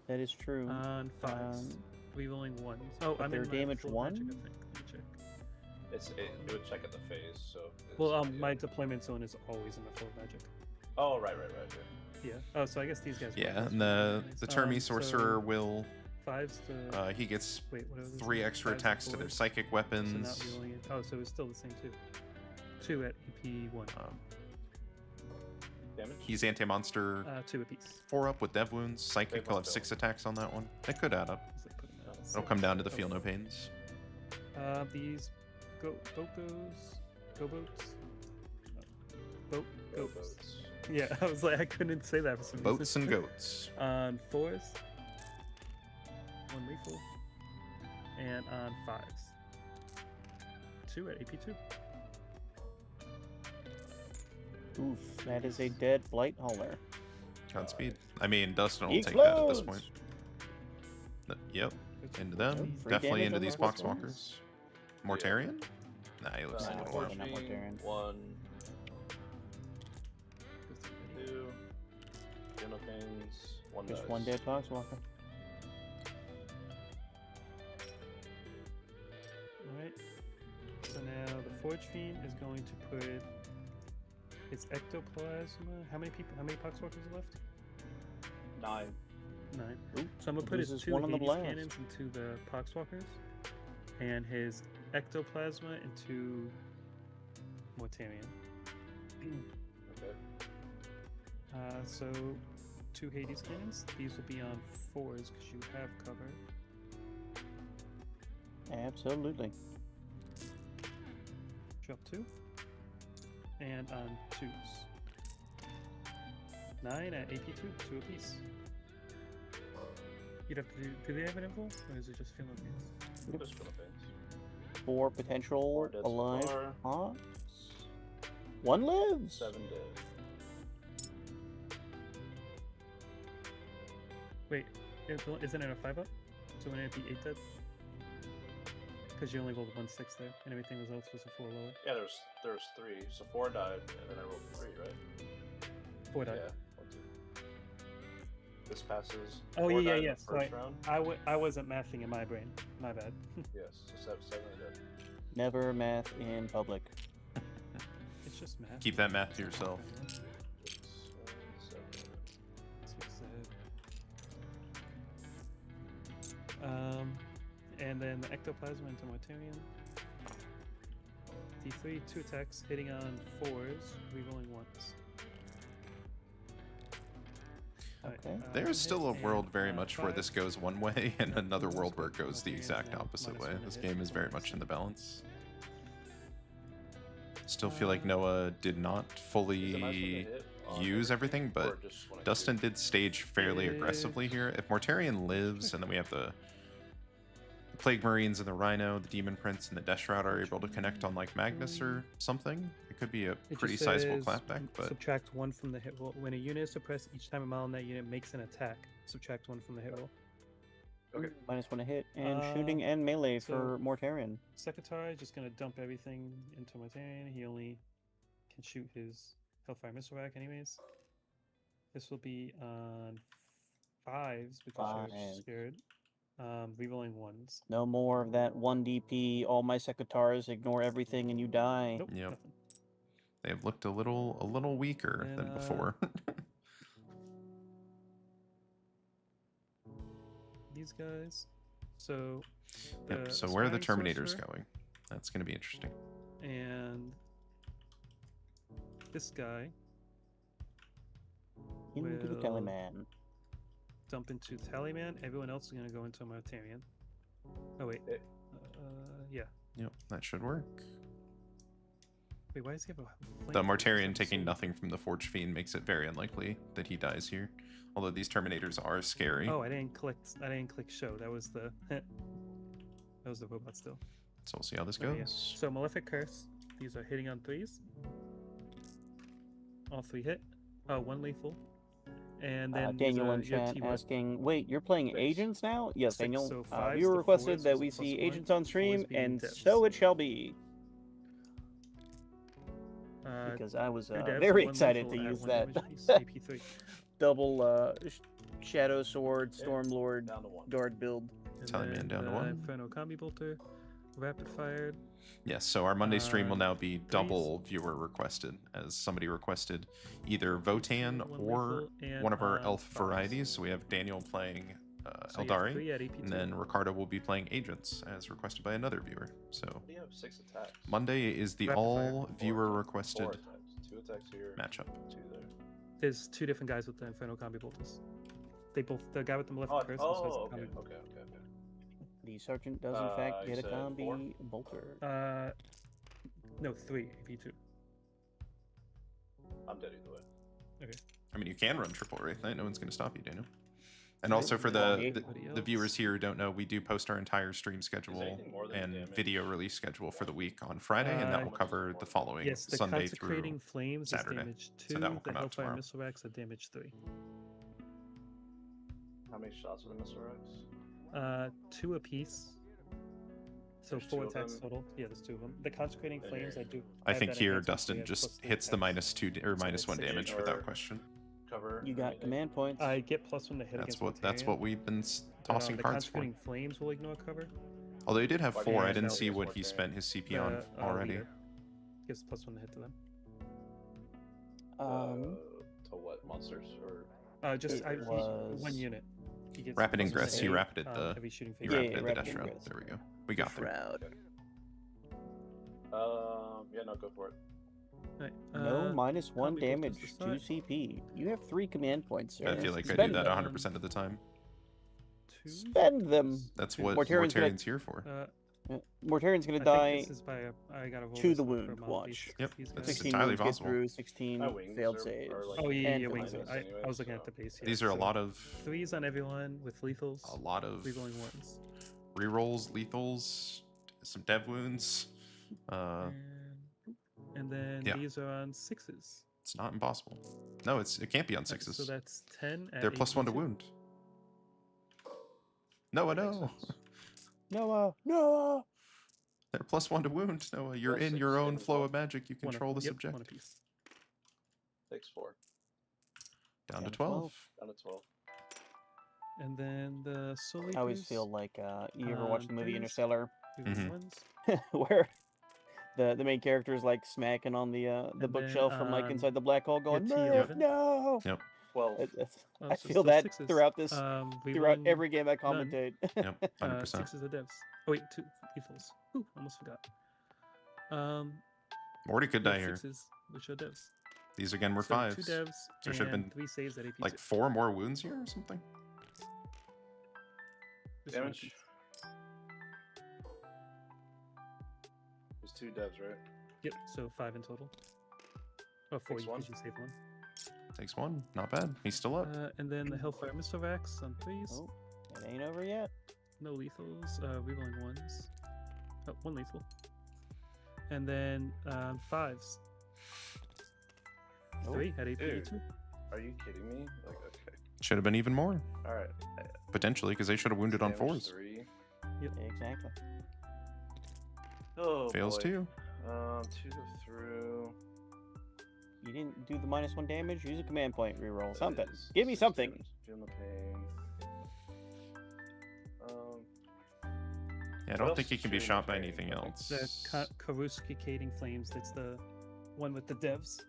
That is true. On 5s. Um, Re-rolling 1s. Oh, but I'm they're in my damage full 1? magic, I think. Let me check. It would check at the phase, so. it's- Well, yeah. my deployment zone is always in the full magic. Oh, right. Yeah. Oh, so I guess these guys. Yeah, both and roll the anyways. Termi Sorcerer So will 5s to. he gets Wait, what are those? 3 extra 5s to attacks to their 4s? psychic So weapons. not re-rolling it. Oh, so it's still the same too. 2 at EP1. Damage? He's anti-monster 2 apiece. 4 up with dev wounds. Psychic Save will have must 6 attacks on that one. It could add up. Is that putting that at It'll come 6? down to the feel Okay. no pains. These boats. Go boats. Boat Go goats. boats. Yeah, I was like, I couldn't say that for some Boats reason. and goats. On 4s, 1 lethal, and on 5s, 2 at AP2. Oof, that is a dead blight hauler. Godspeed. I mean, Dustin will He take that at this explodes! point. Yep, It's into full them. speed. Free Definitely damage into on these the first poxwalkers. Mortarian? Nah, he looks a Nah, little probably off. not Mortarian. 1, Piano pains. One Just dice. one dead Poxwalker. Alright. So now the Forge Fiend is going to put its ectoplasma. How many Poxwalkers are left? 9. 9. Ooh, So I'm gonna it put his loses 2 one on the Hades blast. cannons into the Poxwalkers, and his ectoplasma into Mortarion. Okay. So 2 Hades cannons. These will be on 4s because you have cover. Absolutely. Drop 2. And on 2s. 9 at AP2, 2 apiece. You'd have to do they have an info? Or is it just feeling pains? Just Philippines. 4 potential Four dead so alive far. Pox. 1 lives. 7 dead. Wait, isn't it a 5 up? So wouldn't it be 8 dead? Because you only rolled 1 6 there, and everything else was a 4 lower. Yeah, there's 3. So 4 died, and then I rolled 3, right? 4 died. Yeah. 1, 2. This passes. Oh, 4 yeah, died in yeah. the first round. I wasn't mathing in my brain. My bad. Yes. So 7 dead. Never math in public. It's just math. Keep that math to yourself. 6 and 7. And then the ectoplasma into Mortarion. D3, 2 attacks, hitting on 4s, rerolling 1s. Alright, Okay. There's still a hit world and, very much where 5. this goes one way and another world where it goes the Mortarion exact now opposite way. -1 to This hit, game is very -1 much to in the hit. balance. Still feel like Noah did not Is it nice when fully they hit on use everything, or but just when I Dustin shoot? did stage fairly aggressively It's- here. If Mortarion lives, and then we have the Plague Marines and the Rhino, the Demon Prince, and the Death Shroud are able to connect on like Magnus or something, it could be a It pretty just sizable says, clapback. But subtract 1 from the hit roll. When a unit is suppressed, each time a model in that unit makes an attack, subtract 1 from the hit roll. Okay. -1 to hit and shooting and melee for so- Mortarion. Secretary just gonna dump everything into Mortarion. He only can shoot his Hellfire Missile Rack anyways. This will be on 5s because you're Five. scared. Rerolling 1s. No more of that 1 DP, all my Secretars ignore everything and you die. Nope, Yep. nothing. they have looked a little weaker And, than before. These guys. So Yep. So where are the Aspiring Terminators Sorcerer going? That's going to be interesting. and this guy Into the Will- Teleman. dump into Tallyman. Everyone else is gonna go into Mortarion. Oh wait. Eh. Yeah. Yep, that should work. Wait, why does he have a The flame? Mortarion taking nothing from the Forge Fiend makes it very unlikely that he dies here. Although these Terminators are scary. Oh, I didn't click show. That was the that was the robot still. So we'll see how this Okay, yeah. goes. So Malefic Curse. These are hitting on 3s. All 3 hit. 1 lethal. And then Daniel in your chat T-Web. asking, wait, you're playing Six. agents now? Yes, 6, Daniel. so 5s Viewer to requested 4s that was we a see +1, agents on 4s stream, being and devs. so it shall be. Because I was 2 devs very and 1 excited to lethal at use 1 that damage apiece, AP3. double Shadow Sword, Yeah, Stormlord, Down to 1. Guard build. And Tallyman then down to the 1. Inferno Combi Bolter. Rapid fired. Yes, so our Monday stream will now be threes. double viewer requested, as somebody requested either Votan 1 or lethal, and one of our on elf 5s. varieties. So we have Daniel playing So you have Eldari, 3 at AP2. and then Ricardo will be playing Agents, as requested by another viewer. So What do you have? 6 attacks. Monday is the Rapid fire. all viewer 4 requested attacks. 2 attacks here. matchup. 2 there. There's 2 different guys with the Inferno Combi Bolters. They both, the guy with the Malefic Oh, Curse also has a okay, combi. okay. The Sergeant does, in fact, you get a said 4? combi bolter. No, 3 AP2. I'm dead either way. I mean, you can run triple Wraith Knight. No one's going to stop you, Daniel. And Sure. also for Well, the, Anybody the viewers else? here who don't know, we do post our entire stream schedule anything more than and damage? video release schedule for the week on Friday, and that will Uh, cover the following Yes, the Sunday Consecrating through Flames Saturday. is damage 2. So that will The come out Hellfire tomorrow. Missile Racks are damage 3. How many shots with the Missile Rex? 2 apiece. So There's 4 2 of attacks them. total. Yeah, there's 2 of them. The Consecrating Flames, I do. I have think that here enhancement, so Dustin yeah, just +3 hits the attacks. -2 or So -1 it's damage or- without question. cover. You or got anything? command points. I get +1 to hit That's against what Mortarion, we've been but, tossing the cards for. Consecrating Flames will ignore cover. Although he did have Why do you 4, I use didn't that see against what he Mortarion? spent his CP on already. Leader. Gives +1 to hit to them. To what monsters or? Just It was- 1 unit. He gets Rapid +1 Ingress. He to rapided the. every shooting He phase. Yeah, rapided the Rapid Death Shroud. Ingress. There we go. We got there. Shroud. Yeah, no, go for it. Right, No, -1 Combi goes damage to to start. CP. You have 3 command points, sir. I feel like I do Spend that them. 100% of the time. 2. Spend them. That's Two. what Mortarion's gonna- Mortarion's here for. Mortarion's I gonna think die. this is by I gotta roll to this the for wound, Mount watch. Beast, 'cause Yep, these it's guys- 16 entirely wounds get possible. through, 16 My wings failed are saves. like Oh yeah, behind wings. us I anyway, was looking so- at the base. Yeah, These are a so lot of 3s on everyone with lethals. a lot of Rerolling 1s. rerolls, lethals, some dev wounds. And then yeah. these are on 6s. It's not impossible. No, it can't be on So 6s. that's 10. At They're +1 to AP2. wound. Noah, That makes no. sense. Noah! They're +1 to wound. Noah, you're Plus in 6 your own damage flow roll. of magic. You control the Yep, subject. 1 apiece. Takes 4. Down to 12. Down to 12. And then the Soul I always Eaters, feel like you ever watch the movie threes. Interstellar, rerolling Mhm. 1s. where the main character is like smacking on the And bookshelf then, from like inside the black hole, going, hit "Murph, T11. no!" 12. Oh, I so feel still that 6s. throughout this, throughout Rerolling every game I none. commentate. Yep, 100%. 6s are devs. Oh wait, 2 lethals. Ooh, almost forgot. Morty could die yeah, here. 6s, which are devs. These again were So 5s. 2 devs There should have and been 3 saves at AP2. like 4 more wounds here or something. Just one Damage. apiece. There's 2 devs, right? Yep, so 5 in total. Oh, 4, Takes you 1. because you saved 1. Takes 1. Not bad. He's still up. And then the Hellfire Mistovax on 3s. Oh, it ain't over yet. No lethals. Rerolling 1s. Oh, 1 lethal. And then 5s. Oh, 3 at AP2. dude. Are you kidding me? Like, okay. Should have been even more. All right. Potentially, because they should have wounded on Damage 4s. 3. Exactly. Oh, Fails boy. 2. 2 go through. You didn't do the -1 damage. Use a command point reroll. That Something. is Give me 6 something. damage. Feeling the pain. Yeah, I What don't else think he is can be shooting shot by okay? anything Okay. else. The Karuskicating Flames, that's the one with the devs.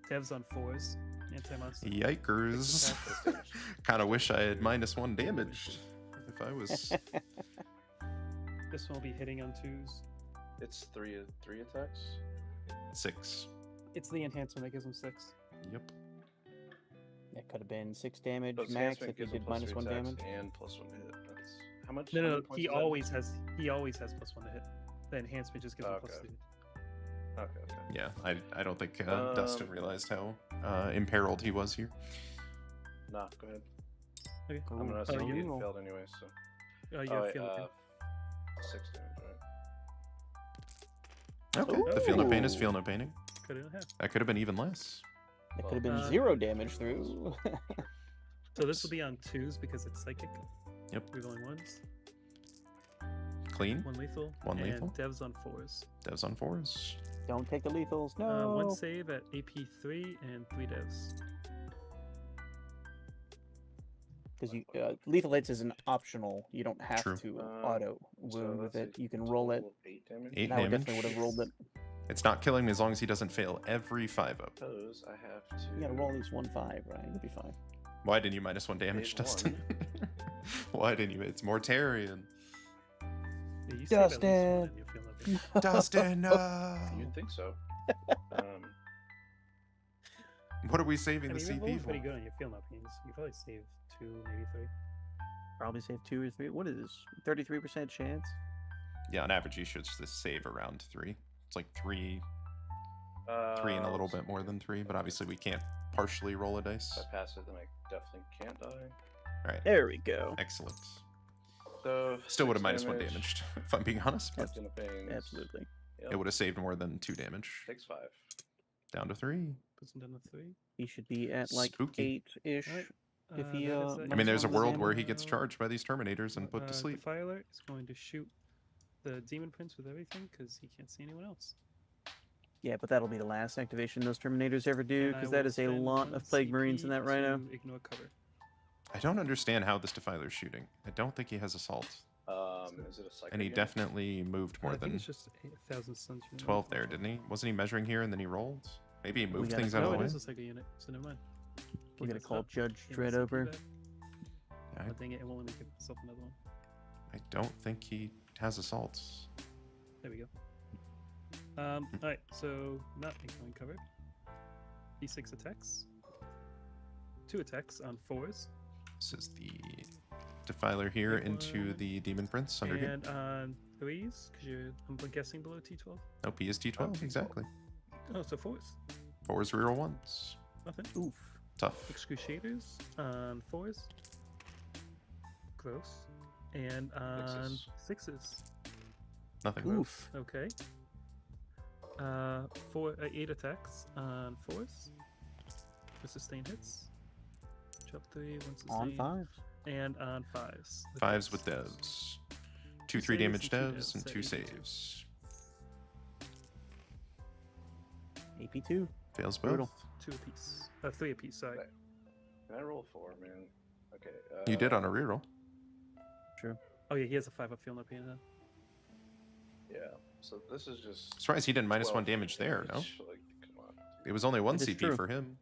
Devs on 4s. Anti-monster. Yikers. That's damage. Kind of wish I had -1 damage. If I was. This one will be hitting on 2s. It's 3 attacks. 6. It's the enhancement that gives him 6. Yep. That could have been 6 damage But its max enhancement if you gives him did +3 -1 attacks damage. and +1 hit. That's how much? No, how no, many points he is that? always has +1 to hit. The enhancement just gives him Okay. +3. Okay. Yeah, I don't think Dustin realized how imperiled he was here. Nah, go ahead. Okay. I'm gonna Ooh, assume he you- failed anyway. So. You're wait, feeling 6 damage, right? Okay. The feel no pain is Ooh. feel no paining. Cut it in half. That could have been even less. That could have been Uh, 0 damage through. So this will be on 2s because it's psychic. Yep. Rerolling 1s. Clean. 1 lethal. One and lethal. devs on 4s. Devs on 4s. Don't take the lethals. No. 1 save at AP3 and 3 devs. Because you lethal hits is an optional. You don't have True. to Um, auto So wound with that's it. a You can roll it. total of 8 damage. 8 And I would damage. definitely would have rolled it. It's not killing me as long as he doesn't fail every 5-0. Suppose I have to. You gotta roll at least 1/5, right? You'll be fine. Why didn't you -1 damage, Save Dustin? Why didn't you? It's Mortarion. Yeah, you save at least 1 Dustin! and you'll feel nothing. Dustin, no! You'd think so. What are we saving I the mean, you're CP rolling for? pretty good on your feel no pains. You probably save 2, maybe 3. Probably save 2 or 3. What is this? 33% chance? Yeah, on average, you should just save around 3. It's like 3 and a little bit more than 3, but obviously we can't partially roll a dice. If I pass it, then I definitely can't die. All right, There we go. excellent. So Still would have six -1 damaged, if I'm being honest. But Captain of Pains. Absolutely. Yep. it would have saved more than 2 damage. Takes 5. Down to 3. Puts him down to 3. He should be at like Spooky. 8-ish. Alright. If he, that is I I mean, there's a Minus one world damage. where he gets charged by these Terminators and put to sleep. Defiler is going to shoot the Demon Prince with everything because he can't see anyone else. Yeah, but that'll be the last activation those Terminators ever do, And I because that will is a spend lot 1 of Plague Marines in CP that Rhino. to ignore cover. I don't understand how this Defiler's shooting. I don't think he has assault. Is it a psycho And he unit? definitely moved more I think than it's just 1,000 suns. 12 there, didn't he? Wasn't he measuring here and then he rolled? Maybe he moved gotta things out No, of it the way? is a second unit, so never mind. We're He gonna messed call up. Judge He Dredd messed up over. that. Yeah, I think it will only give himself another one. I don't think he has assaults. There we go. Alright, so not ignoring cover. D6 attacks. 2 attacks on 4s. This is the Defiler here Big into one. the Demon Prince under here. And on 3s, because I'm guessing below T12. Nope, he is T12, T12. exactly. Oh, so 4s. 4s reroll 1s. Nothing. Oof. Tough. Excruciators on 4s. Gross. And on 6s. Nothing. Oof. Okay. 8 attacks on 4s. For sustained hits. Jump 3, 1 sustained. On 5. And on 5s. 5s with devs. 2 3 saves damage and 2 devs and devs, 2 that equals 2. saves. AP2. Fails Brutal. both. 2 apiece. 3 apiece, sorry. Right. Can I roll 4, man? Okay. You did on a reroll. True. Oh yeah, he has a 5 up field up here now. Yeah. So this is just. Surprised he didn't minus 1 12 damage there, no? Like, come on. It was only 1 It is CP true. for him.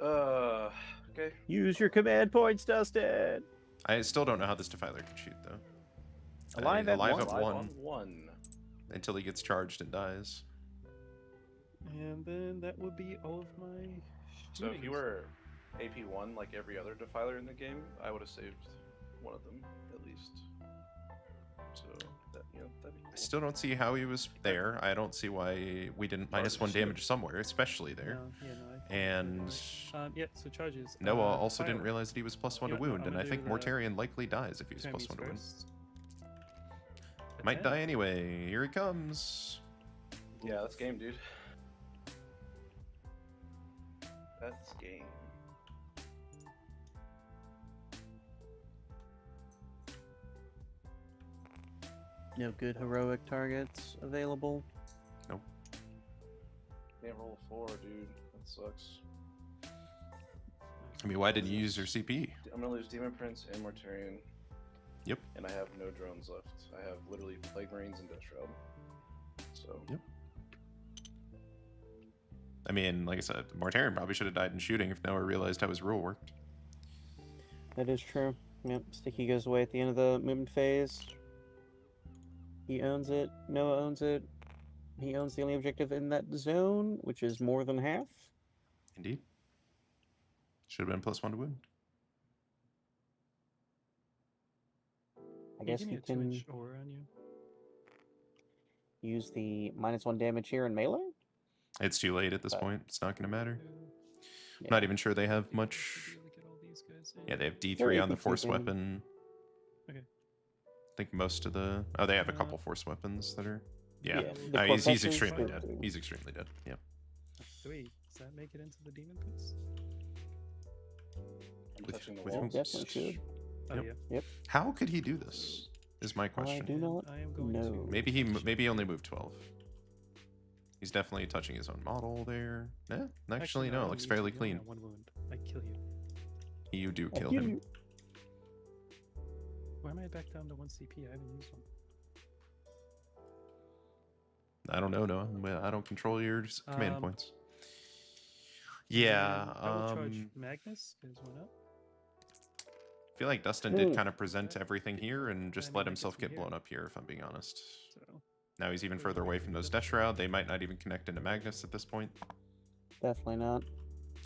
Okay. Use your command points, Dustin. I still don't know how this Defiler can shoot, though. Alive at alive one. at Live 1 on 1. until he gets charged and dies. And then that would be all of my. So if you shootings. were AP1 like every other Defiler in the game, I would have saved one of them at least. So that that'd be cool. I still don't see how he was there. I don't see why we didn't minus 1 Charges. damage somewhere, especially there. No, yeah, no, I think And you're right. Yeah, so charges. Noah also didn't Fire. realize that he was +1 to Yeah, no, wound, I'm and I gonna think do the Mortarion likely dies if he was Termies +1 to wound. first. Might Attack. die anyway. Here he comes. Yeah, that's game, dude. That's game. No good heroic targets available. Can't roll 4, dude. That sucks. I mean, why didn't you use your CP? I'm gonna lose Demon Prince and Mortarion. Yep. And I have no drones left. I have literally Plague Marines and Death Shroud. So. Yep. I mean, like I said, Mortarion probably should have died in shooting if Noah realized how his rule worked. That is true. Yep. Sticky goes away at the end of the movement phase. He owns it. Noah owns it. He owns the only objective in that zone, which is more than half. Indeed. Should have been +1 to wound. I guess Give he me a can 2-inch aura on you. use the -1 damage here in melee. It's too late at this point. It's not going to matter. Yeah. Not even sure they have much. Really get all these guys in. Yeah, they have They're D3 on the AP2 force game. weapon. Okay. I think most of the. Oh, they have a Uh, couple force weapons that are. Yeah. the He's corpuscles extremely are- dead. He's extremely dead. Yeah. A 3. Does that make it into the demon pits? I'm With- touching the with wall. whom? Definitely should. Oh Yep. yeah. How could he do this? Is my I question. do not I am going know. to. Maybe he only moved 12. He's definitely touching his own model there. Yeah, actually I no, it don't looks need to. fairly You only clean. have 1 wound. I kill you. You do I kill hear him. you. Why am I back down to 1 CP? I haven't used one. I don't know, Noah. I don't control your command Um, points. And Yeah, then I will charge Magnus. There's one up. I feel like Dustin did Ooh. kind of present everything here and just I mean, let I himself guess we get hear. blown up here, if I'm being honest. So Now he's even further away from those Death Shroud. They might not even connect into Magnus at this point. Definitely not.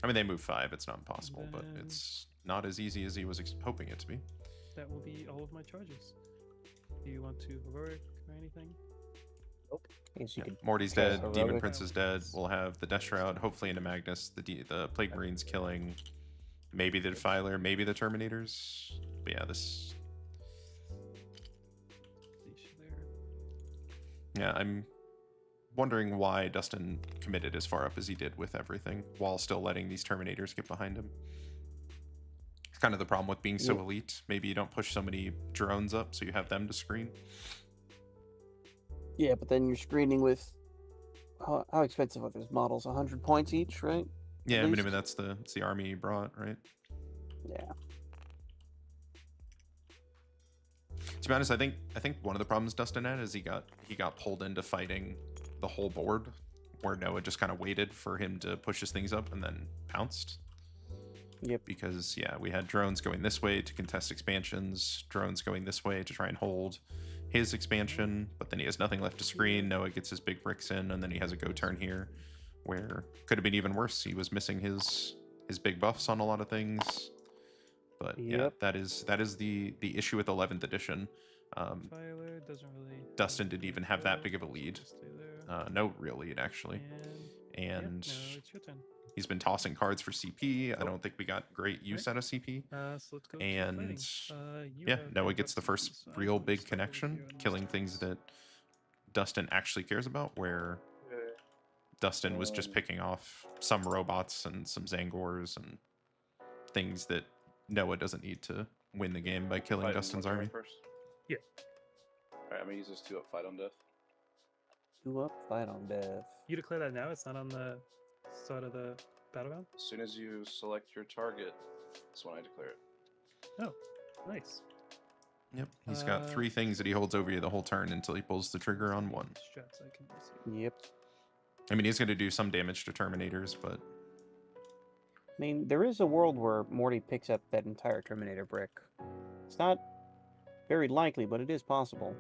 I mean, they move 5. It's not impossible, but Then- it's not as easy as he was hoping it to be. that will be all of my charges. Do you want to heroic or anything? I guess you Yeah, could. Morty's cast dead. Demon heroic. Prince is dead. We'll have the Death Shroud, hopefully into Magnus. The Plague Marines killing, maybe the Defiler, maybe the Terminators. But yeah, this. Leash there. Yeah, I'm wondering why Dustin committed as far up as he did with everything, while still letting these Terminators get behind him. It's kind of the problem with being so Yeah. elite. Maybe you don't push so many drones up, so you have them to screen. Yeah, but then you're screening with how expensive are those models? 100 points each, right? Yeah, At I mean least? that's the army he brought, right? Yeah. To be honest, I think one of the problems Dustin had is he got pulled into fighting the whole board, where Noah just kind of waited for him to push his things up and then pounced. Yep. Because yeah, we had drones going this way to contest expansions, drones going this way to try and hold his expansion, but then he has nothing left to screen. Noah gets his big bricks in, and then he has a go turn here, where could have been even worse. He was missing his big buffs on a lot of things. But yeah, Yep. that is the issue with 11th edition. Filer doesn't really. Dustin didn't even have that big of a lead. Stay there. No real lead actually, and yeah, no, it's your turn. he's been tossing cards for CP. I don't think we got great use out of CP. So let's go. to And fighting. You yeah, have Noah big gets the buffs, first so I'm real gonna big start with connection, you and killing Mr. things X. that Dustin actually cares about, where Dustin was just picking off some robots and some Zangors and things that Noah doesn't need to win the game by killing Dustin's army. First. Yeah. Alright, I'm gonna use this 2-up fight on death. 2-up fight on death. You declare that now. It's not on the start of the battleground. As soon as you select your target, that's when I declare it. Oh, nice. Yep, he's got 3 things that he holds over you the whole turn until he pulls the trigger on 1. Strats I can see. Yep. I mean, he's going to do some damage to Terminators, but I mean, there is a world where Morty picks up that entire Terminator brick. It's not very likely, but it is possible.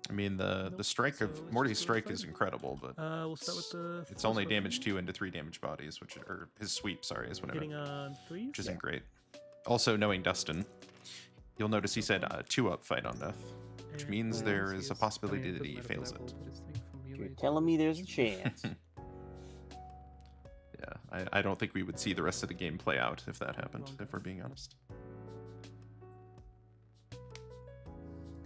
I mean, the Nope, strike so of let's Morty's just go strike is fighting. incredible, but We'll start with the. it's first only weapon. damage 2 into 3 damage bodies, which or his sweep, sorry, is whatever, Hitting on 3s. which isn't great. Also, knowing Dustin, you'll notice he said 2-up fight on death, which means there is a possibility that he fails it. You're telling me there's a chance. Yeah, I don't think we would see the rest of the game play out if that happened, if we're being honest.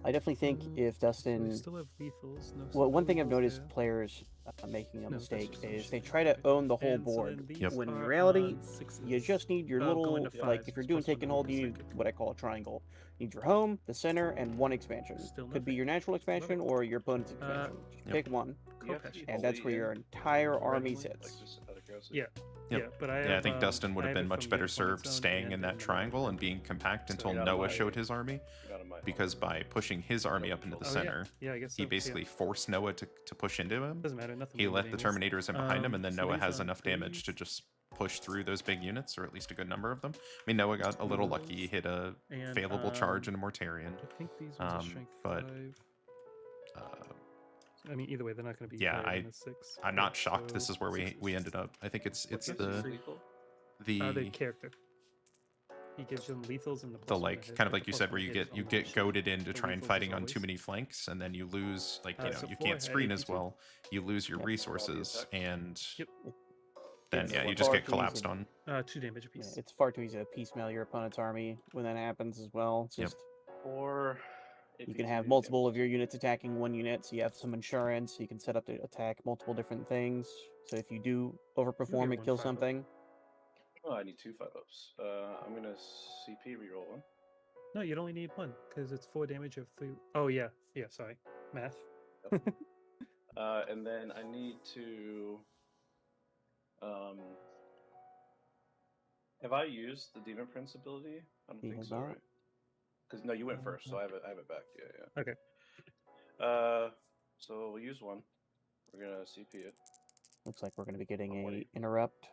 I definitely think if We Dustin... still have lethals. No Well, one thing I've lethals noticed there. players making a No, that's mistake just a is they shame. try to own the whole And so board. then these Yep. When in are reality, on 6s. you just need your Oh, little, going to like, 5s, if you're it's doing plus 1 take and hold, per you need second. what I call a triangle. You need your home, the center, and one expansion. Still Could be nothing. your natural expansion or your opponent's expansion. Just Yep. pick one, You have to be and that's where wholly your in entire army randomly, like sits. just out of curiosity. Yeah. Yep. Yeah, but I Yeah, I have, think Dustin would I have have been it much from better the opponent's served zone staying and in that the triangle battleground. and being compact So until you're out of Noah my- showed his army, You're out of my because by pushing his army up into the Oh, center, yeah, I guess he so, yeah. basically forced Noah to push into him. Doesn't matter. Nothing. He really let the dangerous. Terminators in behind him, and then so Noah these has are enough damage to threes. just push through those big units, or at least a good number of them. I mean, Noah got a little lucky. He hit a And, failable charge and a Mortarian. I think these ones are strength but 5. uh, I mean, either way, they're not going to be yeah, higher than a 6. I'm not shocked. This So is where we 6s. ended up. I think it's What gives you the lethal? The character. He gives them lethals and the the plus one like to hit, kind of but like the you plus said, one where you hit is get only shit. goaded into The trying lethals is fighting on always- too many flanks, and then you lose like So you 4 can't screen as APT. well. You lose your Yep. resources, attack. and Yep. then It's yeah, you far just too get collapsed easy. on. 2 damage Yeah, apiece. it's far too easy to piecemeal your opponent's army when that happens as well. It's Yep. just Or you can have multiple of your units attacking one unit, so you have some insurance. You can set up to attack multiple different things. So if you do overperform and 1 kill 5-up. something, Oh, I need 2 5-ups. I'm gonna CP reroll one. No, you'd only need 1 because it's 4 damage of 3. Oh yeah, yeah. Sorry, math. And then I need to. Have I used the Demon Prince ability? I don't He think has so, not. right? Because no, you went first, so I have it back. Yeah, yeah. Okay. So we'll use one. We're gonna CP it. looks like we're going to be getting I'm a ready. interrupt.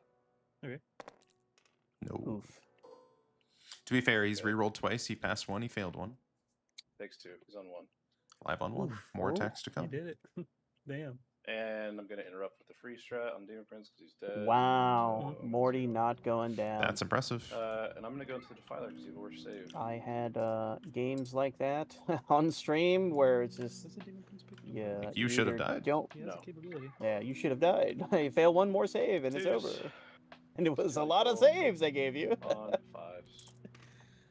No. Oof. To be fair, he's Okay. rerolled twice. He passed one. He failed one. Takes 2. He's on 1. Live on one. Oof. More Oh, attacks to You come. did it. Damn. And I'm gonna interrupt with the free strat on Demon Prince because he's dead. Wow. So, Morty not going down. That's impressive. and I'm gonna go into the Defiler because he has a worse save. I had games like that on stream where it's just, Does the demon prince pick it up? yeah. Like, you should have either died. Don't, He has No. a capability. yeah, you should have died. You fail one more save and it's Twos. over. And it was a Really lot of cool. saves I gave you. On 5s.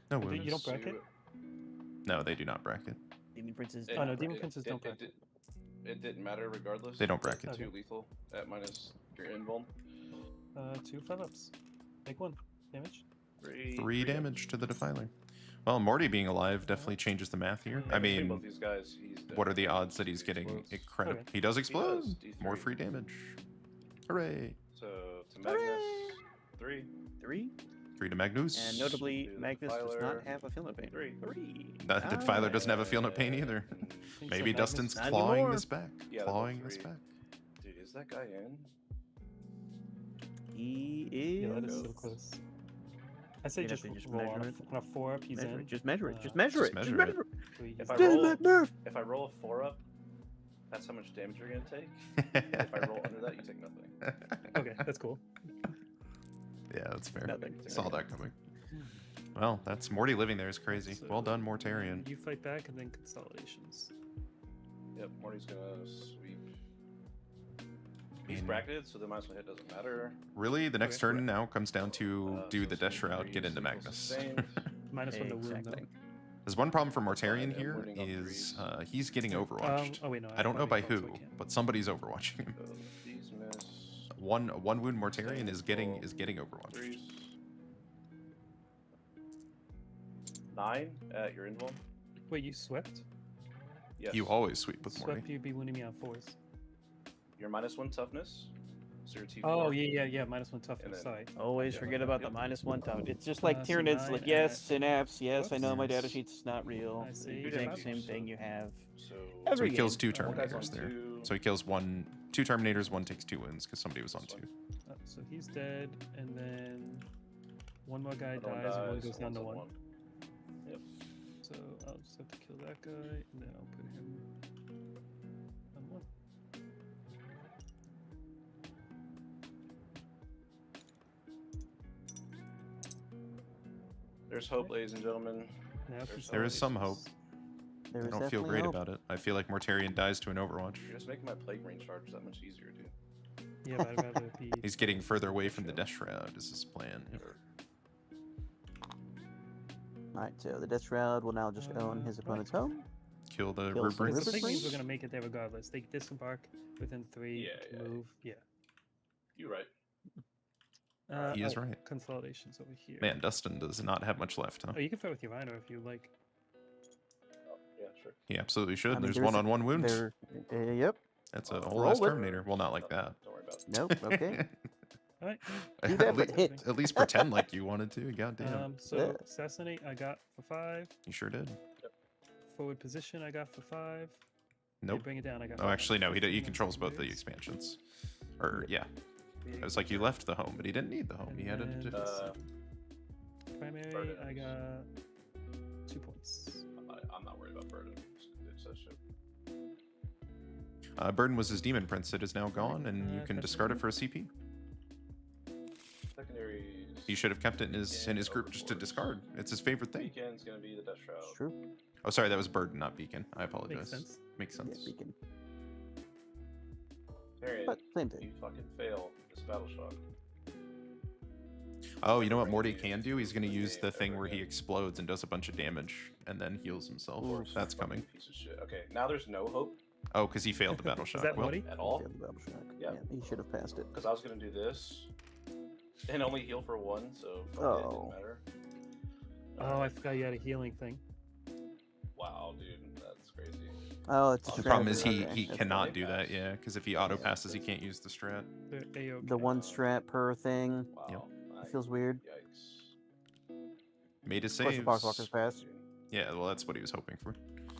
No You wounds. don't bracket? No, they do not bracket. Demon Princes. It- Oh, no, don't Demon bracket. Princes don't bracket. It didn't matter regardless. They don't bracket. Okay. 2 lethal at minus your invuln. 2 5-ups. Make 1 damage. 3 3 damage to the Defiler. Well, Morty being alive definitely changes the math here. I between mean, both these guys, he's dead. what are the odds that he's getting Explodes. incredible? Okay. He does explode. does, More D3. free damage. Hooray! So to Magnus, 3. 3. 3 to Magnus. And notably, Do the Magnus does not Filer. have a filament paint. 3. 3. Filer doesn't have a feel no pain either. And- think Maybe so, Dustin's Magnus- Not clawing anymore. this back. Yeah, they're both Clawing this 3. back. Dude, is that guy in? He is. Yeah, that is so close. I say You'd have just to just roll on measure a 4 up. He's Measure in. it. Just measure it. Just Uh, measure just it. Just measure measure it. it. 3, If I Doesn't roll- that nerve? If I roll a 4 up, that's how much damage you're gonna take. If I roll under that, you take nothing. Okay, that's cool. Yeah, that's fair. Nothing. Saw that coming. Well, that's Morty living there is crazy. So, Well done, Mortarian. You fight back and then consolidations. Yep, Morty's gonna sweep. He's mean- bracketed, so the minus 1 hit doesn't matter. Really, the next Okay. turn now comes down to do So the Death swing Shroud, 3, get into single Magnus. sustained. -1 to wound Exactly. though. There's one problem for Mortarian and here wounding on is threes. he's getting overwatched. Oh wait, no. I don't know thought by he fell, so who, I can't. but somebody's overwatching him. So these miss. One wound Mortarian is getting Sustained. overwatched. 3s. 9 at your invuln. Wait, you swept? Yes. You always sweep with Morty. Swept, you'd be winning me on 4s. Your -1 toughness. So your T4. Oh yeah, -1 toughness. then- Sorry. Always Yeah. forget about the Yep. -1 town. It's just like So Tyranids, 9 like, yes, at- synapse, yes, I know my Whoops. data sheet's not real. I see. You Who take the did same that? thing you have. So So Every he kills game. 2 one guy's on Terminators there. 2. So he kills 2 Terminators, 1 takes 2 wounds because somebody was on This 2. one. So he's dead, and then one more guy Another one dies, and one dies, goes down to one's 1. on Yep. So I'll just have to kill that guy, and then I'll put him on 1. There's hope, ladies and gentlemen. Now There is some hope. There I is don't feel definitely great hope. about it. I feel like Mortarian dies to an Overwatch. You're just making my plague range charge that much easier, dude. Yeah, but I'd rather be. He's getting further away from the Death Shroud is his plan. Sure. Alright, so the Death Shroud will now just own his right. opponent's home. Kill the Kills the Rubric. Because the Rubric thing means we're range? gonna make it there regardless. They disembark within 3 Yeah, to yeah. move. Yeah. You right. He is right. Consolidations over here. Man, Dustin does not have much left, huh? Oh, you can fight with your Rhino if you like. Oh, yeah, sure. He absolutely should. I mean, There's there's a- one-on-one wound. There, yep. That's a Roll whole ass it. Terminator. Well, not like that. Don't worry about it. Nope, okay. All right. Do that, at, but hit. at least pretend like you wanted to. God damn. So Yeah. assassinate, I got for 5. You sure did. Forward position, I got for 5. Hey, Nope. bring it down. I got. Oh, actually, no. He 15 controls both the secondaries. expansions. Or yeah, it was like you left the home, but he didn't need the home. And He had a then- different. Primary, Burden. I got 2 points. I'm not worried about burden. It's that shit. Burden was his demon prince. It is now gone, and you can that's discard it okay. for a CP. Secondaries. He should have kept it in his group just to overboards. discard. It's his favorite thing. Weekend's gonna be the Death Shroud. It's true. Oh, sorry, that was Burden, not Beacon. I apologize. Makes sense. Makes Yeah, sense. beacon. Marion, But same you thing. fucking fail this battle shock. Oh, you know what Bring Morty it can do? He's going to the use game the thing ever where he again. explodes and does a bunch of damage and then heals himself. Oof. That's Fucking coming. Piece of shit. Okay, now there's no hope Oh, because he failed the battle shock. Is that Well, Morty? at all. Failed the battle shock. Yeah. He should have passed it. Because I was gonna do this and only heal for 1, so fuck it, Oh. it didn't matter. Oh, I forgot you had a healing thing. Wow, dude, that's crazy. Oh, it's a The the problem is strategy. he Okay, that's cannot fine. do that, yeah, because if he auto passes, he can't use the strat. They're A-OK. The one strat per thing. Wow. It feels weird. Yikes. Made his Of course, the saves. Poxwalker's pass. Dude. Yeah, well, that's what he was hoping for.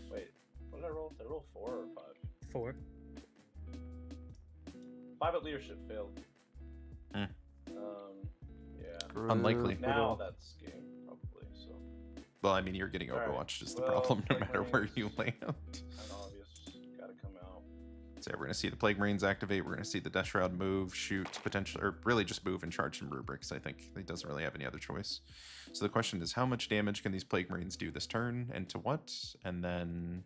Wait, what did I roll? Did I roll 4 or 5? 4. 5 at leadership failed. Hmm. Yeah. Unlikely. Now that's game probably. So Well, I mean, you're getting Alright, Overwatched is the well, problem, no Plague matter where Marines. you land. kind of obvious. Gotta come out. So we're gonna see the Plague Marines activate. We're gonna see the Death Shroud move, shoot, potentially, or really just move and charge some rubrics. I think he doesn't really have any other choice. So the question is, how much damage can these Plague Marines do this turn, and to what? And then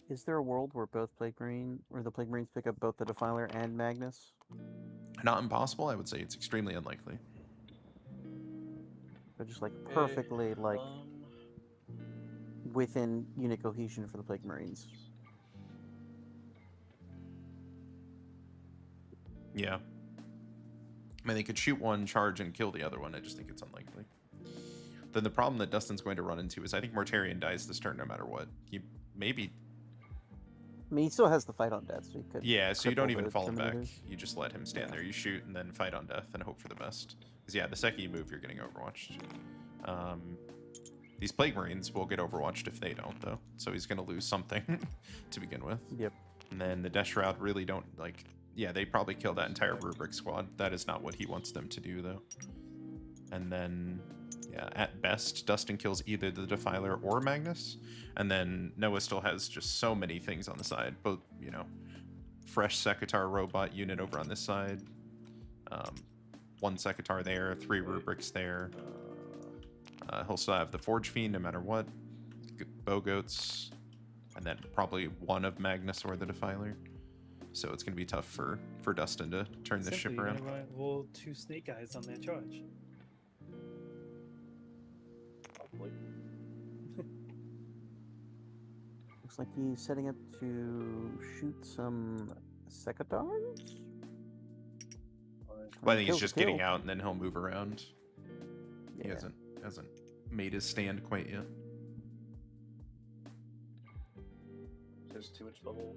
Is there a world where the Plague Marines pick up both the Defiler and Magnus? not impossible. I would say it's extremely unlikely. They're just like perfectly like Um, within unit cohesion for the Plague Marines. Yeah. I mean, they could shoot one, charge, and kill the other one. I just think it's unlikely. then the problem that Dustin's going to run into is I think Mortarion dies this turn no matter what. He maybe. I mean, he still has the fight on death, so he could. Yeah, so you don't cripple even the fall him back. Terminators. You just let him stand Yeah. there. You shoot and then fight on death and hope for the best. Because yeah, the second you move, you're getting overwatched. These Plague Marines will get overwatched if they don't, though. So he's going to lose something to begin with. Yep. And then the Death Shroud really don't, like... Yeah, they probably kill that entire Rubric squad. That is not what he wants them to do, though. And then, yeah, at best, Dustin kills either the Defiler or Magnus. And then Noah still has just so many things on the side. Both, you know, fresh Sekitar robot unit over on this side. 1 Sekitar there, 3 Rubrics there. He'll still have the Forge Fiend no matter what. Bow Goats. And then probably 1 of Magnus or the Defiler. So it's going to be tough for Dustin to turn this ship around. You're gonna roll 2 snake eyes on their charge. Probably. Looks like he's setting up to shoot some Sekitars. Well, I think he's Kill's a just getting kill. out and then he'll move around. He Yeah. hasn't made his stand quite yet. His 2-inch bubble.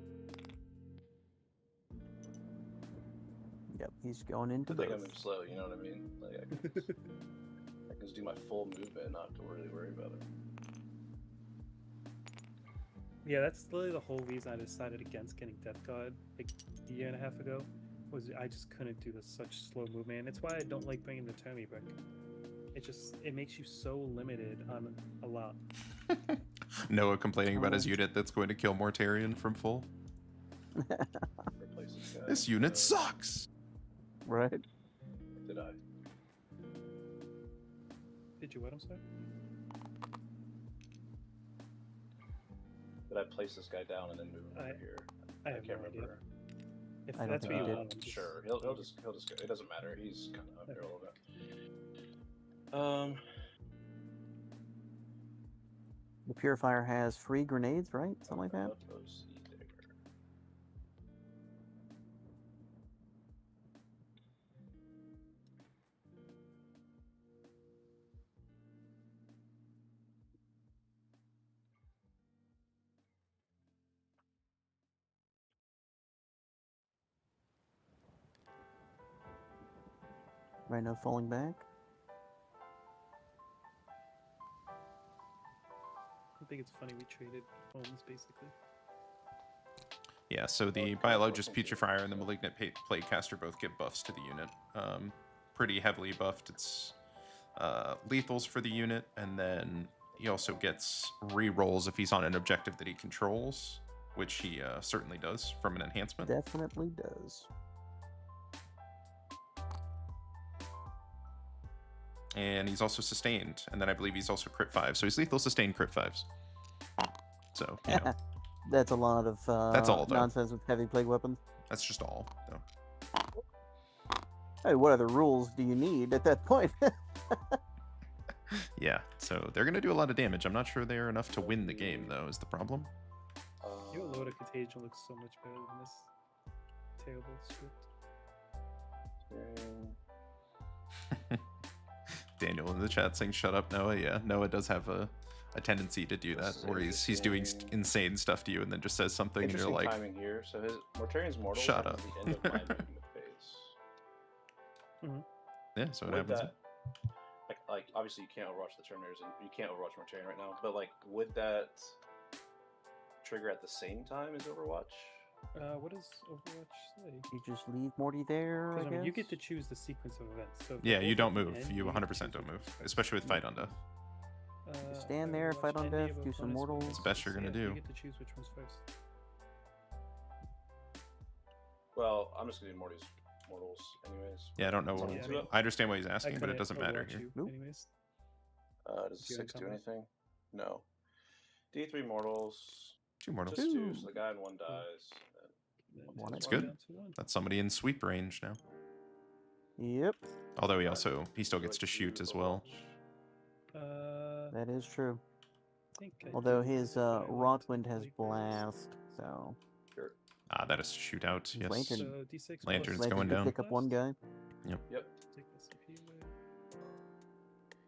Yep, he's going into I think I both. move slow, you know what I mean? Like I can just, I can just do my full movement and not have to really worry about it. Yeah, that's literally the whole reason I decided against getting Death Guard like a year and a half ago. Was I just couldn't do such slow movement. And it's why I don't like bringing the Termi brick. It makes you so limited on a lot. Noah complaining about his unit that's going to kill Mortarion from full. Replace this guy. This unit sucks! Right? Did I? Did you what? I'm sorry. Did I place this guy down and then move him over here? I have can't no idea. remember. If I don't that's think what you you did. want, I'm just- Sure, he'll just go. It doesn't matter. He's kind of up here a little bit. The Purifier has free grenades, right? Something like that? OC Digger. Right, no falling back. I think it's funny we traded homes basically. Yeah, so the Biologist Putrefier and the Malignant Plaguecaster both get buffs to the unit. Pretty heavily buffed. It's lethals for the unit, and then he also gets re-rolls if he's on an objective that he controls, which he certainly does from an enhancement. Definitely does. And he's also sustained, and then I believe he's also crit 5. So he's lethal, sustained, crit 5s. So, you know, That's a lot of That's all, though. nonsense with heavy plague weapons. that's just all, though. Hey, what other rules do you need at that point? Yeah, so they're going to do a lot of damage. I'm not sure they're enough to win the game, though, is the problem. Your Load of Contagion looks so much better than this terrible script. Daniel in the chat saying, "Shut up, Noah." Yeah, Noah does have a tendency to do that, where he's doing insane stuff to you, and then just says something, and you're Interesting like, timing here. So his Mortarion's mortal Shut is up. the end of my movement phase. "Yeah." So what Would happens? that, like obviously you can't overwatch the Terminators and you can't overwatch Mortarion right now, but like would that trigger at the same time as Overwatch? What does Overwatch say? You just leave Morty there, I Because I mean, you guess? get to choose the sequence of events. So if Yeah, they're you both don't at the move. end, You get 100% to choose don't which move, one's especially with first. fight on death. stand there, fight on Overwatch, death, any of do some opponent's mortals. movements It's the best you're first. gonna Yeah, do. You get to choose which one's first. Well, I'm just gonna do mortals anyways. Yeah, I don't know. Someone Yeah, I two mean, up? I understand what he's I asking, but it couldn't doesn't matter Overwatch here. you Nope. anyways. Does Do you 6 do encumber? anything? No. D3 mortals. 2 mortals. Just 2, Ooh. so the guy in 1 dies. Then One it's at good. down to 1. That's somebody in sweep range now. Yep, Although he still gets to shoot as well. that is true. I think I Although do his if I went Rotwind has like this. blast, so Sure. That is to shoot out. Yes. Lantern. So D6 Lantern's plus going Lantern could down. pick up one guy. Yep. Take this up here.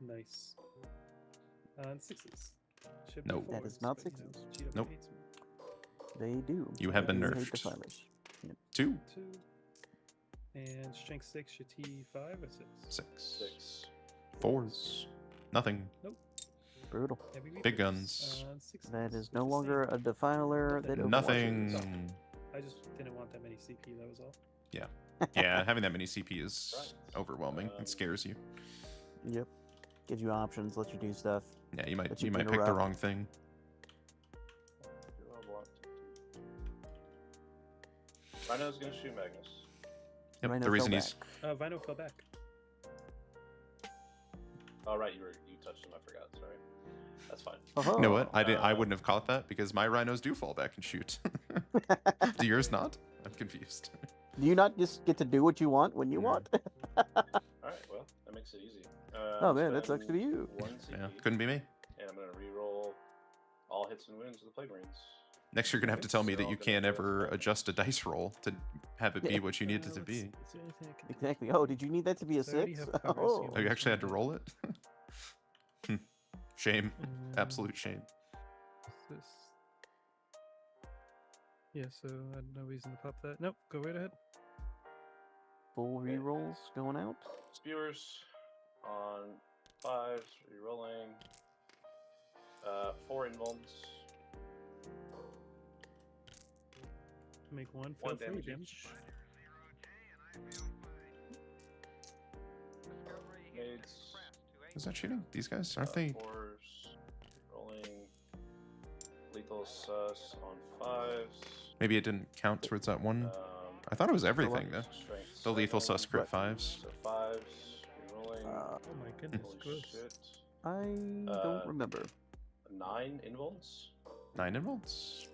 Nice. And sixes. Should No. be That is fours, not but, you know, sixes. Cheeto Nope. hates me. They do. You have been They hate nerfed. defilers. 2, 2. And strength 6, your T5 or 6? 6, 6. 4s. Nothing. Brutal. Heavy Big weapons, guns. sixes That is with no the longer same. a defiler that Overwatch Nothing. is. I just didn't want that many CP, that was all. Yeah, having that many CP is Right. overwhelming. It scares you. Yep. Gives you options, lets you do stuff. Yeah, you might Let you pick the interrupt. wrong thing. Do I want to? Rhino's gonna shoot Magnus. Yep, Rhino the reason fell he's back. Vino fell back. Oh right, you touched him. I forgot. Sorry. That's fine. You know what? I Uh, wouldn't have caught that because my rhinos do fall back and shoot. Do yours not? I'm confused. Do you not just get to do what you want when you Mm. want? All right. Well, that makes it easy. Oh, man, that sucks to be you. 1 CP, Yeah, couldn't be me. and I'm gonna re-roll all hits and wounds of the Plague Marines. Next, you're gonna have to tell me They're that all you gonna can't go ever as adjust a dice roll to have it be Yeah. what you need it to Let's- be. is there anything I can do? Exactly. Oh, did you need that to be a So I already 6? have covers, Oh. you Oh, you actually had to roll it? Shame. Absolute shame. This. Yeah, so I had no reason to pop that. Nope, go right ahead. Full rerolls going out. Spewers on 5s, re-rolling. 4 invulns, Make 1 1 fail 3 damage damage. each. Maids. Is that shooting? These guys? Aren't they? 4s, rolling. Lethal sus on 5s. Maybe it didn't count towards that one. Um, I thought it was everything, though. strength The lethal 7, sus crit 5s. So 5s, re-rolling. Oh my goodness, Holy gross. shit. I don't remember. 9 invulns. 9 involts.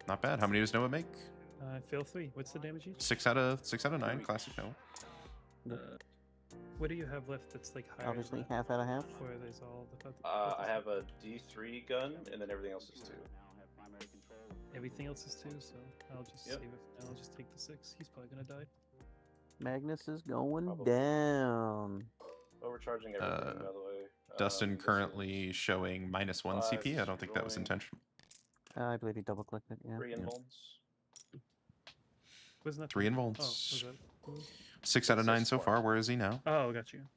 Not bad. How many does Noah make? Fail 3. What's the damage each? 6 out of 9. Classic Noah. What do you have left that's like higher? Obviously, than that? half out of half. Or there's all the. I have a D3 gun, and then everything else is 2. Everything else is 2, so I'll just Yep. save it. I'll just take the 6. He's probably gonna die. Magnus is going Probably. down. Overcharging everything, by the way. Dustin This currently showing -1 CP. I 5s, don't think that was rolling. intentional. I believe he double clicked it. Yeah. 3 invulns. Wasn't that 3 the- involts. Oh, was that? 6 out of It 9 says so 4. far. Where is he now? Oh, got you.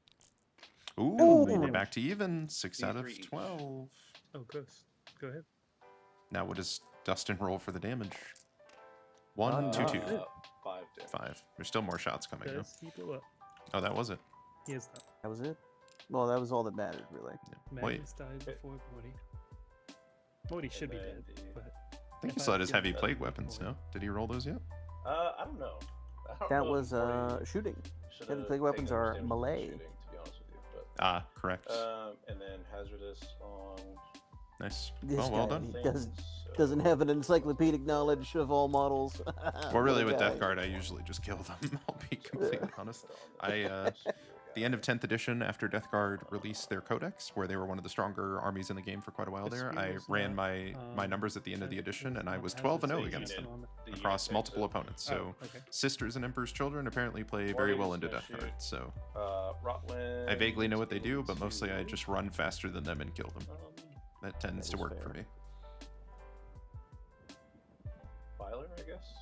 Ooh, Ooh. we're back to even. 6 out of D3 each. 12. Oh, gross. Go ahead. Now, what does Dustin roll for the damage? 1, 2, 2, 5 damage. 5. There's still more shots coming. Though. Does he blow up? Oh, that was it. He is not. That was it. Well, that was all that mattered, really. Wait. Magnus died before Morty. Morty should be then dead, the- but I think if he still had his feel heavy bad plague for weapons, Morty- no? Did he roll those yet? I don't know. I don't That know if was Morty shooting. shoulda heavy plague weapons taken are damage from melee. shooting, to be honest with you, Ah, correct. but, and then hazardous on Nice. This Well guy, done. he things, so- doesn't have an encyclopedic knowledge of all models. Well, really, What a with guy. Death Guard, I usually just kill them. I'll be completely honest. Put on I, this The end of 10th edition, after Death Guard released their codex, where they were one of the stronger armies in the game for quite a while The there, I Spear's ran not, my numbers at the end of the Hazardous edition, and I not was 12 and 0 hazardous, against it's them on the across unit multiple mix of, opponents. So Oh, okay. Sisters and Emperor's Children apparently play very well into Warriors, Death yeah, Guard. So Rotland, I vaguely know what they do, but mostly I to, just run faster than them and kill them. That tends That to is work for fair. me. Filer, I guess.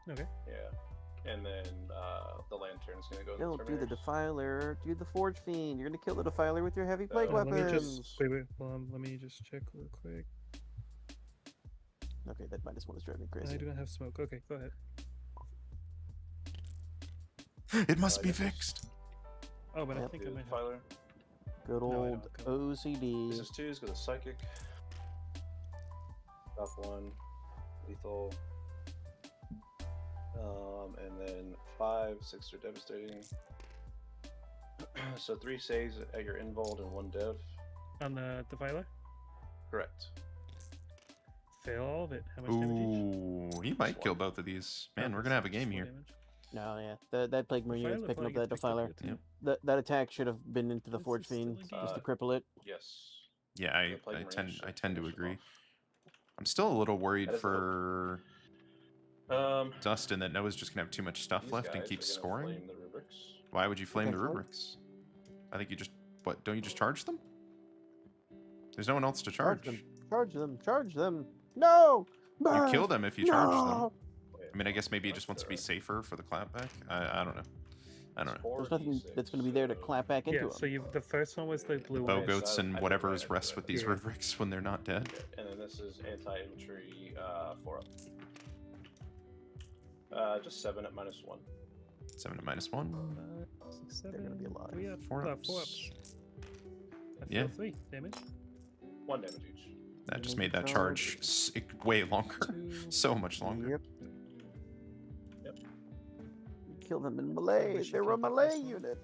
Okay. Yeah, and then the lantern's gonna go. Don't to do the Terminators. Defiler. Do the Forge Fiend. You're gonna kill the Defiler with your heavy plague Oh, Let me weapons. just wait. Hold on. Let me just check real quick. Okay, that -1 is driving me I crazy. do not have smoke. Okay, go ahead. It must I be guess it's- fixed. Oh, but I Yep. think I Do might have. Filer. Good No, I old don't. OCD. This is 2's got a psychic. Top 1, lethal. And then 5, 6 are devastating. So 3 saves at your invuln and 1 dev. On the Defiler? Correct. Fail all of it. How much damage each? Ooh, he might Just kill one. both of these. Man, Okay, we're so gonna have a just game 4 here. damage. No, yeah, that Plague Marine is Defiler picking up probably that gets picked up Defiler. here, too. Yep. That attack should have been into the This Forge is still Fiend a just to game. cripple it. Yes. Yeah, The Plague I Marine tend should I tend to finish him agree. off. I'm still a little worried That is a for Um, Dustin that Noah's just gonna have too much stuff these left and guys keep are gonna scoring. flame the rubrics. Why would you flame Okay, the sure. rubrics? I think you just don't you just charge them? There's no one else to Charge charge. them. Charge them. Charge them. No. You kill them if you charge them. No! Wait, I mean, I guess maybe he just wants to be safer for the clapback. I don't know. I don't know. There's nothing that's going to be there to clap back into Yeah, them. so the first one was the blue Bow one. Okay, so goats I and did whatever's right, rest with these Yeah. rubrics when they're not dead. And then this is anti-infantry 4 up. Just 7 at -1. 7 to -1. 6, They're 7, gonna be alive. 3 up, 4 4 ups. ups. I Yeah. feel 3 damage. 1 damage each. That just Enemy made that charge way longer. 2. So much longer. Yep. Yep. Kill them in melee. we should They're kill a the melee first one. unit.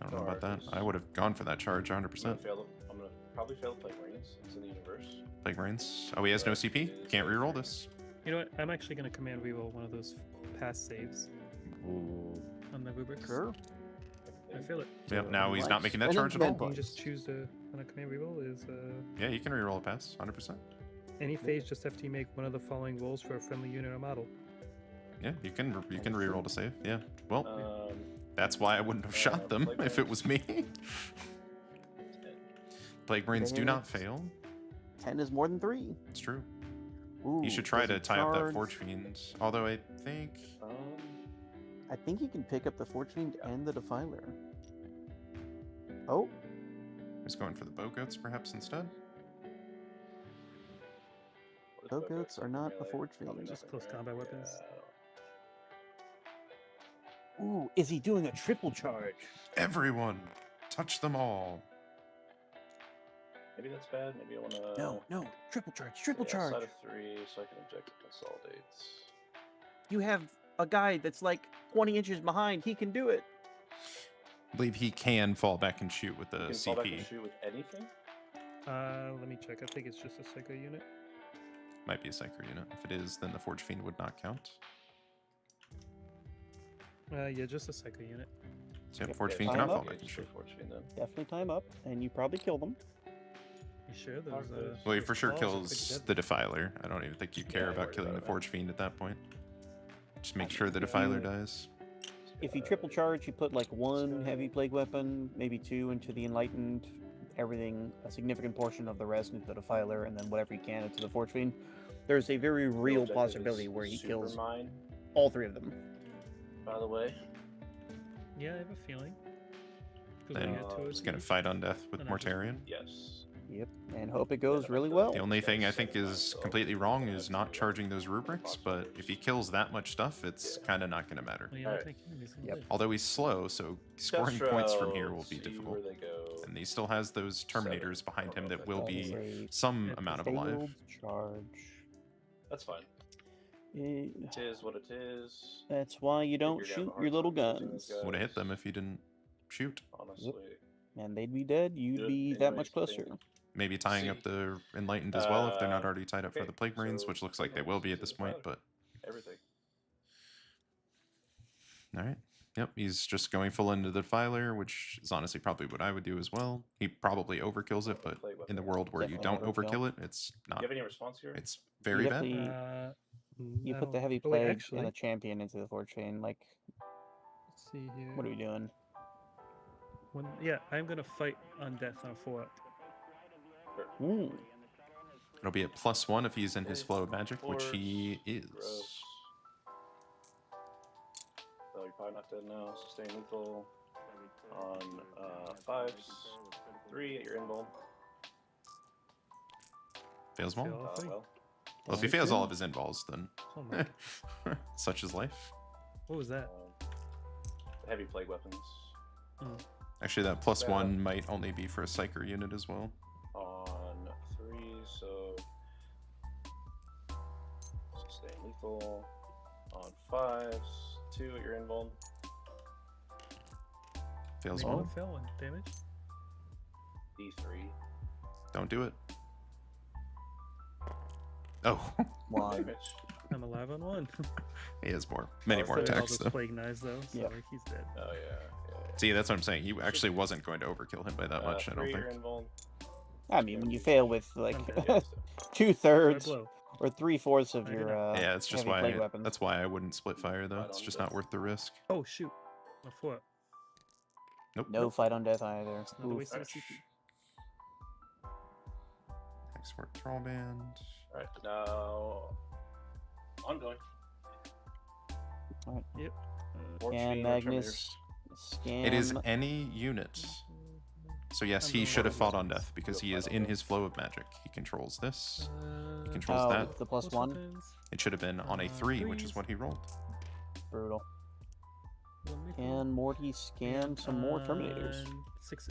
I don't know about that. Charges. I would have gone for that charge 100%. I'm gonna probably fail Plague Marines. It's in the universe. Plague Marines. Oh, he has no CP? Can't reroll this. You know what? I'm actually going to command reroll one of those past saves Ooh. on the rubrics. Sure. I feel it. Yep, now he's not making that And then charge at command all. You points. just choose to on a command reroll is Yeah, you can reroll a pass, 100%. any phase just after you make one of the following rolls for a friendly unit or model. Yeah, you can reroll to save. Yeah. Well, Um, that's why I wouldn't have shot them Plague if it was me. Plague Marines do not Damage. fail. 10 is more than 3. It's true. Ooh, You should try does to he tie up that charge? Forge Fiend. Although I think I think you can pick up the Forge Fiend and the Defiler. Oh, he's going for the bow goats perhaps instead. what is Bow Bow goats are not a melee? Forge Probably Fiend. Just nothing, close right? combat weapons. Yeah. ooh, is he doing a triple charge? Everyone, touch them all. Maybe that's bad. Maybe I want to. No, triple charge, triple charge. Outside of 3, so I can inject it consolidates. You have a guy that's like 20 inches behind. He can do it. I believe he can fall back and shoot with the You can fall back CP. and shoot with anything. Let me check. I think it's just a psycho unit. Might be a Psyker unit. If it is, then the Forge Fiend would not count. Yeah, just a psycho unit. So Yep, Forge Yeah, Fiend time cannot up. fall back and Just shoot. for Forge Fiend then. Definitely time up, and you probably kill them. You sure? Those, Well, he for those sure claws are kills pretty the Defiler. I don't even think you care Yeah, about worry killing about the that. Forge Fiend at that point. Just make I sure the mean, Defiler dies. If you triple charge, you put like 1 heavy plague weapon, maybe 2 into the Enlightened, everything, a significant portion of the rest into the Defiler, and then whatever you can into the Forge Fiend. There's a very real objective possibility is where he kills Supermine, all 3 of them. by the way. Yeah, I have a feeling. 'Cause we Then got two he's of gonna these. fight on death with And I just- Mortarion. Yes. Yep, and hope it goes really well. The only thing I think is completely wrong is not charging those rubrics, but if he kills that much stuff, it's kind of not going to matter. Well, you're not Alright. gonna kill him, he's gonna Yep. live. Although he's slow, so scoring Destro, points from here will be see difficult. Where they go. And he still has those Terminators behind him that will That be is a some Yep. amount of alive. failed charge. That's fine. Eh, It is what it is. That's why you don't You're gonna have a shoot hard your little time using those guns. Would have hit guys, them if you didn't shoot. Honestly. And they'd be dead, you'd Good. be that much Anyways, closer. Maybe tying up See. the Enlightened as well if they're not already tied up for okay, the Plague Marines, so which looks like they Plague will be at Marines this is point, valid. but Everything. alright. Yep, he's just going full into the Defiler, which is honestly probably what I would do as well. He probably overkills it, but Plague in the weapon. world where you Definitely don't overkill. overkill it, it's Do not. you have any response here? It's very You bad. definitely- You I put the don't- heavy oh, wait, plague actually, and a champion into the Forge Fiend, like, let's see here. what are we doing? Yeah, I'm gonna fight on death on a 4 up. Ooh, It'll be at +1 if he's in his flow of magic, which he is. Gross. Oh, you're probably not dead now. Sustain lethal on 5s. 3 at your invul. Fails them all. Fail all 3. Well, Well, if he Thank fails you. all of his involves, then Oh my god. such is life. What was that? heavy plague weapons Actually, that +1 might only be for a Psyker unit as well. on 3, so sustain lethal on 5s. 2 at your invul. Fails Make them one all. fail, 1 damage. D3. Don't do it. Oh, one. Damage. I'm alive on 1. he has many Oh, more so All attacks those though. plague knives though, so Yeah. like, he's dead. Oh yeah. See, that's what I'm saying. He actually wasn't going to overkill him by that much. I don't 3 think. at your invul. I mean, when you fail with like I'm dead. Yeah, so 2/3 blow. or 3/4 of I your did Yeah, it's just heavy why. plague weapons. That's why I wouldn't split fire though. Right It's on just the- not worth the risk. Oh shoot. A 4 up. Nope. no fight on death either. It's another Oof. waste of a CP. Export troll band. All right, now ongoing. Yep. Orc And fiend or Magnus scam. It is any unit. So yes, I'm he going should have with fought on Magnus. death because Go he fight is on in death. his flow of magic. He controls this. He Uh, controls Oh, that. the plus one. weapons. It should have been on a 3, which is Threes. what he rolled. Brutal. One mythic, Can Morty scam and, some more Terminators? 6s.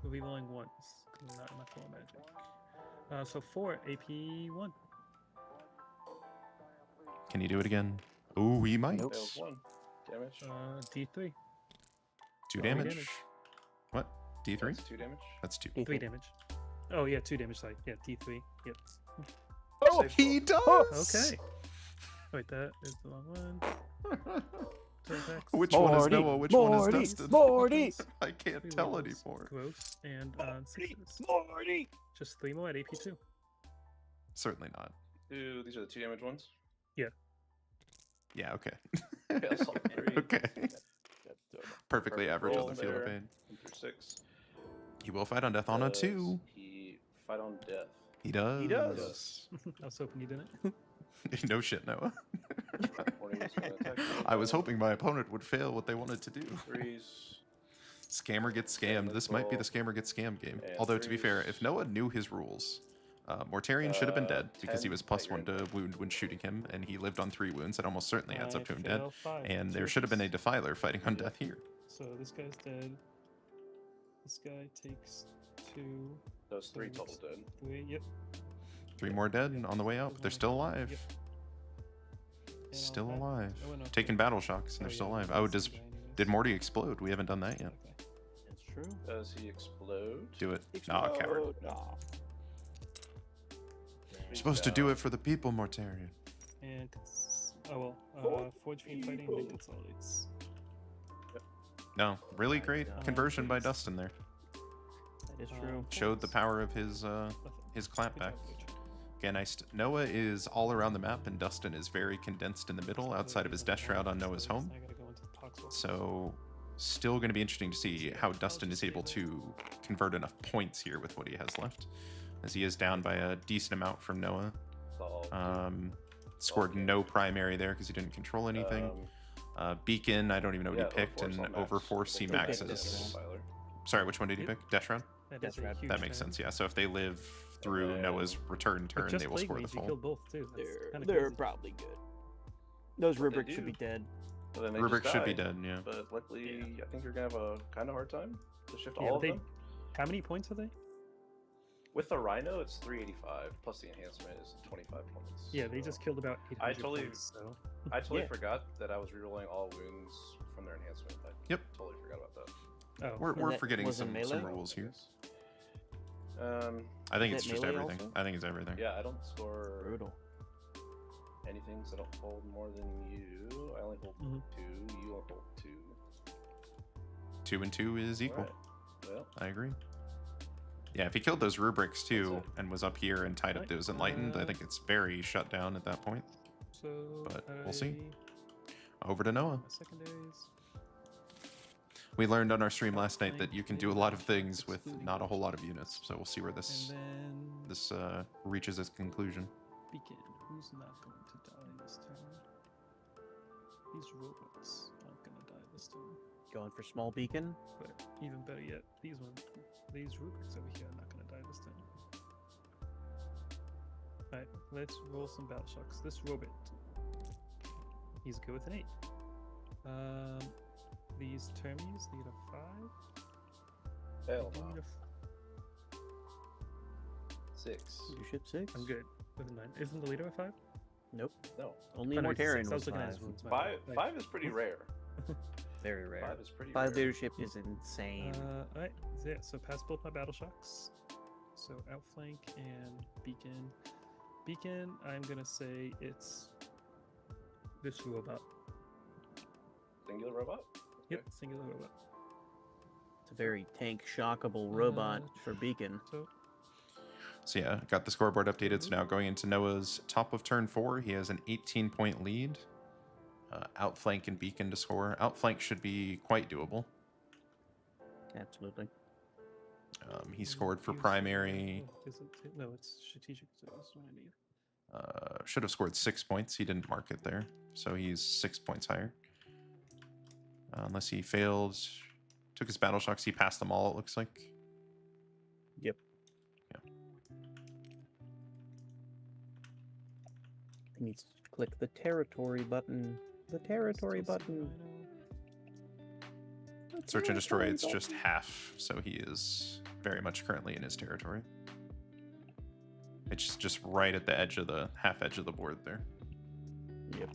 We'll be rolling 1s. 'Cause I'm not in my flow of magic. So 4 AP 1. Can he do it again? Ooh, he might. Nope. Fails 1 damage. D3. 2 3 damage. damage. What? D3? That's 2 damage. That's 2. 3 damage. Oh yeah, 2 damage. Sorry. Yeah, D3. Yep. Oh, Save he roll. does! Okay. Wait, that is the wrong one. Turn attacks. Which one is Morty, Noah? Which one is Morty, Dustin? Morty, I can't 3 tell rolls. anymore. Gross and 6s. Morty. Just 3 more at AP 2. Certainly not. These are the 2 damage ones. Yeah, okay. Fails all 3. Okay. Perfect Perfectly average on roll the field of there. pain. 1 through 6. He will fight on death on a Does 2. He fight on death. He does. He does. I was hoping you didn't. No shit, Noah. Morning is gonna attack you. I was hoping my opponent would fail what they wanted to do. 3s. Scammer gets scammed. This might be the scammer gets scammed game. And Although, to be fair, threes. if Noah knew his rules, Mortarion should have been dead because he 10 was at plus your 1 to wound when shooting him, and he lived on 3 wounds. That almost certainly adds up to him dead. fail 5. And there should have been a defiler fighting on death here. So this guy's dead. This guy takes 2, Those 3 total dead. 3. Yep. 3 more dead on the way up. They're still alive. Yep. And Still I'll have- alive. oh, no, Taking battle shocks, and oh, they're still yeah, alive. that's Oh, the does guy anyways. did Morty explode? We haven't done that yet. Okay. That's true. Does he explode? Do it. Ah, coward. Explode. Aw. You're supposed to do it for the people, Mortarion. And Forge Fiend fighting and then consolidates. No, really My great God. conversion by Dustin there. That is true. Showed the power of his Nothing. clapback. Good job, Forge. Again, Noah is all around the map, and Dustin is very condensed in the middle, outside of his death shroud on Noah's home. I gotta go into the Poxwell. So, still going to be interesting to see how Dustin is able to convert enough points here with what he has left, as he is down by a decent amount from Noah. Scored no primary there because he didn't control anything. Beacon, I don't even know what he picked, and Overforce he maxes. Sorry, which one did he pick? Death Shroud? That That's is a right. huge That makes turn. sense, yeah. So if they live through then- Noah's return But turn, just they will Plague score the Mage, you full. killed both too. That's kinda They're crazy. probably good. Those What they rubrics should be do. dead. Well, then they Rubric just should be die, dead, yeah. But luckily, I think you're gonna have a kind of hard time to shift Yeah, all but of they- them. How many points are they? With the Rhino, it's 385 plus the enhancement is 25 points. Yeah, they so- just killed about 800 totally- points. So I totally Yeah. forgot that I was rerolling all wounds from their enhancement. I Yep. totally forgot about that. oh, We're that- forgetting was it some melee? rules here. Um, I think Is it's that just melee everything. also? I think it's everything. yeah, I don't score Brutal. anything, so I don't hold more than you. I only hold Mhm. 2. You only hold 2. 2 and 2 is equal. Alright, well, I agree. Yeah, if he killed those rubrics too it. and was up here and tied up Right, those enlightened, I uh, think it's very shut down at that point. so But we'll see. I- Over to Noah. my secondaries. We learned on our stream last night that Outflank you can do a and lot of things with excluding not a whole lot of forces. units. So we'll see where And this then this reaches its conclusion. Beacon. Who's not going to die this turn? These robots aren't going to die this turn. Going for small beacon. But even better yet, these rubrics over here are not going to die this turn. Alright, let's roll some battle shocks. This robot, he's good with an 8. These termies need a 5. hell They no. need a 6. Leadership 6. I'm good with a 9. Isn't the leader a 5? Nope. No. Only Oh, no, he's a Mortarion 6. I was was looking at his 5. wounds. my 5 bad. 5 is pretty rare. Very rare. 5 is pretty 5 rare. leadership is insane. Alright, yeah, so pass both my battle shocks. So outflank and beacon. Beacon, I'm gonna say it's this robot. Singular robot? Yep, singular robot. It's a very tank shockable robot for beacon. So So yeah, got the scoreboard updated. So now going into Noah's top of turn 4, he has an 18-point lead. Outflank and beacon to score. Outflank should be quite doable. Absolutely. He scored for Use- primary. oh, is it? No, it's strategic. So that's what I need. Should have scored 6 points. He didn't mark it there, so he's 6 points higher. Unless he failed, took his battle shocks. He passed them all. It looks like. Yep. Yeah. He needs to click the territory button. The territory Still see button. Rhino. Search and destroy. Territory It's just button. half, so he is very much currently in his territory. It's just right at the edge of the half edge of the board there. Yep.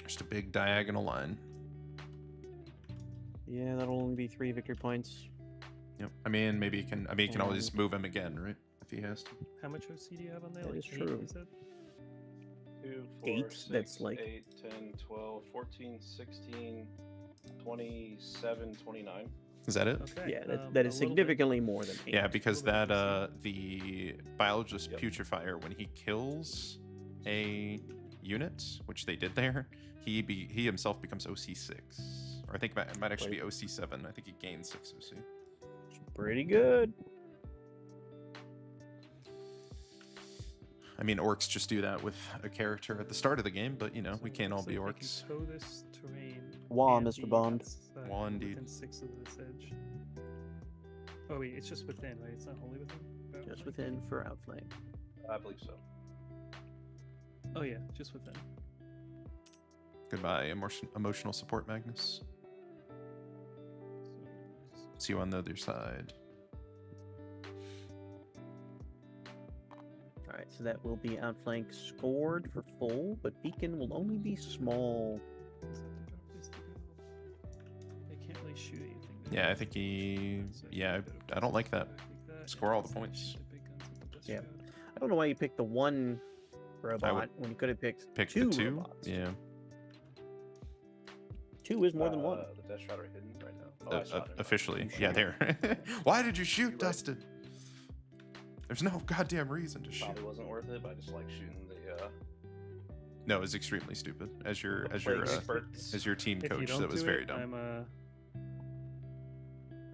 Just a big diagonal line. Yeah, that'll only be 3 victory points. Yep. I mean, maybe he can. I mean, he can always move him again, right? If he has to. How much OC do you have on there? That Like is 8, true. you said? 2, 4, 8, 6, that's like- 8, 10, 12, 14, 16, 27, 29. Is that it? Okay. Yeah, that is a little bit. significantly more than 8. Yeah, because little that bit the biologist Yep. putrefier, when he kills a unit, which they did there, he himself becomes OC6, or I think it might actually be OC7. I think he gains 6 OC. Pretty good. I mean, orcs just do that with a character at the start of the game, but you know, we So can't all looks be like we orcs. can tow this terrain. Wah, and Mr. be Bond. outside, Wah, indeed. Within 6 of this edge. Oh wait, it's just within, right? It's not wholly within. Just within for outflank. I believe so. Oh yeah, just within. Goodbye, emotional support, Magnus. So, See you on the other side. Alright, so that will be outflank scored for full, but beacon will only be small. is that the drop is to go? They can't really shoot anything. do Yeah, they? I think he. So Yeah, better I don't like put that. it back like that, Score and all the instead points. shoot the big guns at the dust Yeah. shroud. I don't know why you picked the one robot when you could have picked Pick two the 2. robots. Yeah. 2 is more than 1. The Death Shroud are hidden right now. Oh, I shot him. Officially. You Yeah, shot there. Why did you shoot, right. Dustin? There's no goddamn reason to shoot. Probably wasn't worth it, but I just like shooting the No, it was extremely stupid. As your plague spurts. as your team If you coach, don't that was do very it, dumb.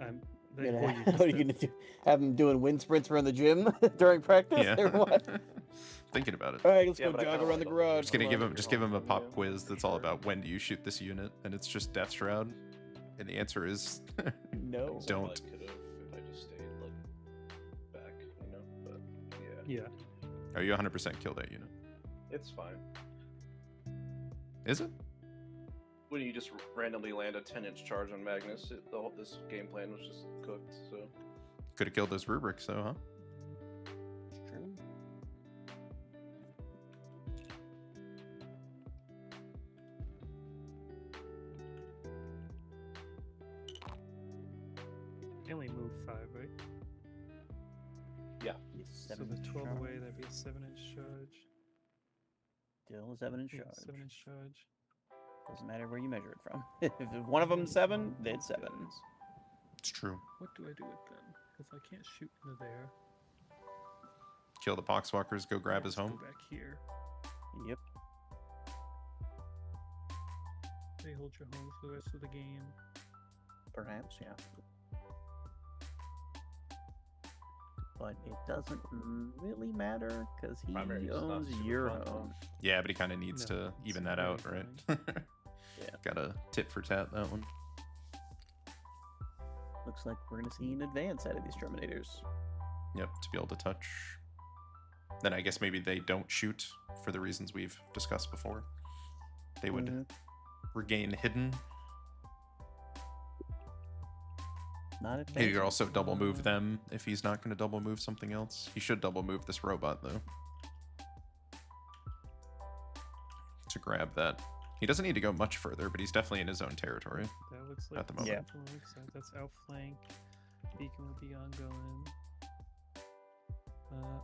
I'm You're or gonna, you what just are you don't. gonna do? Have them doing wind sprints around the gym during practice, Yeah. or what? Thinking about it. All right, let's Yeah, go but I jog kinda around the like garage. Just gonna Hold give on, him if just you're give him a home pop from quiz for that's all sure. about when do you shoot this unit, and it's just Death Shroud, and the answer is No. So Don't. I could have if I just stayed like back, you know. But yeah, Yeah. oh, you 100% kill that unit. it's fine. Is it? When you just randomly land a 10-inch charge on Magnus, this game plan was just cooked. So Could have killed those rubrics though, huh? True. They only move 5, right? So the 12 away, that'd be a 7-inch charge. Still a 7-inch Yeah, charge. 7-inch charge. Doesn't matter where you measure it from. If one of them's 7, then 7. It's true. What do I do with them? If I can't shoot into there, Kill the poxwalkers. Go grab his let's home. Go back here. Yep. They hold your home for the rest of the game. Perhaps, yeah. But it doesn't really matter because he Primary is not owns super your fun, huh? home. Yeah, but he kind of needs No, to it's even that very out, right? Yeah. Got a tit for tat that one. Looks like we're gonna see an advance out of these Terminators. Yep, to be able to touch. Then I guess maybe they don't shoot for the reasons we've discussed before. They would Mhm. regain hidden. Not He could advancing. also double move them if he's not going to double move something else. He should double move this robot though. To grab that. He doesn't need to go much further, but he's definitely in his own territory. That looks like At the moment. something like that. That's outflank. Beacon will be ongoing.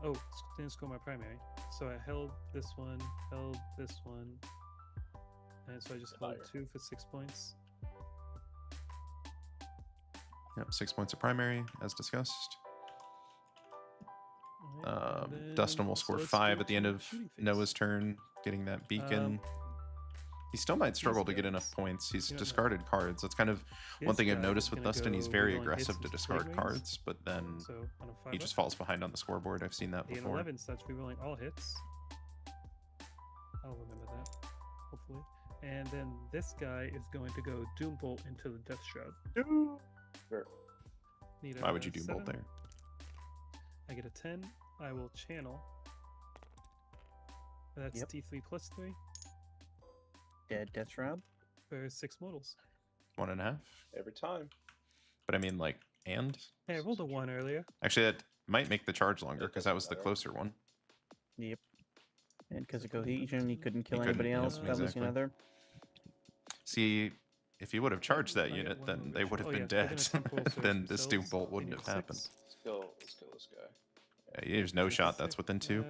Oh, didn't score my primary. So I held this one, and so I just held Fire. 2 for 6 points. Yep, 6 points of primary, as discussed. Alright, and Dustin will then- score let's 5 go at the end to of shooting phase. Noah's turn, getting that beacon. He still might struggle to get guys. enough points. He's Yeah, no. discarded cards. That's kind of one This thing I've guy noticed is with gonna Dustin. He's go very revealing aggressive hits to with discard Blade Wings. cards, but then So on a 5 he just falls behind on the scoreboard. I've seen that The before. 11 starts rerolling all hits. I'll remember that, hopefully. And then this guy is going to go Doombolt into the Death Shroud. Sure. Need Why a would you Doombolt 7. there? I get a 10. I will channel. That's Yep. D3 plus 3 Dead Death Shroud. for 6 mortals. 1.5. Every time. But I mean, like, and Hey, I rolled a 1 earlier. actually, that might make the charge longer It because that doesn't was the matter. closer one. Yep. And because of cohesion, he couldn't kill couldn't, anybody yep, else without losing exactly. another. See, if he would have charged that I got unit, one then more they ritual. would have Oh, been yeah, they're dead. gonna temporal source Then this themselves. Doombolt They wouldn't need have a happened. 6. Let's kill this guy. There's no That's a shot. That's 6, within 2.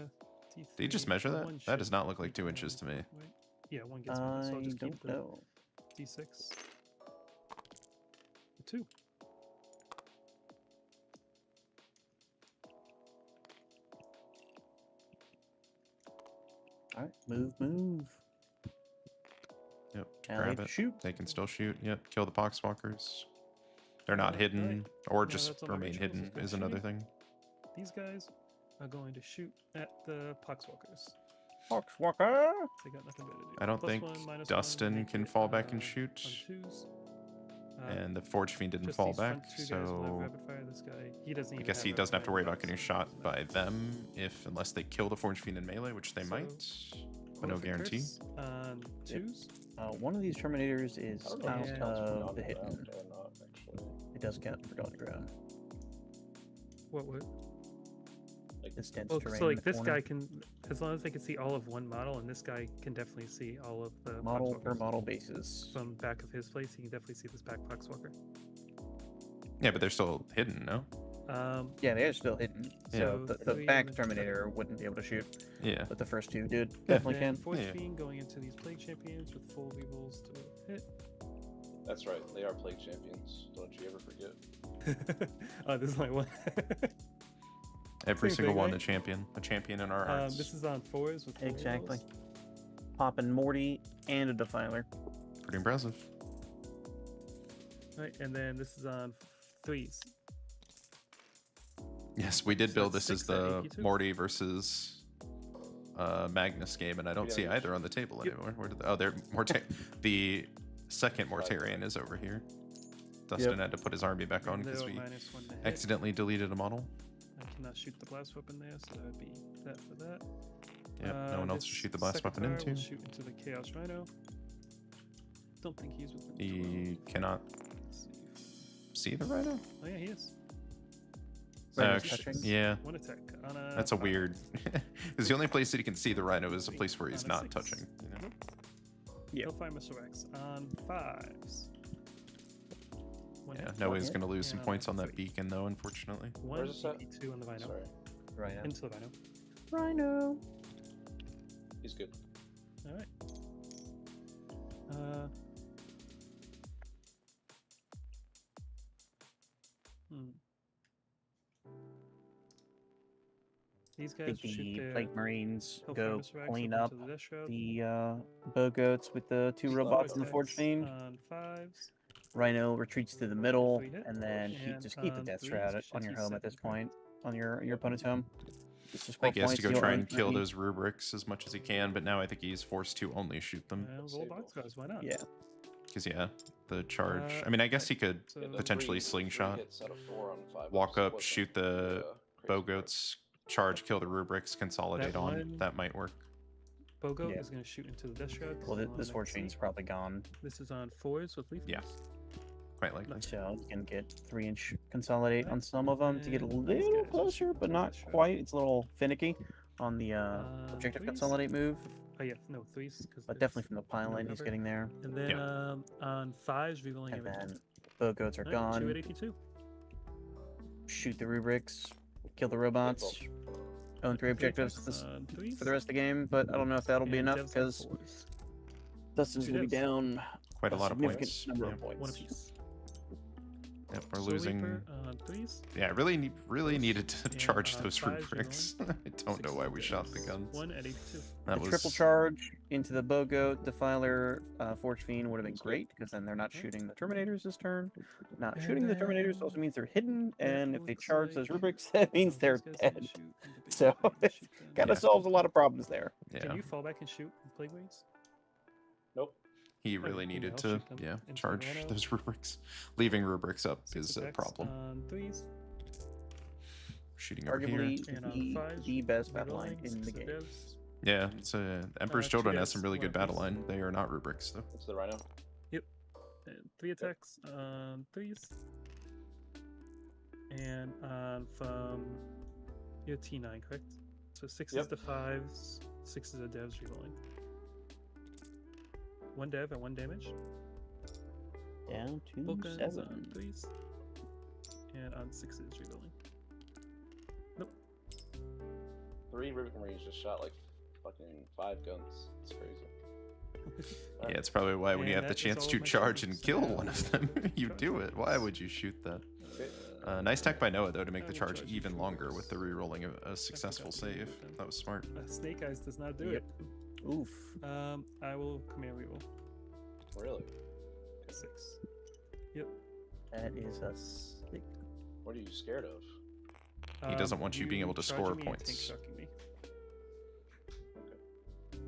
Did he just D3, measure that? one That does should not look like make 2 one. inches to me. Wait. Yeah, 1 gets me, so I'll I just keep don't the know. D6. 2. All right, move. Yep, Alley, grab it. shoot. They can still shoot. Yep, kill the poxwalkers. They're not Alright, hidden, alright. or No, just that's all my remain rituals. hidden Let's go is another shooting. thing. These guys are going to shoot at the Poxwalkers. Poxwalker. They got nothing better to do. I don't Plus think 1, -1, Dustin make can it, fall back and on shoot, 2s. and the Forge Fiend didn't Just fall these front back, 2 guys will have so rapid fire. This guy, he doesn't I even guess he have doesn't have to worry rapid about fire, getting so it shot doesn't by matter. them unless they kill the Forge Fiend in melee, which they So, might, but Roll no for guarantee. crits on 2s. One of these Terminators is I don't know out if this counts for of the non-round hidden. or not, actually. It does count for on the ground. What would? This dense Well, terrain so in like the this corner. guy can, as long as they can see all of one model, and this guy can definitely see all of the model per Poxwalkers. model basis. From back of his place, he can definitely see this back Poxwalker. Yeah, but they're still hidden, no? Yeah, they're still hidden. So So the 3 back and- Terminator wouldn't be able to shoot, Yeah. but the first 2 did. Definitely Then can. Forge Yeah. Fiend going into these Plague Champions with full rerolls to hit. That's right. They are Plague Champions. Don't you ever forget. Oh, this is my one. Every Same single thing, one right? a champion in our hearts. This is on 4s with full Exactly. rerolls. Popping Morty and a Defiler. Pretty impressive. Right, and then this is on 3s. Yes, we did So build that's this as 6 at the AP2. Morty versus Magnus game, and I don't Yeah, see you either on the table Yep. anymore. Where did they're the second Mortarian is over here. Dustin had to put his army back on And because they're we -1 to hit. accidentally deleted a model. I cannot shoot the blast weapon there, so that would be that for that. Yep, no one else this to shoot the blast weapon Secretary will into. shoot into the Chaos Rhino. Don't think he's within He 12. cannot Let's see. see the rhino. Oh yeah, he is. Rhino Actually, touching. yeah, One attack on a. that's a 5. weird. Because the only place that he can see the rhino is a Wait, place where he's on a not 6. touching. You know? Yeah. He'll fire Missile Rex on 5s. One Yeah, hit. no way he's hit. going to lose some And on points on that 3. beacon, though, unfortunately. One Where's this at? EP2 on the Rhino. Sorry. Right now. Into the Rhino. Rhino. He's good. All right. Hmm. Ththese I guys think shoot the their Plague Marines Hellfire go Missile Rex clean up up into the Death Shroud. the bow goats with the 2 Slow robots and the Attacks Forge Fiend. on 5s. Rhino retreats to the middle, 3 hit. and then he And just keep the on Death 3s, Shroud on should your he home at this 7 point, on your opponent's home. Just to I score think he has to points, go you'll try earn and kill 90. those rubrics as much as he can, but now I think he's forced to only shoot them. Roll Save boxcars, why not? Yeah. Because, yeah, the charge. Uh, I mean, I guess he could So Yeah, the potentially three slingshot, hits out of 4 on 5 walk was- up, wasn't shoot the crazy bow hard. goats, charge, kill the rubrics, consolidate That on. one- That might work. Bogo Yeah. is going to shoot into the Death Shroud. Well, on this the Forge next Fiend's scene. probably gone, This is on 4s with Leaf. Yeah. Quite likely. so you can get 3-inch consolidate on Right. some of them to get a And these little guys will closer, shoot but the not Death Shroud. quite. It's a little finicky on the objective 3s. consolidate move, Oh yeah, no 3s. but definitely from the pylon he's cover. getting there. And then on 5s, rerolling And everything. then bow goats are Alright, 2 gone. at AP2. Shoot the rubrics, kill the robots, own 3 objectives On 3s. for the rest of the game. But I don't know if that'll be and enough devs on because 4s. Dustin's 2 going to be devs. down Quite a lot of significant points. number Yeah. of points. One apiece. Yep, we're Soul losing. Reaper on 3s. Yeah, really needed to And charge on those 5s, you're rubrics. I don't know why we shot the guns. 1 at AP2. That The was triple charge into the Bogoat, Defiler, Forge Fiend would have been great, because then they're not shooting the Terminators this turn. Not And shooting the Terminators then also means they're hidden, it and if they looks charge those like rubrics, that means some of they're these guys can dead. shoot, and the big So guy can it shoot them. kind of solves a lot of problems there. Yeah. Can you fall back and shoot with Plague Wings? Nope. He Okay, really cool, needed I'll to, shoot them yeah, into the charge Rhino. those rubrics. Leaving rubrics up 6 is a attacks problem. on 3s Shooting over here. Arguably and on the, 5s. the best battle line Rerolling, in the 6 game. devs. Yeah, it's Emperor's 2 Children has devs, some really good 1 battle apiece. line. They are not rubrics though. It's the Rhino. And 3 attacks on 3s. And from your T9, correct? So 6 is Yep. the 5s, 6 is the devs rerolling. 1 dev and 1 damage. Down to Vulcans 7. on 3s. And on 6 is rerolling. 3 Rubik Marines just shot like fucking 5 guns. It's crazy. Yeah, it's probably why when you And have the that is chance all to of my charge turns. and kill So one of them, you charge do it. Why rubrics. would you shoot that? Okay. Nice tech by Noah though to make I the will charge charge even you longer rubrics. with the re-rolling of a successful to do save. with them. That was smart. Snake Eyes does not do Yep. Oof. it. I will command reroll. Really? 6. That is a 6. What are you scared of? He doesn't want you being able to charging score me and tank points. shocking me.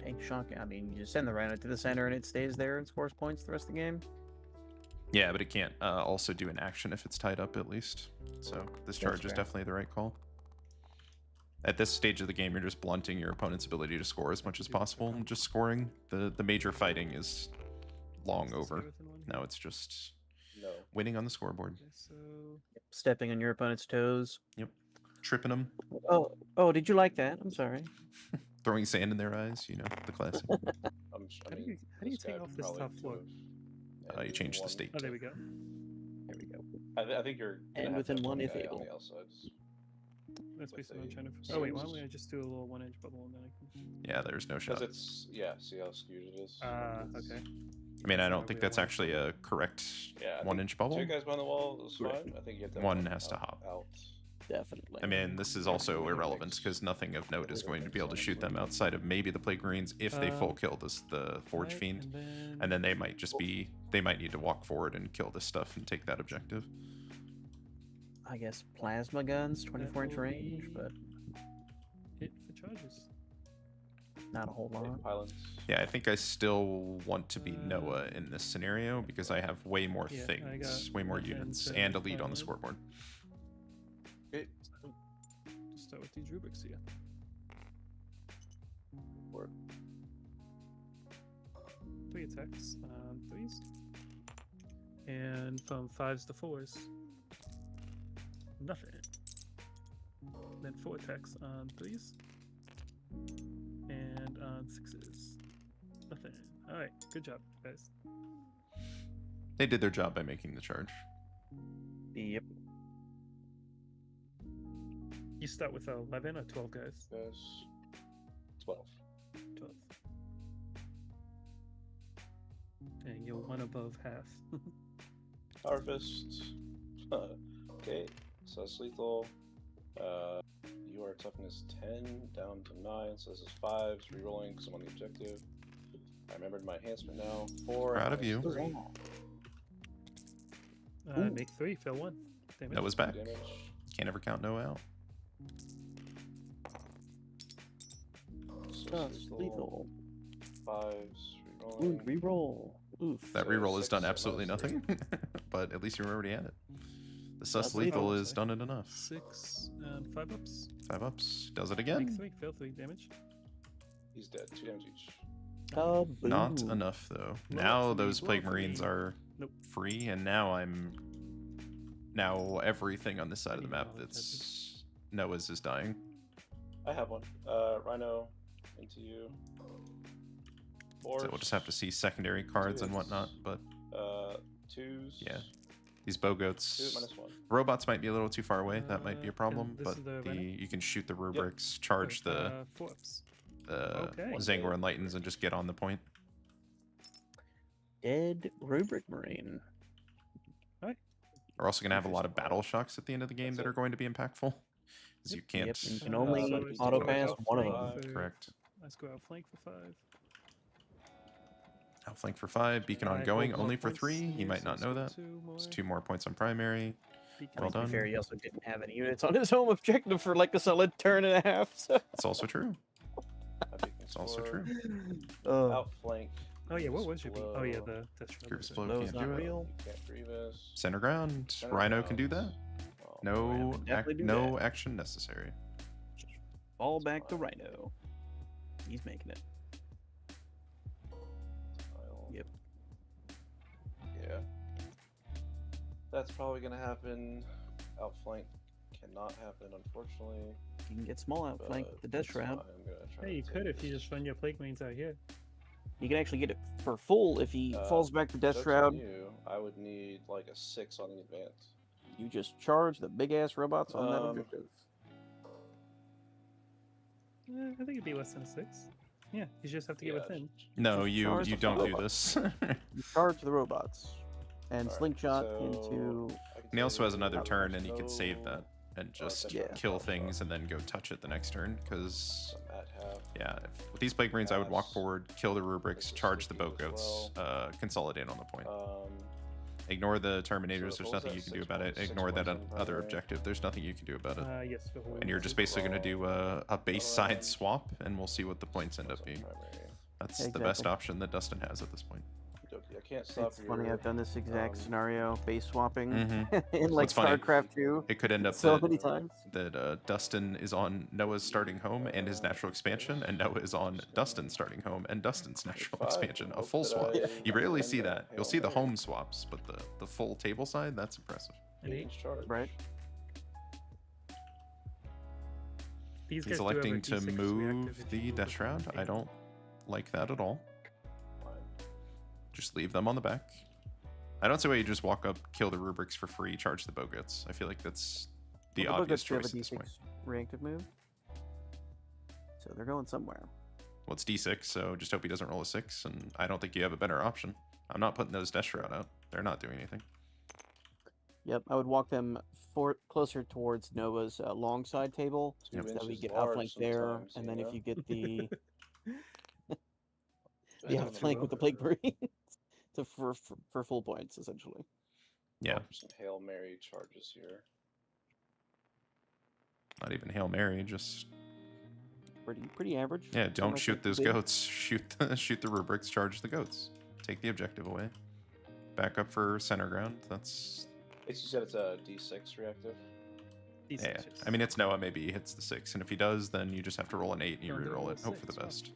Tank shock. I mean, you just send the Rhino to the center and it stays there and scores points the rest of the game. Yeah, but it can't also do an action if it's tied up at least. So this charge is fair. definitely the right call. At this stage of the game, you're just blunting your opponent's ability to score as much as possible. And just scoring. The major fighting is long Is this over. guy within 1 Now here? it's just No. winning on the scoreboard. Okay, so Stepping on your opponent's toes. Tripping them, Oh, did you like that? I'm sorry. throwing sand in their eyes, you know, the classic. I How do mean, you this take guy off this probably top floor? could've You change the won. state. oh, there we go. There we go. I think you're gonna And have to within have 1 if guy able. On the outsides. That's with basically what I'm the trying to. Oh wait, why swords. don't I just do a little 1-inch bubble and then I can? Yeah, there's no Because shot. it's see how skewed it is. Okay. I mean, I That's don't not think really that's 1-inch actually bubble. a correct Yeah, I think 1-inch bubble. 2 guys behind the wall is Right. fine. I think you have to have One has to hop. out. Definitely. I mean, this is also irrelevant because nothing of note is going to be able to shoot them outside of maybe the Plague Marines if they full kill the Forge Right, Fiend. and And then they might just be, they might need to walk forward and kill this stuff and take that objective. I guess plasma guns, that 24-inch will range, be but hit for charges. not a whole lot. Pylons. Yeah, I think I still want to be Noah in this scenario because I have way more Yeah, I things, got way more nothing units, to and a lead on the highlight. scoreboard. Okay. So, just start with these rubrics here. Work. 3 attacks on 3s. And from 5s to 4s, nothing. Then 4 attacks on 3s. And on 6s, nothing. Alright, good job, guys. They did their job by making the charge. Yep. You start with 11 or 12 guys? Guys. 12. 12. And you're 1 above half. Power Fist. Okay. So that's lethal. You are toughness 10 down to 9. So this is 5. It's rerolling because I'm on the objective. I remembered my enhancement now. 4. Proud of you. 3 Ooh. Make 3, fail 1. Damage. Noah's back. damage. Can't ever count Noah out. So Just this is lethal. 5s. Wound Rerolling. reroll. Oof. That So reroll has 6 done or absolutely minus nothing, but at least you remembered he had it. The sus That's lethal lethal. has done it enough. 6 and 5 ups. 5 ups. Does it Make again. 3, fail 3 damage. He's dead. 2 damage each. Not Kaboom. enough though. Blow Now up for me, those blow Plague up for Marines me. are Nope. free, and now now everything on this side of the Even map though it's that's Noah's is dying. I have one. Rhino into you. 4. So we'll just have to see secondary cards and whatnot. But 2s. Yeah. these 2 Bogoats, minus 1. robots might be a little too far away. That might be a And problem. this But is the Rhino? you can shoot the rubrics, charge the 4 ups. the Okay. Zangor Enlightens, and just get on the point. Dead Rubric Marine. We're also going to have a lot of battle shocks at the end of the game That's that it. are going to be impactful. Because you can't. Yep, and you can only so auto it's pass go one of for them. five. Correct. Let's go out flank for 5. Outflank for 5, beacon Five, ongoing, more only for points 3. He here, might so not know that. More. It's 2 more points on primary. Beacon Well To be done. fair, he also didn't have any units on his home objective for like a solid turn and a half. So. It's also true. Beacon It's also score. true. Outflank. Oh yeah, what was your beacon? Oh yeah, Blow. that's right. Grievous blow Blow's can't not do it. real. You can't Grievous. Center ground. Center Rhino can do that. grounds. Oh, Rhino No, can definitely do no that. action necessary. Fall That's back to fine. Rhino. He's making it. tile. Yep. Yeah. That's probably gonna happen. Outflank cannot happen, unfortunately. You can get small outflank with the but Death that's Shroud. fine. I'm gonna try Hey, to you could take if you this. just run your plague marines out here. You can actually get it for full if he falls back to Death Joke's Shroud. on you. I would need like a 6 on the advance. You just charge the big ass robots on that Um, objective. I think it'd be less than a 6. Yeah, you just have to get Yeah, within. No, Just you charge the don't do robots. this. You charge the robots and Alright, slingshot so into. I can And he also tell has you another there's turn, and he could save no, that and just Yeah. kill Death Shroud. things and then go touch it the next turn. Because I'm at half. yeah, with these plague marines, I would walk Pass. forward, kill the rubrics, This is charge the sticky boat as goats, consolidate on the point. Um, Ignore the terminators. so There's what was nothing that, you can do 6 about it. points? 6 Ignore that points on other primary? objective. There's nothing you can do about it. Yes, for And you're just basically going to do a base side swap, and we'll see what the points end up being. That's the best Exactly. option that Dustin has at this point. I can't stop It's funny, your, I've done this exact um, scenario, base swapping, Mhm. in like What's funny, StarCraft 2. It could end up So that, many times. Dustin is on Noah's starting home and his natural expansion, and Noah is on Dustin's starting home and Dustin's natural Five, expansion. A hope full that swap. I You rarely win see that that. You'll Hail see the Mary. home swaps, but the full table side, that's impressive. An 8. Charge. Right. These He's guys do have a electing to D6 move reactive if you the move Death it Shroud. from I eight. don't like that at all. Fine. Just leave them on the back. I don't see why you just walk up, kill the rubrics for free, charge the bogots. I feel like that's the Well, obvious Bogots do have choice a at this D6 point. reactive move. So they're going somewhere. Well, it's D6, so just hope he doesn't roll a 6, and I don't think you have a better option. I'm not putting those Death Shroud out. They're not doing anything. Yep, I would walk them closer towards Nova's long side table. Two So that we inches get large outflank there, sometimes, and you then if know? you get the Just gonna outflank with the plague marines to for full points essentially. Yeah, drop some Hail Mary charges here. not even Hail Mary, just Pretty average. yeah, Something don't like shoot that those you did. goats. Shoot the rubrics, charge the goats. Take the objective away. Back up for center ground. That's You said it's a D6 reactive? D6, yeah. yes. I mean, it's Noah. Maybe he hits the 6, and if he does, then you just have to roll an 8 and you Don't do a reroll roll it. Hope for the 6, wow. best.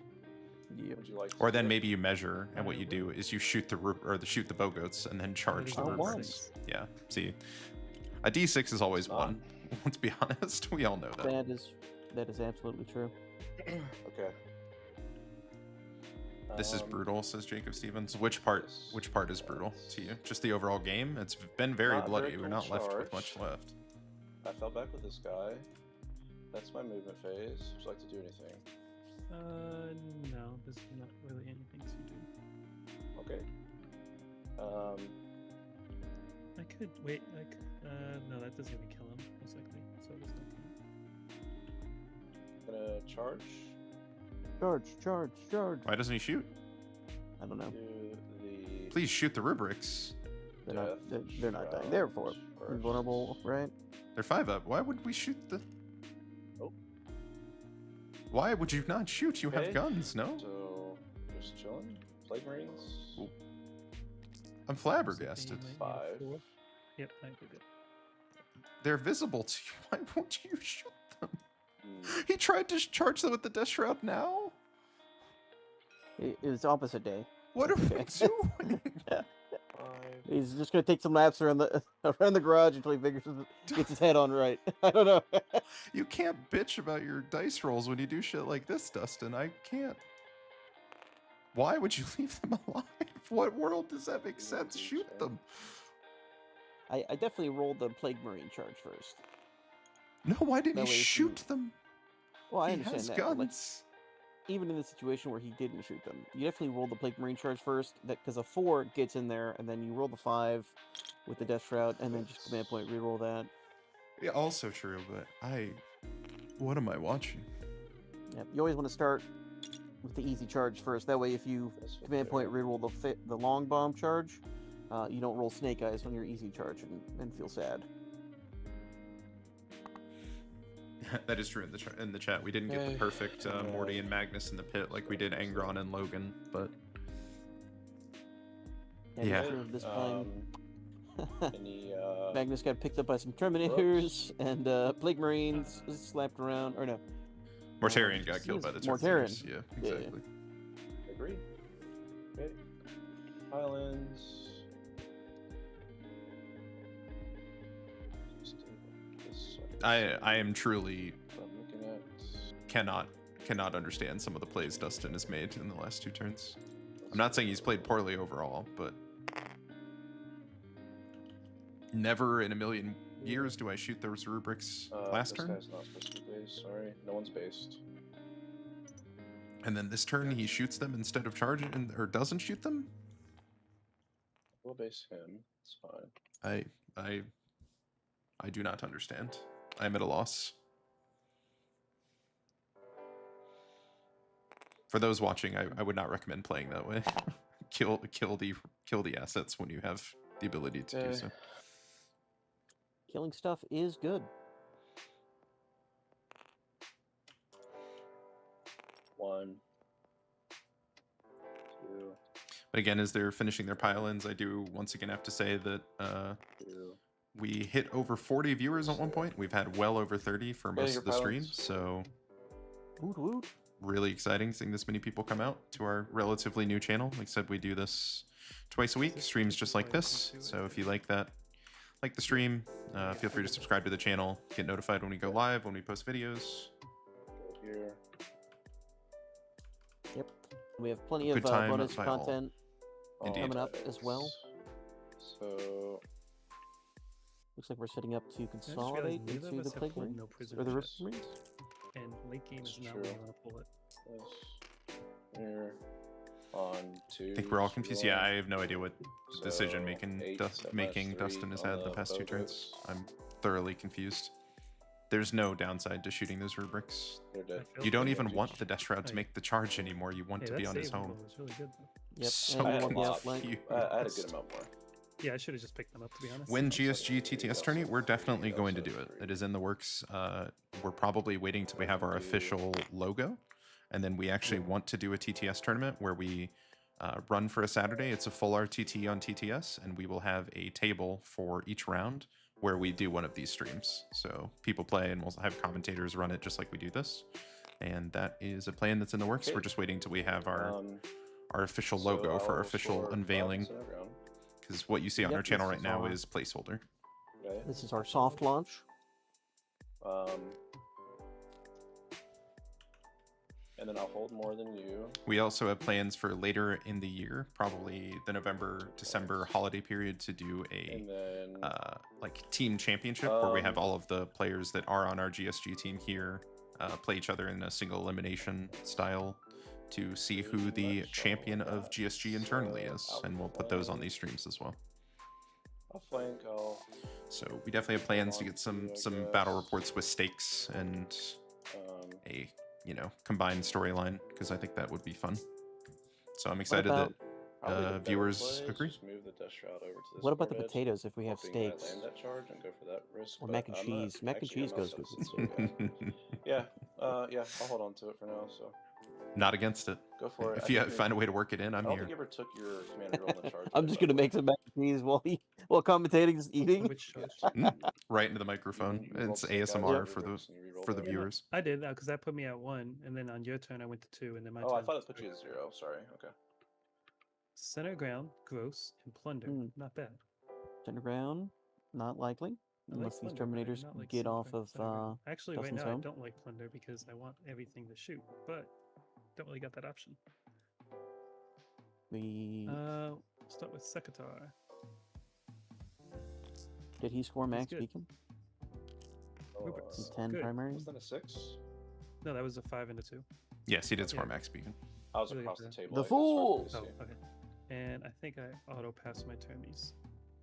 Yep. Would you like to Or do then it? maybe you measure, and what I you will. do is you shoot shoot the bogoats and then charge the Oh, wow. rubrics. Yeah. See, a D6 is always not. 1. Let's be honest. We all know that. That is absolutely true. Okay. This is brutal, says Jacob Stevens. Which part is brutal to you? Just the overall game? It's been very Not bloody. very We're cool not left with much charge. left. I fell back with this guy. That's my movement phase. Would you like to do anything? No, there's not really anything to do. Okay. I could wait. No, that doesn't even kill him, most likely. So there's no point. Gonna charge. Charge. Why doesn't he shoot? I don't know. Do the Please shoot the rubrics. They're not dying. They're for invulnerable, right? They're 5 up. Why would we shoot the... Oh. Why would you not shoot? You Okay. have guns, no? So just chilling. Plague Marines. Ooh. I'm flabbergasted. So they might need a 5. 4. Yep, I did it. They're visible to you. Why won't you shoot them? Hmm. He tried to charge them with the Death Shroud now? It was opposite day. What are we Okay. doing? 5. He's just gonna take some laps around the garage until he gets his head on right. I don't know. You can't bitch about your dice rolls when you do shit like this, Dustin. I can't. Why would you leave them alive? What world does that make sense? Shoot them. I definitely rolled the plague marine charge first. No, why didn't That he way if shoot you- them? Well, I He understand has that. But, like, guns. even in the situation where he didn't shoot them, you definitely roll the plague marine charge first. That because a 4 gets in there, and then you roll the 5 with the death shroud, and then just command point reroll that. Yeah, also true, but what am I watching? Yep. You always want to start with the easy charge first. That way, if you This will command point do. reroll the long bomb charge, you don't roll snake eyes on your easy charge and feel sad. That is true in the chat. We didn't get the perfect Morty and Magnus in the pit like we did Angron and Logan, but And Yeah. sure this time, Any Magnus got picked up by some Terminators and Plague Marines slapped around, or no. Mortarion got killed by the Mortarion. Terminators. Yeah, Yeah. exactly. agree? Okay. Highlands. Just do this so I am truly what I'm looking at. cannot understand some of the plays Dustin has made in the last 2 turns. I'm not saying he's played poorly overall, but never in a million years do I shoot those rubrics last this turn. guy's not supposed to be based. Sorry, no one's based. And then this turn he shoots them instead of charging, or doesn't shoot them. We'll base him. It's fine. I do not understand. I'm at a loss. For those watching, I would not recommend playing that way. kill the assets when you have the ability to do so. Killing stuff is good. 1, 2, But again, as they're finishing their pile-ins, I do once again have to say that 2. we hit over 40 viewers at one point. We've had well over 30 for most your of the stream, pile-ins. so Woot woot. really exciting seeing this many people come out to our relatively new channel. Like I said, we do this twice a week, streams just like this. So if you like the stream, feel free to subscribe to the channel, get notified when we go live, when we post videos. Go here. Yep. We have plenty of Good time bonus by all. content Indeed. coming up as well. So Looks like we're setting up to I just realized consolidate neither of into us the have Plague pulled Marines. no Or prisoner the ships. Marines. And late game That's is not true. when you want to pull it. this here on 2. I think we're all confused. Yeah, I have no idea what So, decision making 8, making 3 Dustin has on had the past 2 bow turns. boats. I'm thoroughly confused. There's no downside to shooting those rubrics. They're dead. I You don't feel even like want the Death Shroud to Hey. make the charge anymore. You want Hey, to be that on his save home. roll was really good though. Yep. So and I had one a lot. outflank. I had a good amount more. Yeah, I should have just picked them up to be honest. When Also GSG 3, TTS also tourney, we're 3, definitely going to also do it. 3. It is in the works. We're probably waiting till we have our official logo, and then we actually want to do a TTS tournament where we run for a Saturday. It's a full RTT on TTS, and we will have a table for each round where we do one of these streams. So people play, and we'll have commentators run it just like we do this. And that is a plan that's in the works. Okay. We're just waiting till we have our official So logo for I'll our official score 5 unveiling. instead of round. Because what you see on Yep, our channel this right is now our- is placeholder. Okay. This is our soft launch. And then I'll hold more than you. We also have plans for later in the year, probably the November-December holiday period, to do a And then like team championship where we have all of the players that are on our GSG team here play each other in a single elimination style to see who the champion of GSG internally is, and we'll put those on these streams as well. I'll flank. So we definitely have plans to get some battle reports with stakes and a combined storyline, because I think that would be fun. So I'm excited about- probably the better viewers play is agree. just move the Death Shroud over to this What about the far edge, potatoes if we have hoping that I steaks? land that charge and go for that risk. Or but mac and I'm not- cheese. Mac and actually, cheese I'm goes not good so with sensitive, yeah. Yeah, I'll hold on to it for now. So Not against it. go for it. If I you think find a way to work it in, I I'm don't here. think you ever took your command roll on the charge. I'm just gonna make some mac and cheese while commentating, just eating. Which charge? Right into the microphone. It's ASMR for the viewers. I did because that put me at 1, and then on your turn I went to 2, and then my Oh, turn. I thought it put you at 0. Sorry. Okay. Center ground, gross, and plunder. Hmm. Not bad. Center ground, not likely. I like Unless these plunder, but I do Terminators not like get center off ground- of center ground. Actually, right Dustin's now I home. don't like plunder because I want everything to shoot, but don't really got that option. the. Start with Sekatar. Did he score max good. beacon? Rupert's Some 10 good. primary. Was that a 6? No, that was a 5 and a 2. Yes, he did score Yeah. Max Beacon. I was Really across the good. table. The I guess, hard fool! to Oh, see. okay. And I think I auto pass my termies.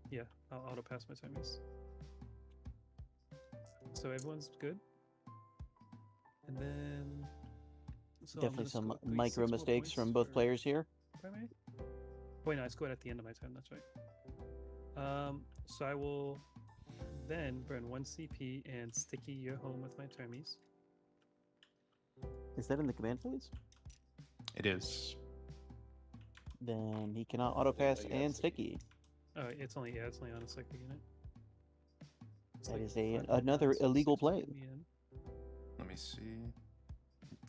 Yeah, I'll auto pass my termies. So everyone's good. And then So I'm Definitely gonna some score 3 micro 6 more mistakes points from both for players here. primary. Wait, no, I scored at the end of my turn. That's right. So I will then burn 1 CP and sticky your home with my termies. Is that in the command phase? It is. Then he cannot auto pass you had and sticky. sticky. Oh, it's only on a second unit. It's That like is 5 another points, so illegal 6 will play. get me in. Let me see.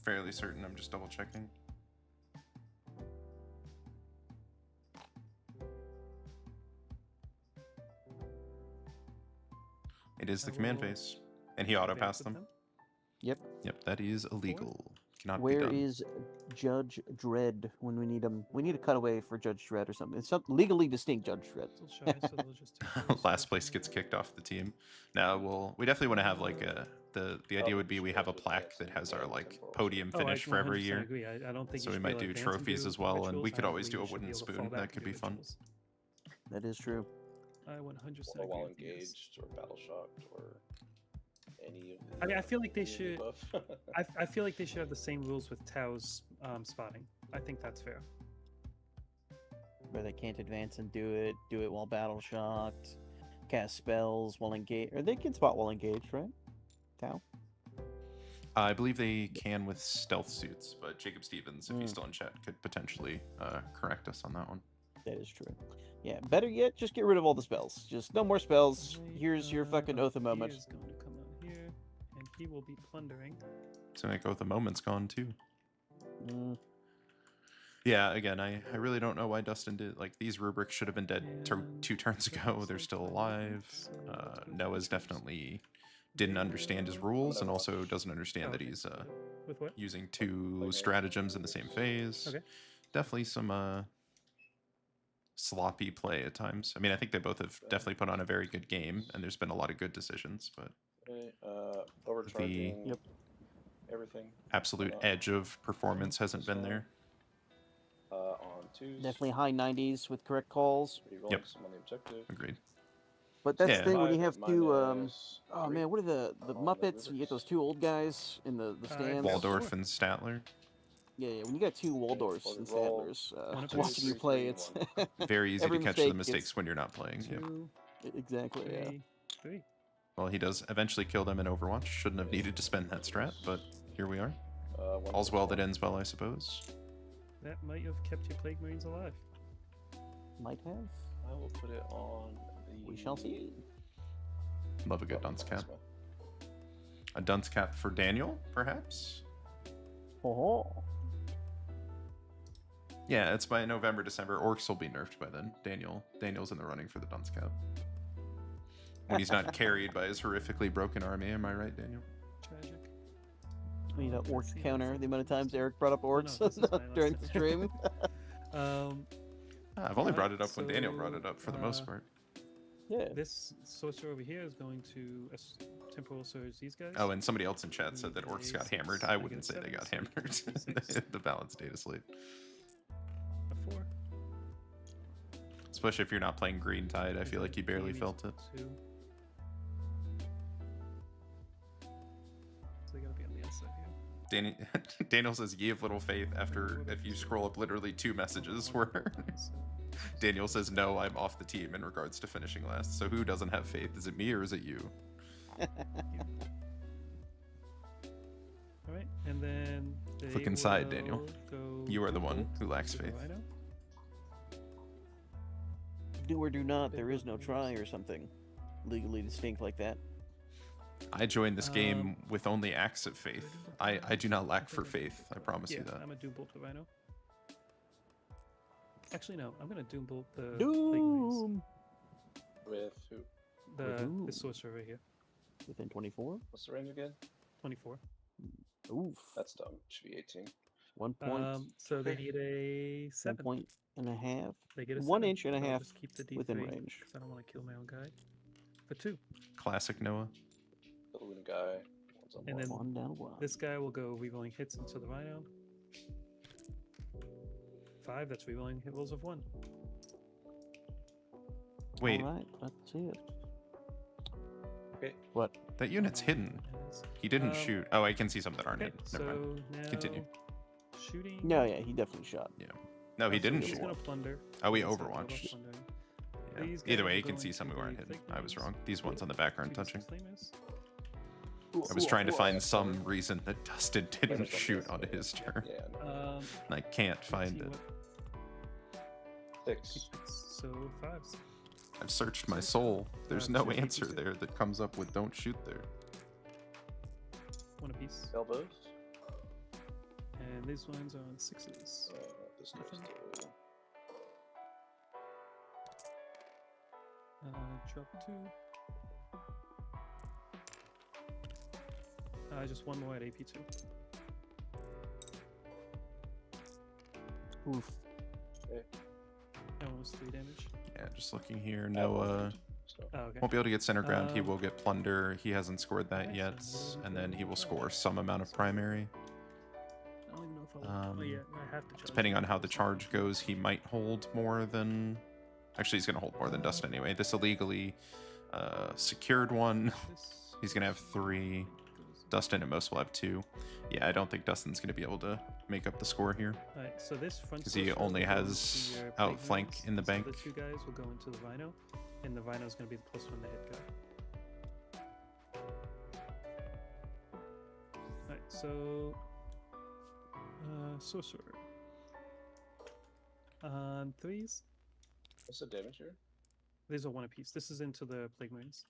Fairly certain. I'm just double checking. It is the I command will phase, and he auto advance passed with them. Yep. Yep, that is illegal. Cannot Where be done. is Judge Dredd when we need him? We need a cutaway for Judge Dredd or something. It's some legally distinct Judge Dredd. Still shy, so they'll just take those Last off place and gets then- kicked off the team. Now we definitely want to have like a the idea would be we have a plaque that has our like podium Oh, I finish for every 100% year. agree. I don't think So you we should might be able do to advance and trophies do as well, and rituals. we could I always agree do a you should wooden be able to fall spoon. back That and could do be fun. rituals. That is true. I 100% Or agree while with you guys. engaged, or battle shocked, or any of the. I mean, I feel like they any of the should- above. I feel like they should have the same rules with Tao's spotting. I think that's fair. Where they can't advance and do it while battle shocked, cast spells while engaged. Or they can spot while engaged, right? Tau? I believe they can with stealth suits, but Jacob Stevens, if he's Mm. still in chat, could potentially correct us on that one. That is true. Yeah, better yet, just get rid of all the spells. Just no more spells. Right, Here's your fucking oath of He moment. is going to come out here, and he will be plundering. So like, oh, the moment's gone too. Mm, Yeah, again, I really don't know why Dustin did like these rubrics should have been dead And 2 turns that ago. looks They're like still my alive. movements, so let's go for Noah's rituals. definitely didn't They understand his will- rules, and gonna also watch- doesn't understand Oh, that okay. he's With what? using play 2 games. stratagems in the same phase. Okay. Definitely some sloppy play at times. I mean, I think they both have definitely put on a very good game, and there's been a lot of good decisions, but Okay, overcharging. Yep. Everything. absolute edge of performance hasn't been there. On twos. definitely high 90s with correct calls. Rerolling Yep. some on the objective. Agreed. But that's Yeah. the thing when you have two. Minus Oh 3 man, what are the on the Muppets? You get those rubrics. two old guys in the stands. Wal- Waldorf and Statler. Yeah, when you got two Waldorfs forward and roll. Stattlers One of watching you these. play, 3, it's 1. Very easy Every to catch the mistake mistakes gets- when you're not playing. Yep. 2, exactly. Yeah. 3, 3. Well, he does eventually kill them in Overwatch. Shouldn't have needed to spend that strat, but here we are. All's well that ends well, I suppose. That might have kept your Plague Marines alive. Might have. I will put it on the. We shall see. Love a good dunce cap. A dunce cap for Daniel, perhaps? Oh. Yeah, it's by November, December. Orcs will be nerfed by then. Daniel's in the running for the dunce cap. When he's not carried by his horrifically broken army, am I right, Daniel? Tragic. We need an Let's orc see, counter. let's The amount of see, times let's Eric brought up no, orcs this is my during last the stream. I've only brought it Alright, up when Daniel brought so, it up for the most part. Yeah. This sorcerer over here is going to temporal surge these guys. Oh, and somebody else in chat said that orcs got hammered. I I wouldn't get say a they got 7, hammered so I in get 6. the balanced data slate. A 4. Especially if you're not playing Green Tide, I feel like you barely felt it. 2. So they gotta be on the inside here. Daniel says, "Ye of little faith." After if you scroll up literally 2 messages where Daniel says, "No, I'm off the team" in regards to finishing last. So who doesn't have faith? Is it me or is it you? All right, and then they Look inside, Daniel. will go You are the one bolt who lacks to the faith. rhino. Do or do not. There is no try or something legally distinct like that. I joined this game Um, with only acts of faith. I do not lack for faith. I promise Yeah, you that. I'm gonna doom bolt the rhino. Actually, no, I'm gonna doom bolt the Plague Doom With who? Marines. Ooh. The sorcerer right here, within 24. What's the range again? 24. Oof. That's dumb. Should be 18. 1 point. So they need a 1 7. point and a half. They get a 1 7, inch and a so I'll half just keep the D3 within range. because I don't want to kill my own guy. For 2, Classic Noah. Balloon guy. One's on and one. then 1 down 1. this guy will go rerolling hits into the rhino. 5. That's rerolling hit rolls of 1. Wait, All right, let's see it. Okay. What? that unit's hidden. And it's- He didn't Um, shoot. Oh, I can see some that aren't Okay, hidden. Never mind. so now Continue. shooting. No, yeah, he definitely shot. No, he So didn't he's shoot. gonna plunder. Oh, we He's gonna double overwatched. plunder. Yeah. These Either guys way, are you can see going some to who aren't the hidden. fake I was names. wrong. These ones on the back aren't Two touching. disclaimers. I was trying to find some reason that Dustin didn't shoot on his turn. Yeah, no. And I can't find see it. what- 6. So 5s. I've searched my soul. There's no two, answer two. there that comes up with don't shoot there. 1 apiece. Elbows. And these ones are on 6s. This goes Nothing. to Drop 2. Just one more at AP2. Oof. That one was 3 damage. Yeah, just looking here. No, so. Oh, okay. won't be able to get center ground. He Um, will get plunder. He hasn't scored that yet, and then he will score some amount of primary. I don't even know if I oh, yeah, I have to charge. Depending on how the charge goes, he might hold more than. Actually, he's going to hold more than Dustin anyway. This illegally secured one. This He's going to have 3. goes- Dustin at most will have 2. Yeah, I don't think Dustin's going to be able to make up the score here. Alright, so this front 'Cause he sorcerer only will go has into your outflank playgrounds, in the so bank. The 2 guys will go into the Rhino, and the Rhino is going to be the +1 to hit guy. Alright, so sorcerer on 3s. What's the damage here? These are 1 apiece. This is into the Plague Marines.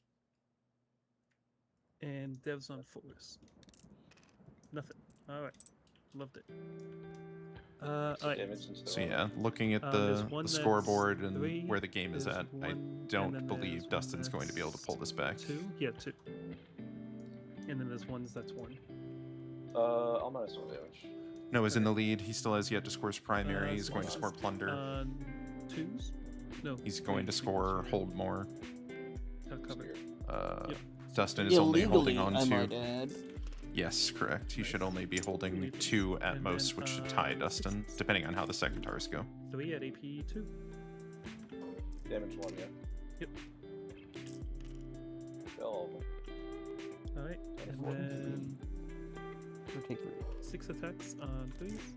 And devs on 4s. Nothing. Alright. Loved it. What's the Alright. damage into the So Rhino? yeah, looking at There's the one that's scoreboard and 3, where the game is there's at, I 1, and don't then believe there's one Dustin's going to be able to that's pull this back. 2? Yeah, 2. And then there's ones that's 1. I'll minus 1 damage. No, is in the lead. He still has yet to score his primary. He's so going to this score is plunder. On 2s? No. He's going to three, score three, hold more. Got covered. Uh, Dustin is only holding on I to. might add. Yes, correct. He should Nice. only be holding Three, 2 at and most, then, which should tie Dustin, sixes. depending on how the secateurs go. 3 at AP 2. Damage 1, yeah. Yep. Kill all of them. Alright. And One, then Or take 3. 6 attacks on 3s.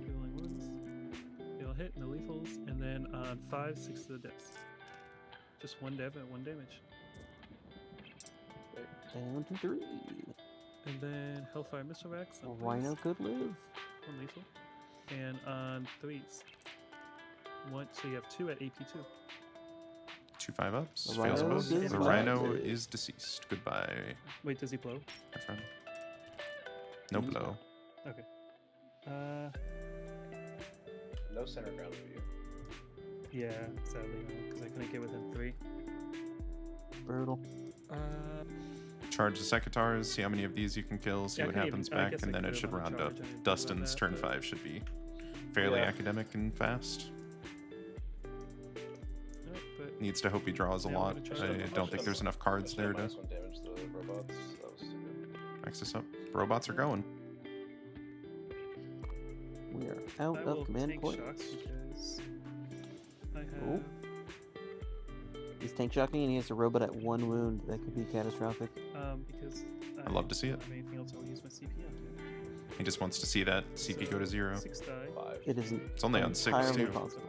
Dealing ones. They'll hit, no lethals. And then on 5, 6 to the deaths. Just 1 dev at 1 damage. Down to 3. And then Hellfire Missile Axe on 3s. Rhino could live. 1 lethal. And on 3s. 1, so you have 2 at AP 2. 2 5-ups. The Fails rhino both. is The dead. rhino is deceased. Goodbye, Wait, does he blow? my friend. No He's blow. Okay. No center ground for you. Yeah, sadly no, because I couldn't get within 3. Brutal. Charge the secateurs, see how many of these you can kill, see Yeah, I what couldn't happens even- I back, guess and I then it could've should on the round charge, up. I didn't think about Dustin's that, turn but- 5 should be fairly Yeah. academic and fast. Alright, but Needs to hope he draws a Yeah, I'm lot. gonna try I to- don't think there's enough cards I there should've to minus 1 damage to the robots. That was stupid. max this up. Robots are going. We are out I of will command tank points. shots because I have. Oh. He's tank shocking and he has a robot at 1 wound. That could be catastrophic. Because I'd love to see it. I don't have anything else I'll use my CP on. He just wants to see that CP go to 0. 6 die. 5. It isn't It's only on 6 entirely too. possible.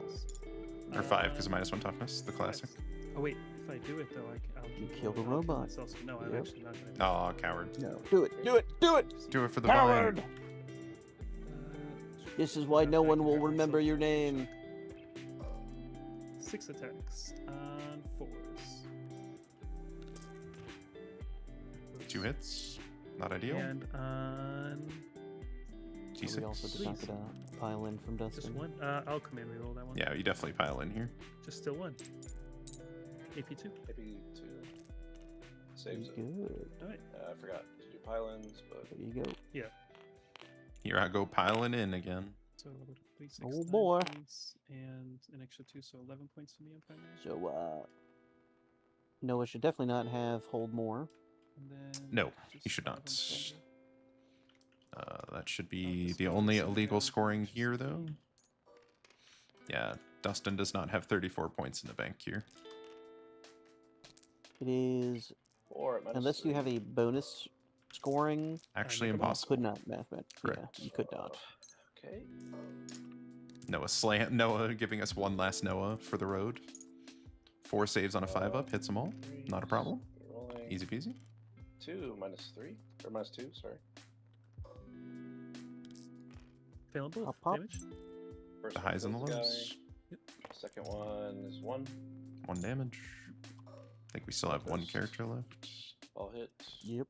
Or 5 because of -1 toughness, the classic. Oh wait, if I do it though, I'll You keep kill the rolling, I'll robot. myself, so no, I'm Yep. actually not gonna. Aw, coward. No. Do it! Do it! Do it! Do it for the Coward! vine. This is why no one will remember your name. 6 attacks on 4s. 2 hits. Not ideal. And on G6. We also did not get a pile in from just Dustin. 1. I'll command reroll that one. Yeah, you definitely pile in here. Just still 1. AP2. Maybe 2. Saves it. Good. Alright. I forgot to do pylons, but There you go. Here I go piling in again. So 3, 6, Oh, 9 boy. points, and an extra 2, so 11 points for me on primary. So, Noah should definitely not have hold more. And then No, he just should 5 on not. plunder. That should be this the one only is illegal down. scoring here, though. Yeah, Dustin does not have 34 points in the bank here. It is, or at minus unless you 3. have a bonus scoring, Actually come on. impossible. could not mathematically. Correct. Yeah, you could not. Okay. Noah giving us one last Noah for the road. 4 saves on a 5-up, hits them all. Not a problem. Rolling. Easy peasy. 2 minus 3 or minus 2. Sorry. Failing both. Pop, pop. Damage. First The one highs and the kills lows. Yep. Second one is 1. 1 damage. I think we still have 1 character left. All hit. Yep.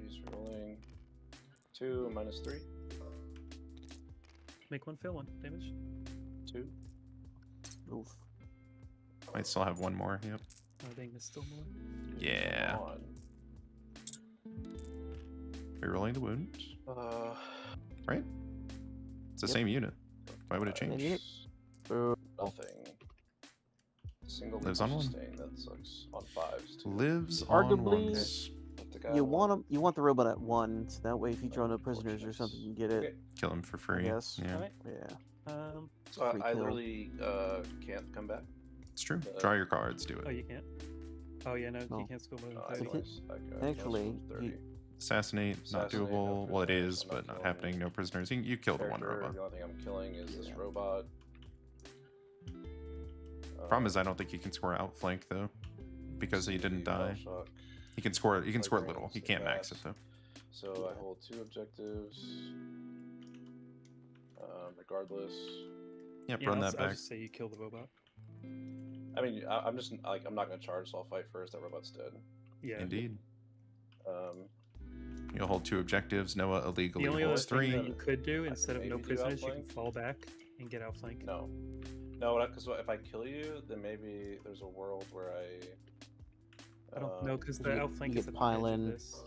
He's rolling. 2 minus 3. Make 1 fail 1 damage. 2. Oof. Might still have 1 more. Yep. Oh dang, there's still more. Yeah. On. Rerolling the wound. Right? It's the Yep. same unit. Why would it change? Unit. Nothing. Single Lives lethal on 1. sustain, that sucks. On 5s. Too. Lives Arguably- on 1s. Let the guy You alone. want the robot at 1, so that way if you draw no prisoners or something, you get it. Okay. Kill him for free. Yes. Yeah, Alright. Yeah. So Free I kill. literally can't come back. it's true. Draw your cards. Do Oh, it. you can't? Oh yeah, no, No. you can't score more than I 30. think- actually, 30. Assassinate. Not Assassinate, doable. no Well, it prisoners, is, I'm but not not killing. happening. No prisoners. You kill the one Character, robot. The only thing I'm killing is this Yeah. robot. Problem is, I don't think he can score outflank though, because he didn't die. Shock. He can score. He can score Flagrant, little. He so can't max it fast. though. So I hold 2 objectives. Regardless, Yep. Yeah, Run I'll, that I'll back. just say you kill the robot. I mean, I'm just like I'm not gonna charge, so I'll fight first. That robot's dead. Yeah. Indeed. Um, You'll hold 2 objectives. Noah illegally The only other holds thing 3. that you could do instead of no maybe do prisoners, you can outflank. fall back and get outflank. no, because if I kill you, then maybe there's a world where I don't know because you the get- outflank you is get at the edge of pile-in. this.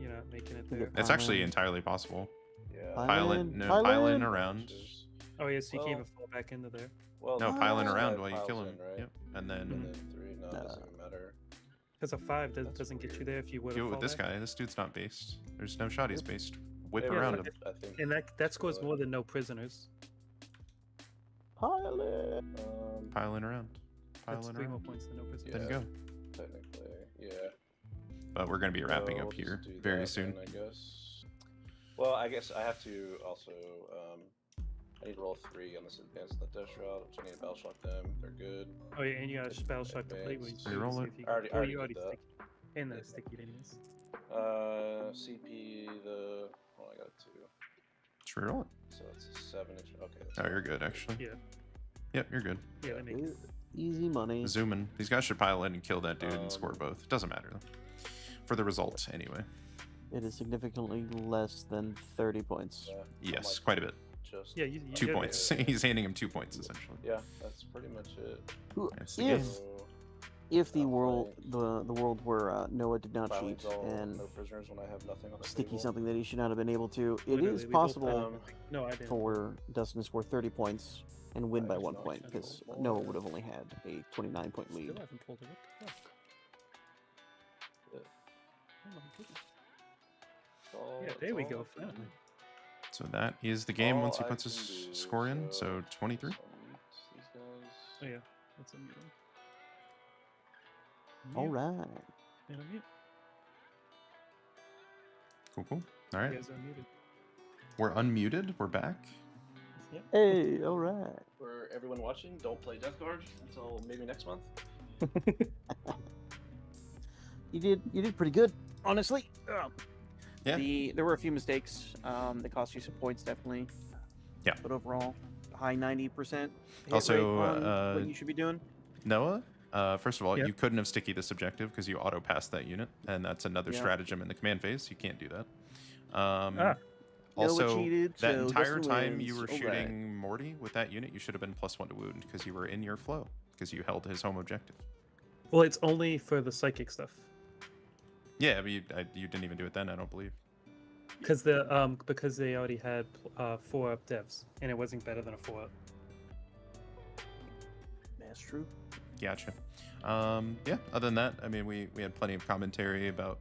You're not making it You there. get It's actually Pile in. entirely possible. Yeah. Pile in, in, no, pile pile in in. around. Oh yeah, so you Well- can't even fall back into there. Well, No, the pile in first around guy while you piles kill him. in, right? Yep. And then And then 3. No, it doesn't even matter. Because a 5 That's doesn't get you weird. there if you would do have it with this guy. This dude's not based. There's no shot he's based. Whip Maybe around I him. think- I think And that scores really- more than no prisoners. Pile it. Pile in around. Pile That's in 3 more around. points than no prisoners. Then Yeah. go. technically, yeah. But we're going to be wrapping So up we'll just here do very that soon. then, I guess. Well, I guess I have to also. I need to roll 3 on this advanced the dash route, which I need to battle shock them. They're good. Oh yeah, and you got a spell shock to play with. Advanced. Reroll it. I already you did that. stick. And then sticky anyways. CP the. Oh, I got 2. Just reroll it. So it's a 7 inch. Okay. That's Oh, you're good, actually. Yeah. Yep, you're good. Yeah, that makes sense. Easy money. Zoom in. These guys should pile in and kill that dude and score Um, both. It doesn't matter, though. For the result, anyway. It is significantly less than 30 points. Yeah, I'm Yes, like quite a bit. Just. Yeah, you 2 yeah, points. He's handing him 2 points, essentially. Yeah, that's pretty much it. That's the game. If the Outflank. world the world where Noah did not Filing cheat all and no prisoners when I have nothing on the sticky table. something that he should not have been able to, it Literally, is we both possible Um, No, I didn't. for Dustin to score 30 points and win I by just 1 don't point think because it'll Noah work. would have only had a 29-point lead. Still haven't pulled it up. Fuck. Yeah. Oh my goodness. All- Yeah, that's there we all go. I can Finally. do. So that is the game All once he I puts can his do, score in. So 23. so mute these guys. Oh yeah, that's a mute. All right. And a mute. Cool, cool. All You right. guys are muted. We're unmuted. We're back. Yeah. Hey, all right. For everyone watching, don't play Death Guard until maybe next month. You did pretty good, honestly. Yeah. There were a few mistakes. That cost you some points, definitely. Yeah. But overall, high 90% hit Also, rate on what you should be doing. Noah, first of all, Yep. you couldn't have sticky this objective because you auto passed that unit, and that's another Yeah. stratagem in the command phase. You can't do that. Ah. Noah Also, cheated, that so entire Dustin time you wins. were All shooting Morty with that unit, you should have been +1 to wound because you were in your flow because you held his home objective. Well, it's only for the psychic stuff. Yeah, but you didn't even do it then, I don't believe. Because they already had 4-up devs, and it wasn't better than a 4-up. That's true. Gotcha. Yeah, other than that, I mean, we had plenty of commentary about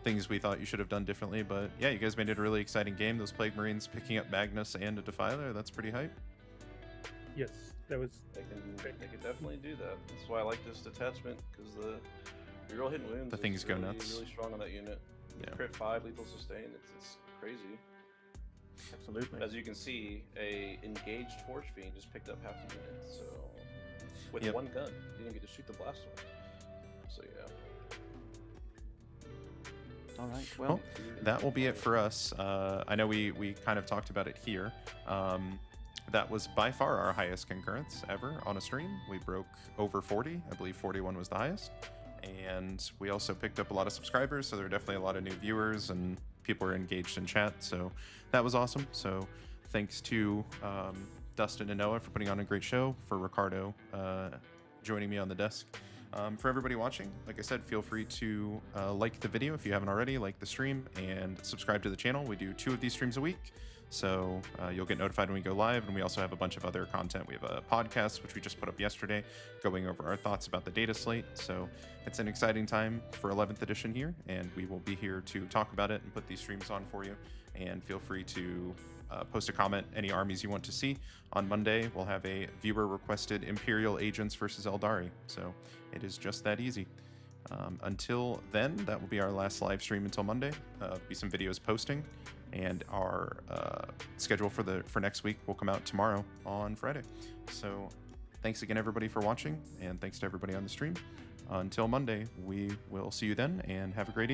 things we thought you should have done differently, but yeah, you guys made it a really exciting game. Those Plague Marines picking up Magnus and a Defiler, that's pretty hype. Yes, that was. They can definitely do that. That's why I like this detachment because the real hidden wounds. The is things go really, nuts. Really strong on that unit. Yeah. Crit 5 lethal sustain. It's crazy. Absolutely. As you can see, a engaged Forge Fiend just picked up half the unit, so with Yep. one gun, you didn't get to shoot the blast one. So yeah. All right. Well, Well, that will be it for us. I know we kind of talked about it here. That was by far our highest concurrence ever on a stream. We broke over 40. I believe 41 was the highest. And we also picked up a lot of subscribers, so there were definitely a lot of new viewers and people were engaged in chat. So that was awesome. So thanks to Dustin and Noah for putting on a great show, for Ricardo joining me on the desk. For everybody watching, like I said, feel free to like the video if you haven't already, like the stream, and subscribe to the channel. We do 2 of these streams a week, so you'll get notified when we go live, and we also have a bunch of other content. We have a podcast, which we just put up yesterday, going over our thoughts about the data slate. So it's an exciting time for 11th edition here, and we will be here to talk about it and put these streams on for you. And feel free to post a comment, any armies you want to see. On Monday, we'll have a viewer-requested Imperial Agents versus Eldari, so it is just that easy. Until then, that will be our last live stream until Monday. Be some videos posting, and our schedule for next week will come out tomorrow on Friday. So thanks again, everybody, for watching, and thanks to everybody on the stream. Until Monday, we will see you then, and have a great evening.